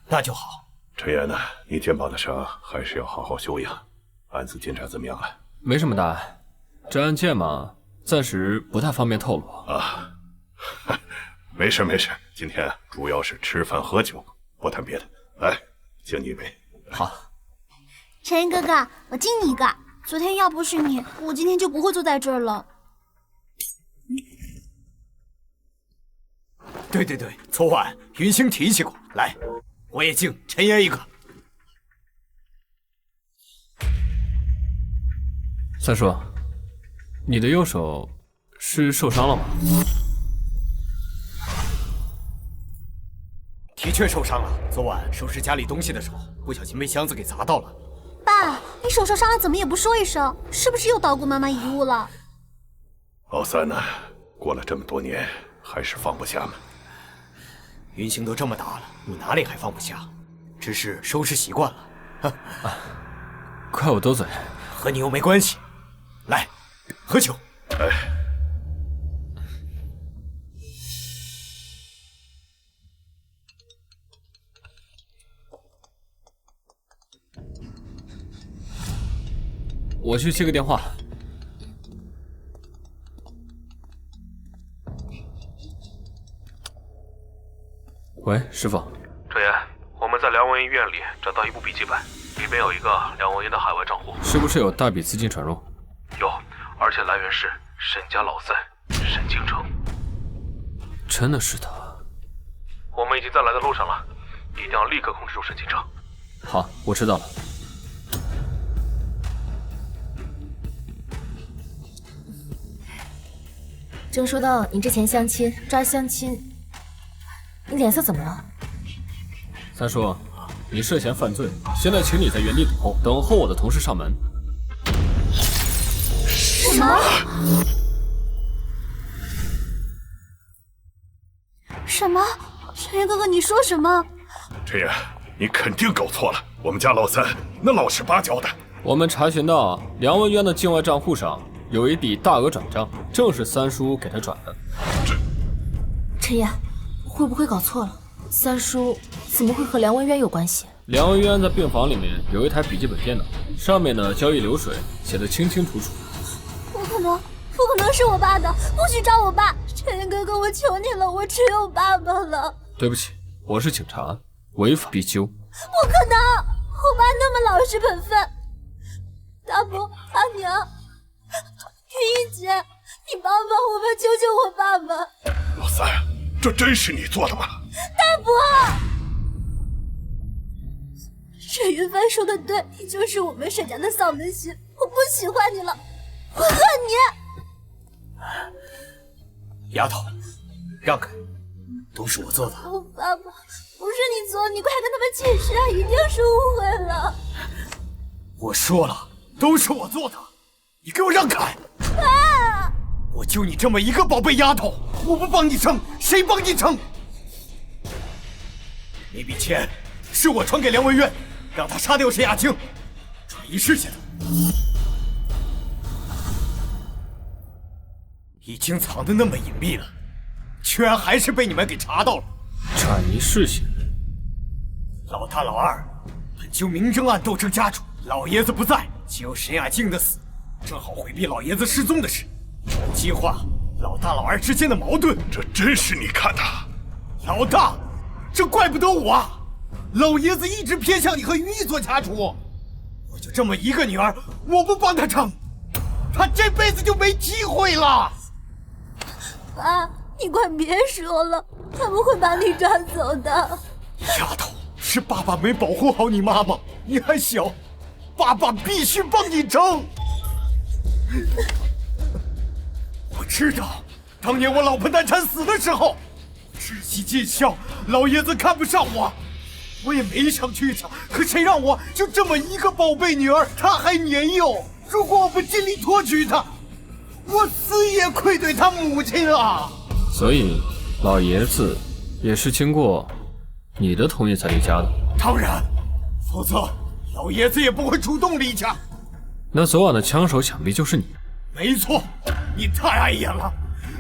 H: 那就好。
G: 陈岩呢？你肩膀的伤还是要好好休养。案子进展怎么样了？
B: 没什么大碍，这案件嘛，暂时不太方便透露。
G: 啊，没事没事，今天主要是吃饭喝酒，不谈别的。来，敬你一杯。
B: 好。
C: 陈岩哥哥，我敬你一个。昨天要不是你，我今天就不会坐在这儿了。
H: 对，昨晚云星提起过来，我也敬陈爷一个。
B: 三叔，你的右手是受伤了吗？
H: 的确受伤了。昨晚收拾家里东西的时候，不小心被箱子给砸到了。
C: 爸，你手受伤了怎么也不说一声？是不是又捣鼓妈妈遗物了？
G: 老三呢？过了这么多年，还是放不下吗？
H: 云星都这么大了，你哪里还放不下？只是收拾习惯了。
B: 怪我多嘴，
H: 和你又没关系。来，喝酒。
G: 哎。
B: 我去接个电话。喂，师傅。
D: 陈岩，我们在梁文医院里找到一部笔记本，里面有一个梁文音的海外账户，
B: 是不是有大笔资金传入？
D: 有，而且来源是沈家老三沈京城。
B: 真的是他？
D: 我们已经在来的路上了，一定要立刻控制住沈京城。
B: 好，我知道了。
A: 正说到你之前相亲抓相亲，你脸色怎么了？
B: 三叔，你涉嫌犯罪，现在请你在原地等候我的同事上门。
C: 什么？什么？陈岩哥哥，你说什么？
G: 陈岩，你肯定搞错了，我们家老三那老实巴交的。
B: 我们查询到梁文渊的境外账户上有一笔大额转账，正是三叔给他转的。
A: 陈岩，会不会搞错了？三叔怎么会和梁文渊有关系？
B: 梁文渊在病房里面有一台笔记本电脑，上面的交易流水写得清清楚楚。
C: 不可能，不可能是我爸的，不许找我爸！陈岩哥哥，我求你了，我只有爸爸了。
B: 对不起，我是警察，违法必究。
C: 不可能，我爸那么老实本分。大伯、阿娘，云一姐，你帮帮我吧，救救我爸爸！
G: 老三，这真是你做的吗？
C: 大伯，沈云帆说的对，你就是我们沈家的丧门星，我不喜欢你了，我恨你！
H: 丫头，让开，都是我做的。
C: 我爸爸不是你做，你快跟他们解释啊，一定是误会了。
H: 我说了，都是我做的，你给我让开！
C: 啊！
H: 我就你这么一个宝贝丫头，我不帮你撑，谁帮你撑？那笔钱是我传给梁文渊，让他杀掉沈雅清，转移视线的。已经藏得那么隐蔽了，居然还是被你们给查到了。
B: 转移视线。
H: 老大老二本就明争暗斗争家主，老爷子不在，只有沈雅静的死，正好回避老爷子失踪的事，激化老大老二之间的矛盾。
G: 这真是你看的？
H: 老大，这怪不得我啊！老爷子一直偏向你和于毅做家主，我就这么一个女儿，我不帮他撑，他这辈子就没机会了。
C: 爸，你快别说了，他们会把你抓走的。
H: 丫头，是爸爸没保护好你妈妈，你还小，爸爸必须帮你撑。我知道，当年我老婆难产死的时候，志气尽孝，老爷子看不上我，我也没想娶她，可谁让我就这么一个宝贝女儿，她还年幼，如果我不尽力托举她，我死也愧对她母亲啊！
B: 所以，老爷子也是经过你的同意才离家的。
H: 当然，否则老爷子也不会主动离家。
B: 那昨晚的枪手想必就是你。
H: 没错，你太碍眼了。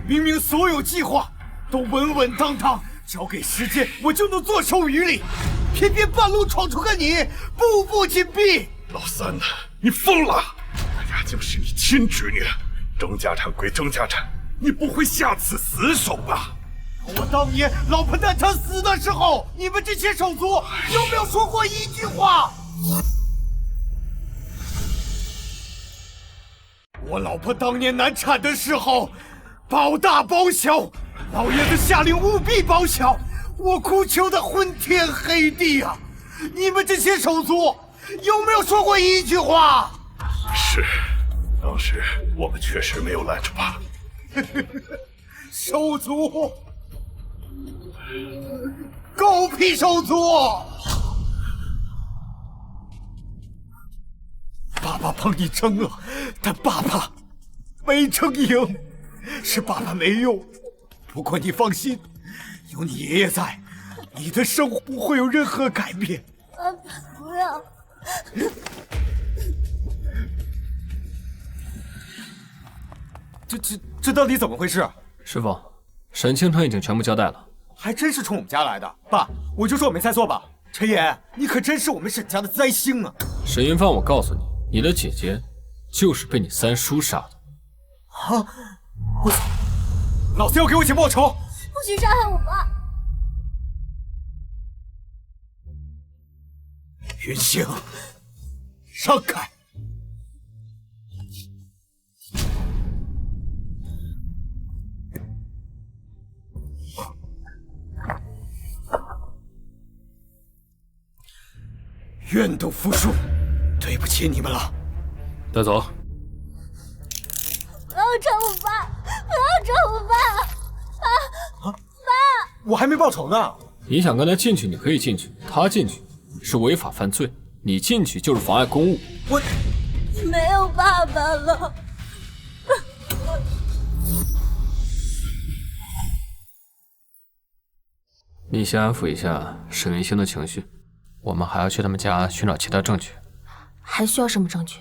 H: 明明所有计划都稳稳当当，交给时间我就能坐收渔利，偏偏半路闯出个你，步步紧逼。
G: 老三呐，你疯了！我家就是你亲侄女，争家产归争家产，你不会下此死手吧？
H: 我当年老婆蛋她死的时候，你们这些手足有没有说过一句话？我老婆当年难产的时候，保大保小，老爷子下令务必保小，我哭求的昏天黑地啊！你们这些手足有没有说过一句话？
G: 是，当时我们确实没有拦着爸。
H: 手足，狗屁手足！爸爸帮你争了，但爸爸没争赢，是爸爸没用。不过你放心，有你爷爷在，你的生活不会有任何改变。
C: 爸爸，不要！
H: 这到底怎么回事？
B: 师傅，沈清城已经全部交代了。
H: 还真是冲我们家来的。爸，我就说我没猜错吧？陈岩，你可真是我们沈家的灾星啊！
B: 沈云帆，我告诉你，你的姐姐就是被你三叔杀的。
H: 啊！我操！老子要给我姐报仇！
C: 不许伤害我爸！
H: 云星，让开！愿赌服输，对不起你们了。
D: 带走。
C: 不要抓我爸！不要抓我爸！爸！
H: 我还没报仇呢。
B: 你想跟他进去，你可以进去；他进去是违法犯罪，你进去就是妨碍公务。
H: 我
C: 没有爸爸了。
B: 你先安抚一下沈云星的情绪，我们还要去他们家寻找其他证据。
A: 还需要什么证据？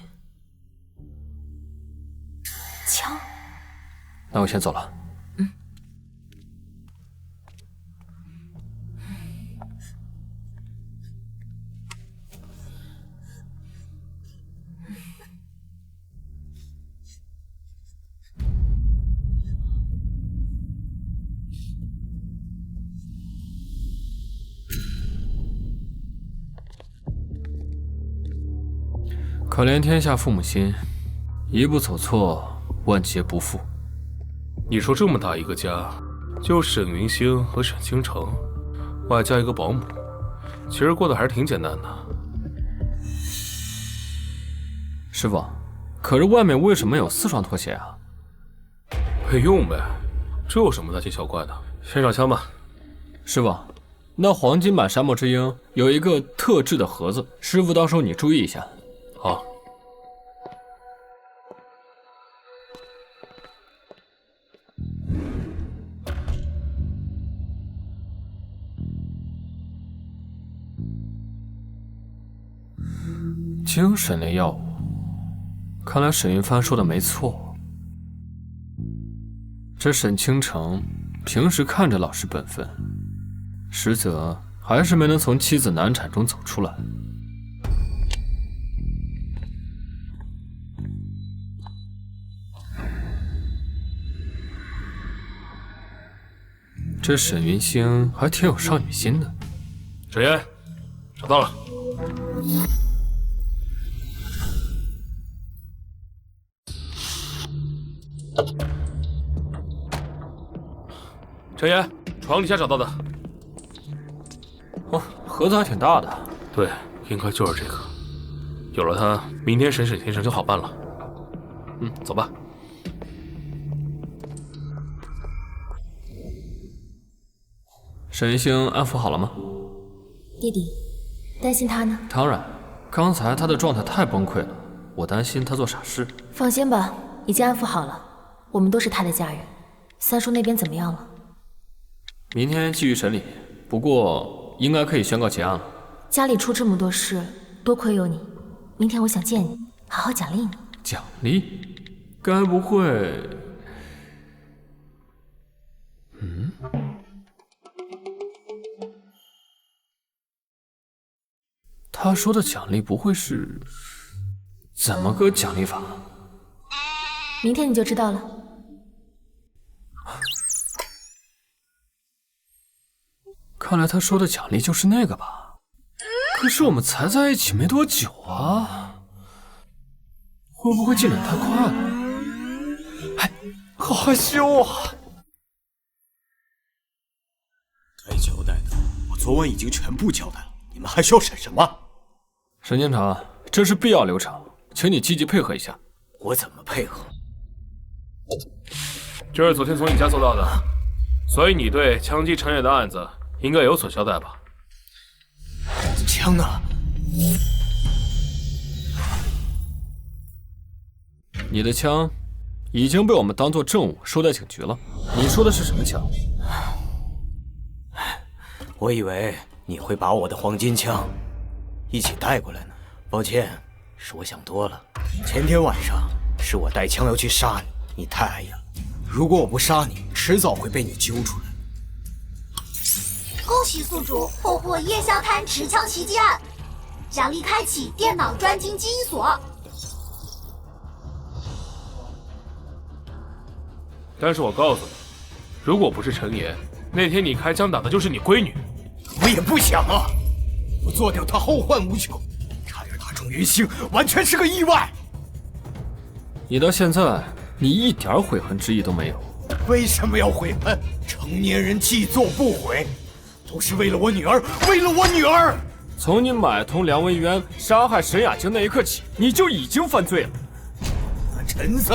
A: 枪。
B: 那我先走了。可怜天下父母心，一步走错，万劫不复。
D: 你说这么大一个家，就沈云星和沈倾城，外加一个保姆，其实过得还是挺简单的。
B: 师傅，可是外面为什么有4双拖鞋啊？
D: 备用呗，这有什么大惊小怪的？先上枪吧。
B: 师傅，那黄金版沙漠之鹰有一个特制的盒子，师傅到时候你注意一下。
D: 好。
B: 精神类药物，看来沈云帆说的没错。这沈倾城平时看着老实本分，实则还是没能从妻子难产中走出来。这沈云星还挺有少女心的。
D: 沈岩，找到了。陈岩，床底下找到的。
B: 哦，盒子还挺大的。
D: 对，应该就是这个。有了它，明天审先生就好办了。走吧。
B: 沈云星安抚好了吗？
A: 弟弟，担心他呢？
B: 当然，刚才他的状态太崩溃了，我担心他做傻事。
A: 放心吧，已经安抚好了。我们都是他的家人。三叔那边怎么样了？
B: 明天继续审理，不过应该可以宣告结案了。
A: 家里出这么多事，多亏有你。明天我想见你，好好奖励你。
B: 奖励？该不会……他说的奖励不会是怎么个奖励法？
A: 明天你就知道了。
B: 看来他说的奖励就是那个吧？可是我们才在一起没多久啊，会不会进展太快了？哎，好害羞啊！
H: 该交代的，我昨晚已经全部交代了，你们还需要审什么？
B: 沈监察，这是必要流程，请你积极配合一下。
H: 我怎么配合？
D: 这是昨天从你家搜到的，所以你对枪击陈野的案子应该有所交代吧？
H: 枪呢？
B: 你的枪已经被我们当作证物收在警局了。你说的是什么枪？
H: 我以为你会把我的黄金枪一起带过来呢。抱歉，是我想多了。前天晚上是我带枪要去杀你，你太碍眼了。如果我不杀你，迟早会被你揪出来。
C: 恭喜宿主破获夜宵摊持枪袭击案，奖励开启电脑专精基因锁。
D: 但是我告诉你，如果不是陈野，那天你开枪打的就是你闺女。
H: 我也不想啊，我做掉她后患无穷，差点打中云星，完全是个意外。
B: 你到现在，你一点悔恨之意都没有。
H: 为什么要悔恨？成年人既做不悔，都是为了我女儿，为了我女儿。
B: 从你买通梁文渊杀害沈雅静那一刻起，你就已经犯罪了。
H: 陈子，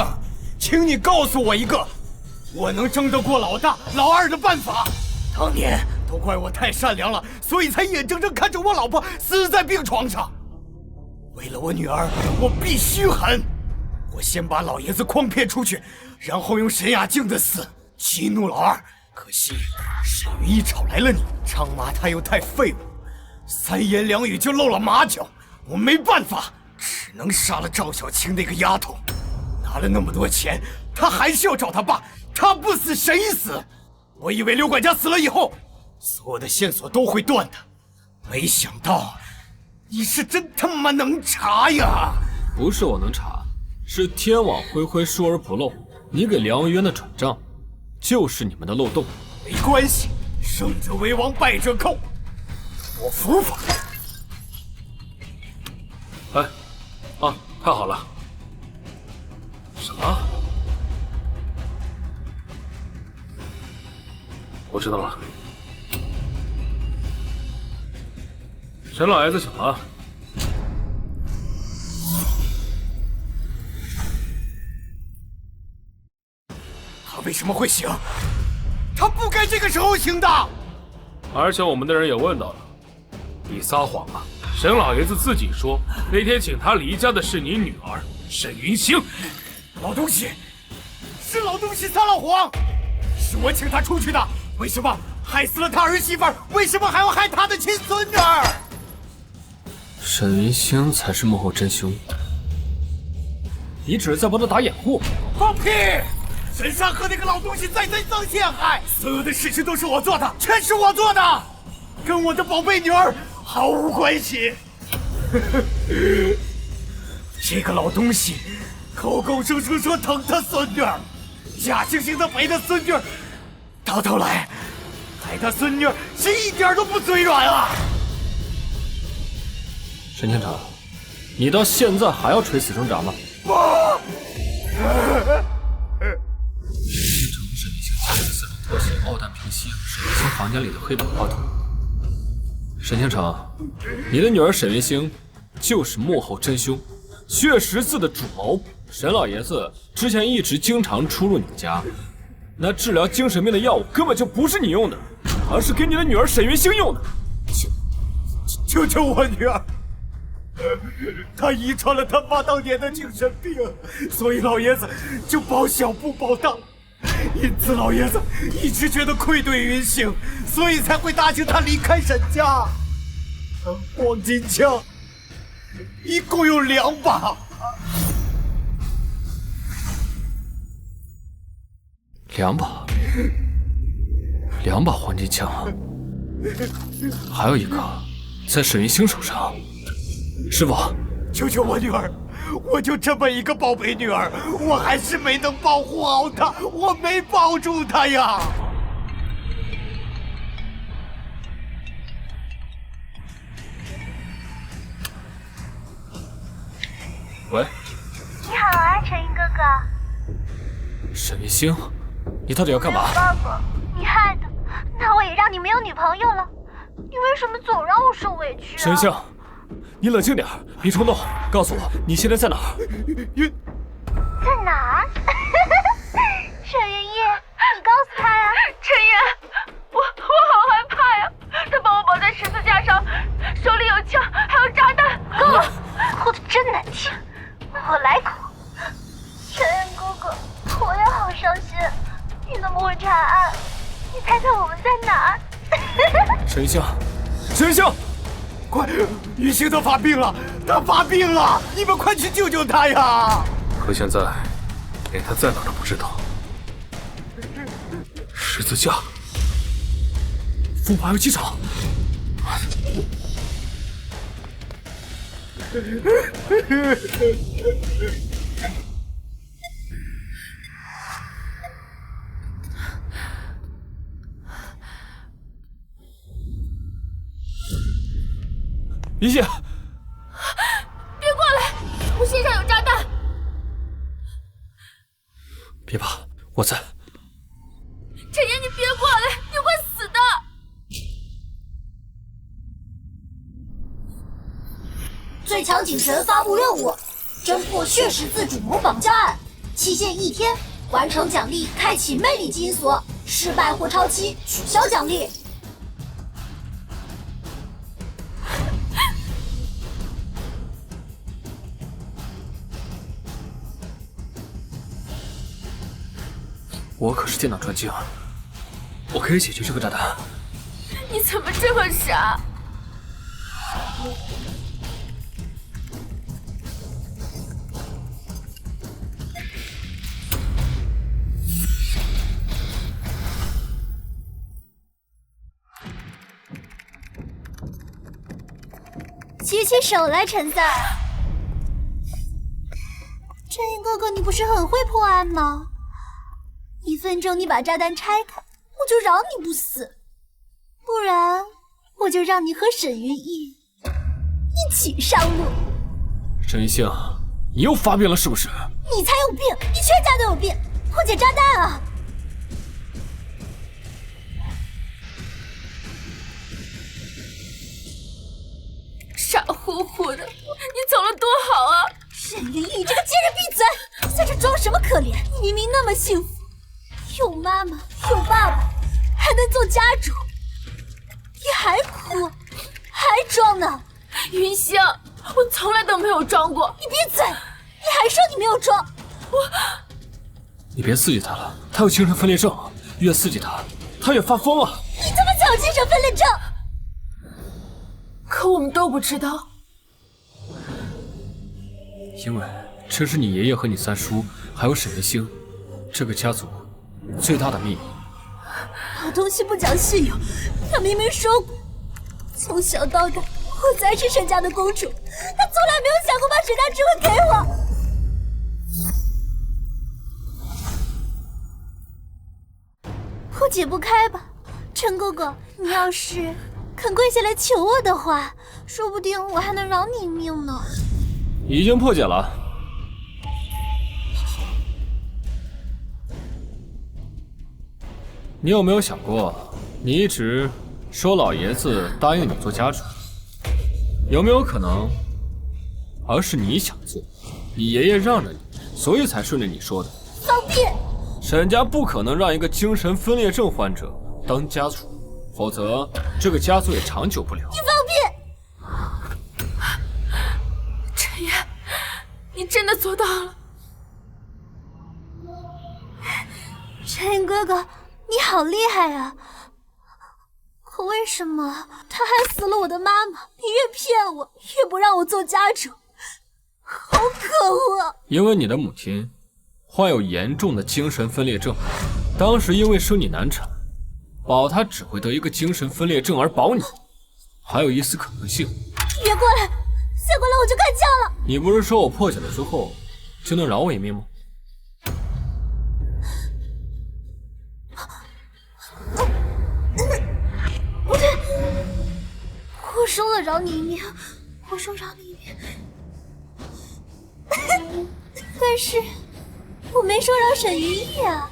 H: 请你告诉我一个我能争得过老大、老二的办法。当年都怪我太善良了，所以才眼睁睁看着我老婆死在病床上。为了我女儿，我必须狠。我先把老爷子诓骗出去，然后用沈雅静的死激怒老二。可惜沈云逸找来了你，张妈她又太废物，三言两语就露了马脚。我没办法，只能杀了赵小青那个丫头。拿了那么多钱，她还是要找她爸，她不死谁死？我以为刘管家死了以后，所有的线索都会断的，没想到你是真他妈能查呀！
B: 不是我能查，是天网恢恢，疏而不漏。你给梁文渊的转账，就是你们的漏洞。
H: 没关系，胜者为王，败者寇，我服服。
D: 哎，啊，太好了！啥？我知道了，沈老爷子醒了。
H: 他为什么会醒？他不该这个时候醒的。
D: 而且我们的人也问到了，你撒谎了。沈老爷子自己说，那天请他离家的是你女儿沈云星。
H: 老东西，是老东西撒了谎，是我请他出去的。为什么害死了他儿媳妇？为什么还要害他的亲孙女？
B: 沈云星才是幕后真凶，你只是在帮他打掩护。
H: 放屁！沈山和那个老东西再三陷害，所有的事情都是我做的，全是我做的，跟我的宝贝女儿毫无关系。这个老东西口口声声说疼他孙女，假惺惺的陪他孙女，到头来害他孙女是一点都不嘴软啊！
B: 沈监察，你到现在还要垂死挣扎吗？
H: 不！
B: 沈云星家里4种拖鞋、爆弹平息，沈云星房间里的黑板画图。沈县长，你的女儿沈云星就是幕后真凶，血十字的主谋。沈老爷子之前一直经常出入你家，那治疗精神病的药物根本就不是你用的，而是给你的女儿沈云星用的。
H: 救救我女儿！她遗传了他妈当年的精神病，所以老爷子就保小不保大。因此老爷子一直觉得愧对云星，所以才会答应他离开沈家。黄金枪一共有2把，
B: 2把黄金枪，还有一个在沈云星手上。师傅，
I: 救救我女儿！我就这么一个宝贝女儿，我还是没能保护好她，我没抱住她呀！
B: 喂，
C: 你好啊，陈云哥哥。
B: 沈云星，你到底要干嘛？
C: 爸爸，你害的，那我也让你没有女朋友了。你为什么总让我受委屈啊？
B: 沈云星，你冷静点，别冲动，告诉我你现在在哪儿？
C: 在哪儿？沈云逸，你告诉他呀。
E: 陈言，我好害怕呀！他把我绑在十字架上，手里有枪，还有炸弹。
C: 够了，哭得真难听，我来哭。陈言哥哥，我也好伤心。你怎么会查案？你猜猜我们在哪儿？
B: 沈云星，沈云星，
I: 快，云星他发病了，他发病了，你们快去救救他呀！
D: 可现在连他在哪都不知道。十字架，
B: 风华游机场。一切，
E: 别过来，我身上有炸弹。
B: 别怕，我在。
E: 陈言，你别过来，你会死的。
C: 最强警神发布任务：侦破血十字主谋绑架案，期限1天，完成奖励开启魅力基因锁，失败或超期取消奖励。
B: 我可是电脑专精，我可以解决这个炸弹。
E: 你怎么这么傻？
C: 举起手来，陈三。陈云哥哥，你不是很会破案吗？1分钟你把炸弹拆开，我就饶你不死；不然，我就让你和沈云逸一起上路。
B: 沈云星，你又发病了是不是？
C: 你才有病，你全家都有病！破解炸弹啊！
E: 傻乎乎的，你走了多好啊！
C: 沈云逸，这个贱人，闭嘴！在这装什么可怜？你明明那么幸福，有妈妈，有爸爸，还能做家主，你还哭，还装呢？
E: 云星，我从来都没有装过。
C: 你闭嘴！你还说你没有装？
B: 你别刺激他了，他有精神分裂症，越刺激他，他越发疯啊！
C: 你他妈才有精神分裂症！
E: 可我们都不知道，
B: 因为这是你爷爷和你三叔，还有沈云星这个家族最大的秘密。
F: 老东西不讲信用，他明明说过，从小到大我才是沈家的公主，他从来没有想过把沈家之位给我。
C: 破解不开吧，陈哥哥，你要是肯跪下来求我的话，说不定我还能饶你一命呢。
B: 已经破解了。你有没有想过，你一直说老爷子答应你做家主，有没有可能，而是你想做，你爷爷让着你，所以才顺着你说的？
C: 放屁！
B: 沈家不可能让一个精神分裂症患者当家主，否则这个家族也长久不了。
C: 你放屁！
E: 陈言，你真的做到了。
C: 陈云哥哥，你好厉害啊！可为什么他还死了我的妈妈？你越骗我，越不让我做家主，好可恶！
B: 因为你的母亲患有严重的精神分裂症，当时因为生你难产，保他只会得一个精神分裂症而保你，还有一丝可能性。
F: 别过来，再过来我就开枪了！
B: 你不是说我破解了之后就能饶我一命吗？
F: 不对，我说了饶你一命，我说饶你一命，但是我没说饶沈云逸啊。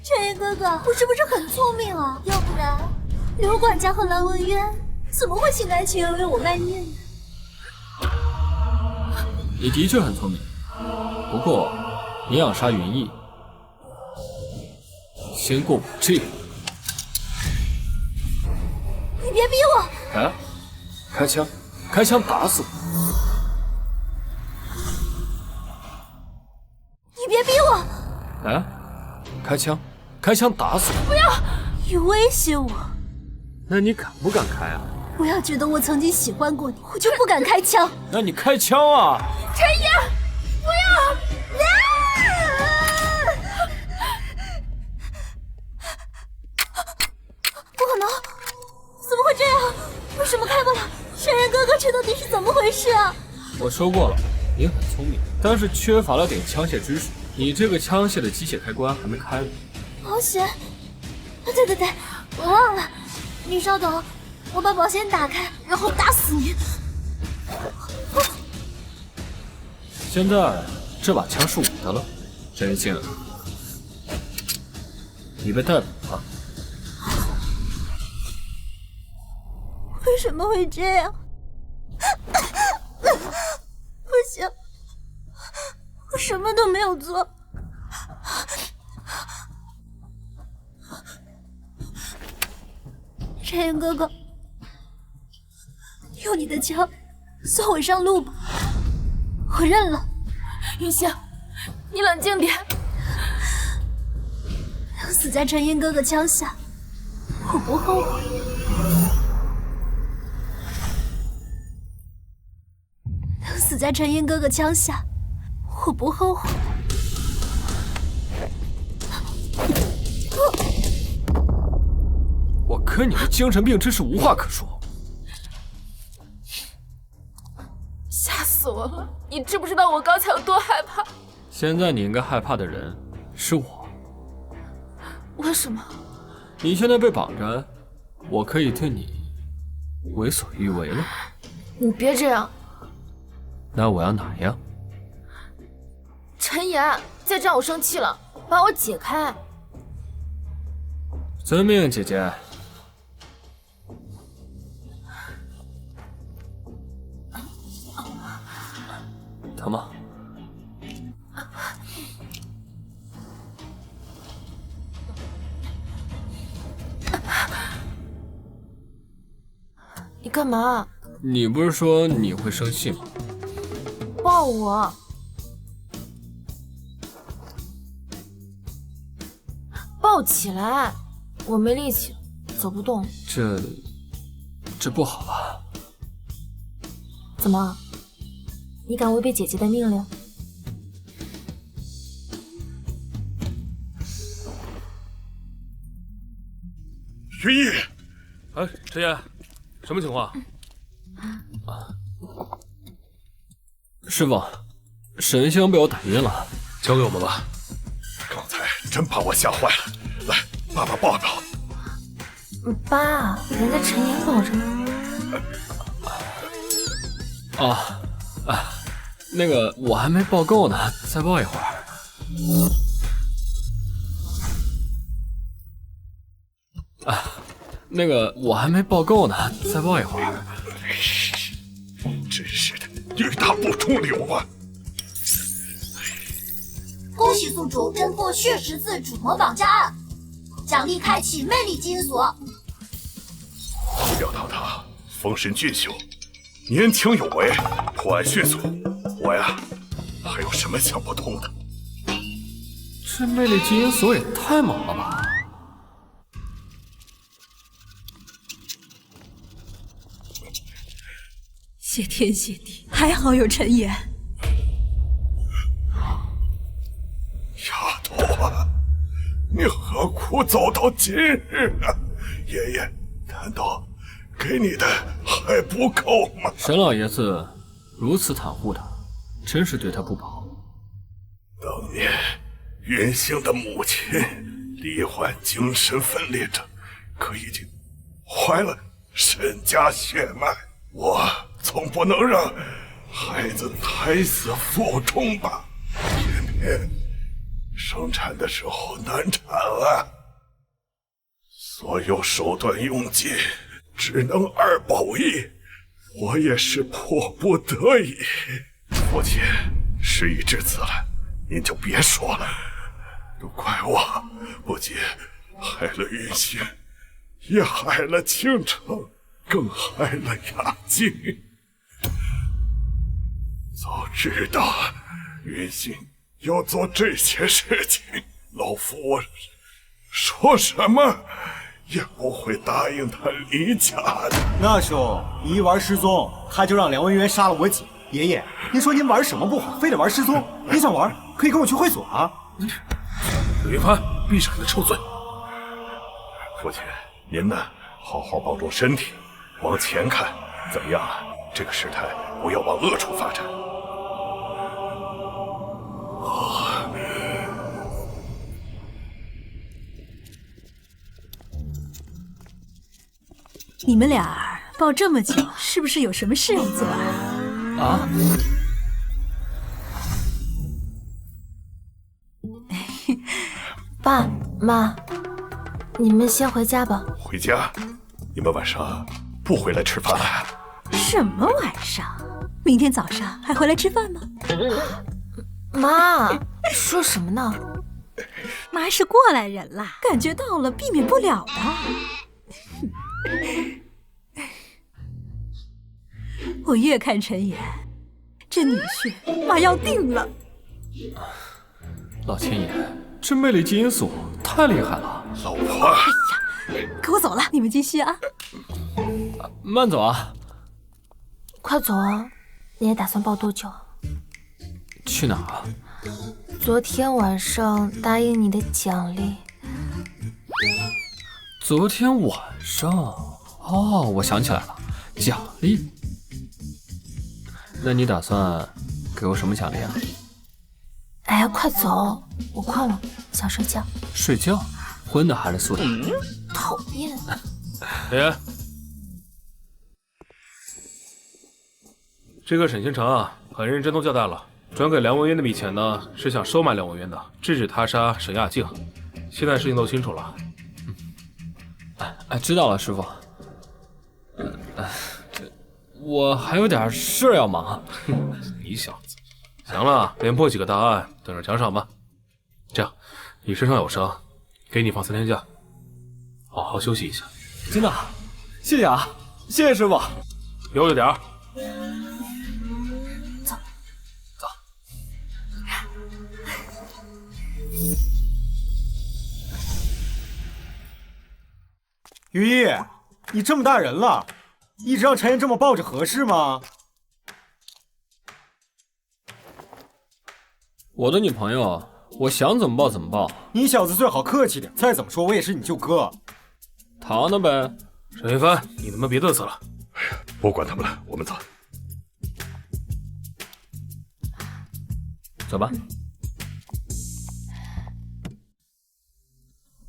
F: 陈爷哥哥，我是不是很聪明啊？要不然刘管家和蓝文渊怎么会心甘情愿为我卖命呢？
B: 你的确很聪明，不过你想杀云逸，先过我这步。
F: 你别逼我！
B: 啊！开枪！开枪打死我！
F: 你别逼我！
B: 啊！开枪！开枪打死我！
F: 不要！你威胁我？
B: 那你敢不敢开啊？
F: 我要觉得我曾经喜欢过你，我就不敢开枪。
B: 那你开枪啊！
F: 陈爷，不要！不可能！怎么会这样？为什么开不了？沈然哥哥，这到底是怎么回事啊？
B: 我说过了，你很聪明，但是缺乏了点枪械知识。你这个枪械的机械开关还没开呢。
F: 保险？对，我忘了。你稍等，我把保险打开，然后打死你。
B: 现在这把枪是我的了，真心，你被逮捕了。
F: 为什么会这样？不行，我什么都没有做。陈岩哥哥，用你的枪送我上路吧，我认了。
E: 云香，你冷静点。
F: 能死在陈岩哥哥枪下，我不后悔。能死在陈岩哥哥枪下，我不后悔。
B: 我跟你的精神病真是无话可说。
E: 吓死我了！你知不知道我刚才有多害怕？
B: 现在你应该害怕的人是我。
E: 为什么？
B: 你现在被绑着，我可以对你为所欲为了。
E: 你别这样。
B: 那我要哪样？
E: 陈岩，再这样我生气了，把我解开。
B: 遵命，姐姐。疼吗？
E: 你干嘛？
B: 你不是说你会生气吗？
E: 抱我。抱起来，我没力气，走不动。
B: 这不好吧？
A: 怎么？你敢违背姐姐的命令？
G: 云逸，
D: 哎，陈岩，什么情况？
B: 师傅，沈香被我打晕了，
D: 交给我们吧。
G: 刚才真把我吓坏了。来，爸爸抱抱。
A: 爸，人家陈岩抱着呢。
B: 那个我还没抱够呢，再抱一会儿。那个我还没抱够呢，再抱一会儿。
G: 真是的，欲大不中留啊！
C: 恭喜宿主侦破血十字主谋绑架案，奖励开启魅力基因锁。
G: 廖堂堂，风神俊秀，年轻有为，破案迅速。我呀，还有什么想不通的？
B: 这魅力基因锁也太猛了吧！
F: 谢天谢地，还好有陈岩。
G: 丫头啊，苦走到今日啊！爷爷，难道给你的还不够吗？
B: 沈老爷子如此袒护他，真是对他不薄。
G: 当年云星的母亲罹患精神分裂症，可已经坏了沈家血脉，我总不能让孩子胎死腹中吧？偏偏生产的时候难产了，所有手段用尽，只能2保1，我也是迫不得已。父亲，事已至此了，您就别说了，都怪我，不仅害了云星，也害了倾城，更害了雅静。早知道云星要做这些事情，老夫我说什么也不会答应他离家的。
H: 那时候你一玩失踪，他就让梁文渊杀了我姐。爷爷，您说您玩什么不好，非得玩失踪？您想玩，可以跟我去会所啊。
D: 柳云帆，闭上你的臭嘴！
G: 父亲，您呢，好好保重身体，往前看，怎么样啊？这个事态不要往恶处发展。
F: 你们俩抱这么久，是不是有什么事要做啊？
B: 啊？
A: 爸妈，你们先回家吧。
G: 回家？你们晚上不回来吃饭了？
F: 什么晚上？明天早上还回来吃饭吗？
A: 妈，说什么呢？
F: 妈是过来人啦，感觉到了，避免不了的。我越看陈岩，这女婿妈要定了。
B: 老天爷，这魅力基因锁太厉害了！
G: 老婆，
F: 可我走了，你们继续啊。
B: 慢走啊！
A: 快走啊！你还打算抱多久？
B: 去哪儿啊？
A: 昨天晚上答应你的奖励。
B: 昨天晚上？哦，我想起来了，奖励。那你打算给我什么奖励啊？
A: 哎呀，快走！我困了，想睡觉。
B: 睡觉？荤的还是素的？
A: 讨厌！
D: 爷，这个沈星辰啊，很认真都交代了，转给梁文渊那笔钱呢，是想收买梁文渊的，制止他杀沈亚静。现在事情都清楚了。
B: 知道了，师傅。我还有点事要忙。
D: 你小子，行了，连破几个大案，等着奖赏吧。这样，你身上有伤，给你放3天假，好好休息一下。
B: 真的？谢谢啊，谢谢师傅。
D: 悠着点儿。
A: 走。
H: 于毅，你这么大人了，一直让陈岩这么抱着合适吗？
B: 我的女朋友，我想怎么抱怎么抱。
H: 你小子最好客气点，再怎么说我也是你舅哥。
B: 逃呢呗。
D: 沈一帆，你他妈别嘚瑟了。
G: 哎呀，不管他们了，我们走。
B: 走吧。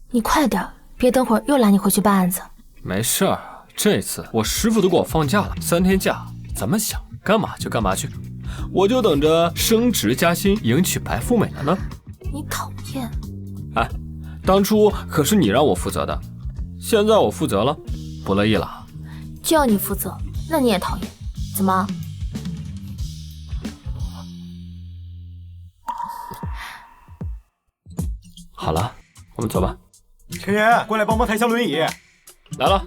A: 你快点，别等会儿又拉你回去办案子。
B: 没事儿，这次我师傅都给我放假了，3天假，咱们想干嘛就干嘛去，我就等着升职加薪，迎娶白富美了呢。
A: 你讨厌！
B: 哎，当初可是你让我负责的，现在我负责了，不乐意了？
A: 就要你负责，那你也讨厌？怎么？
B: 好了，我们走吧。
H: 陈岩，过来帮忙抬下轮椅。
B: 来了。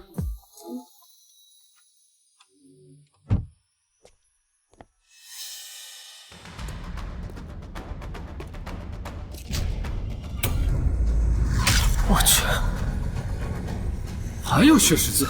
B: 我去，还有血十字。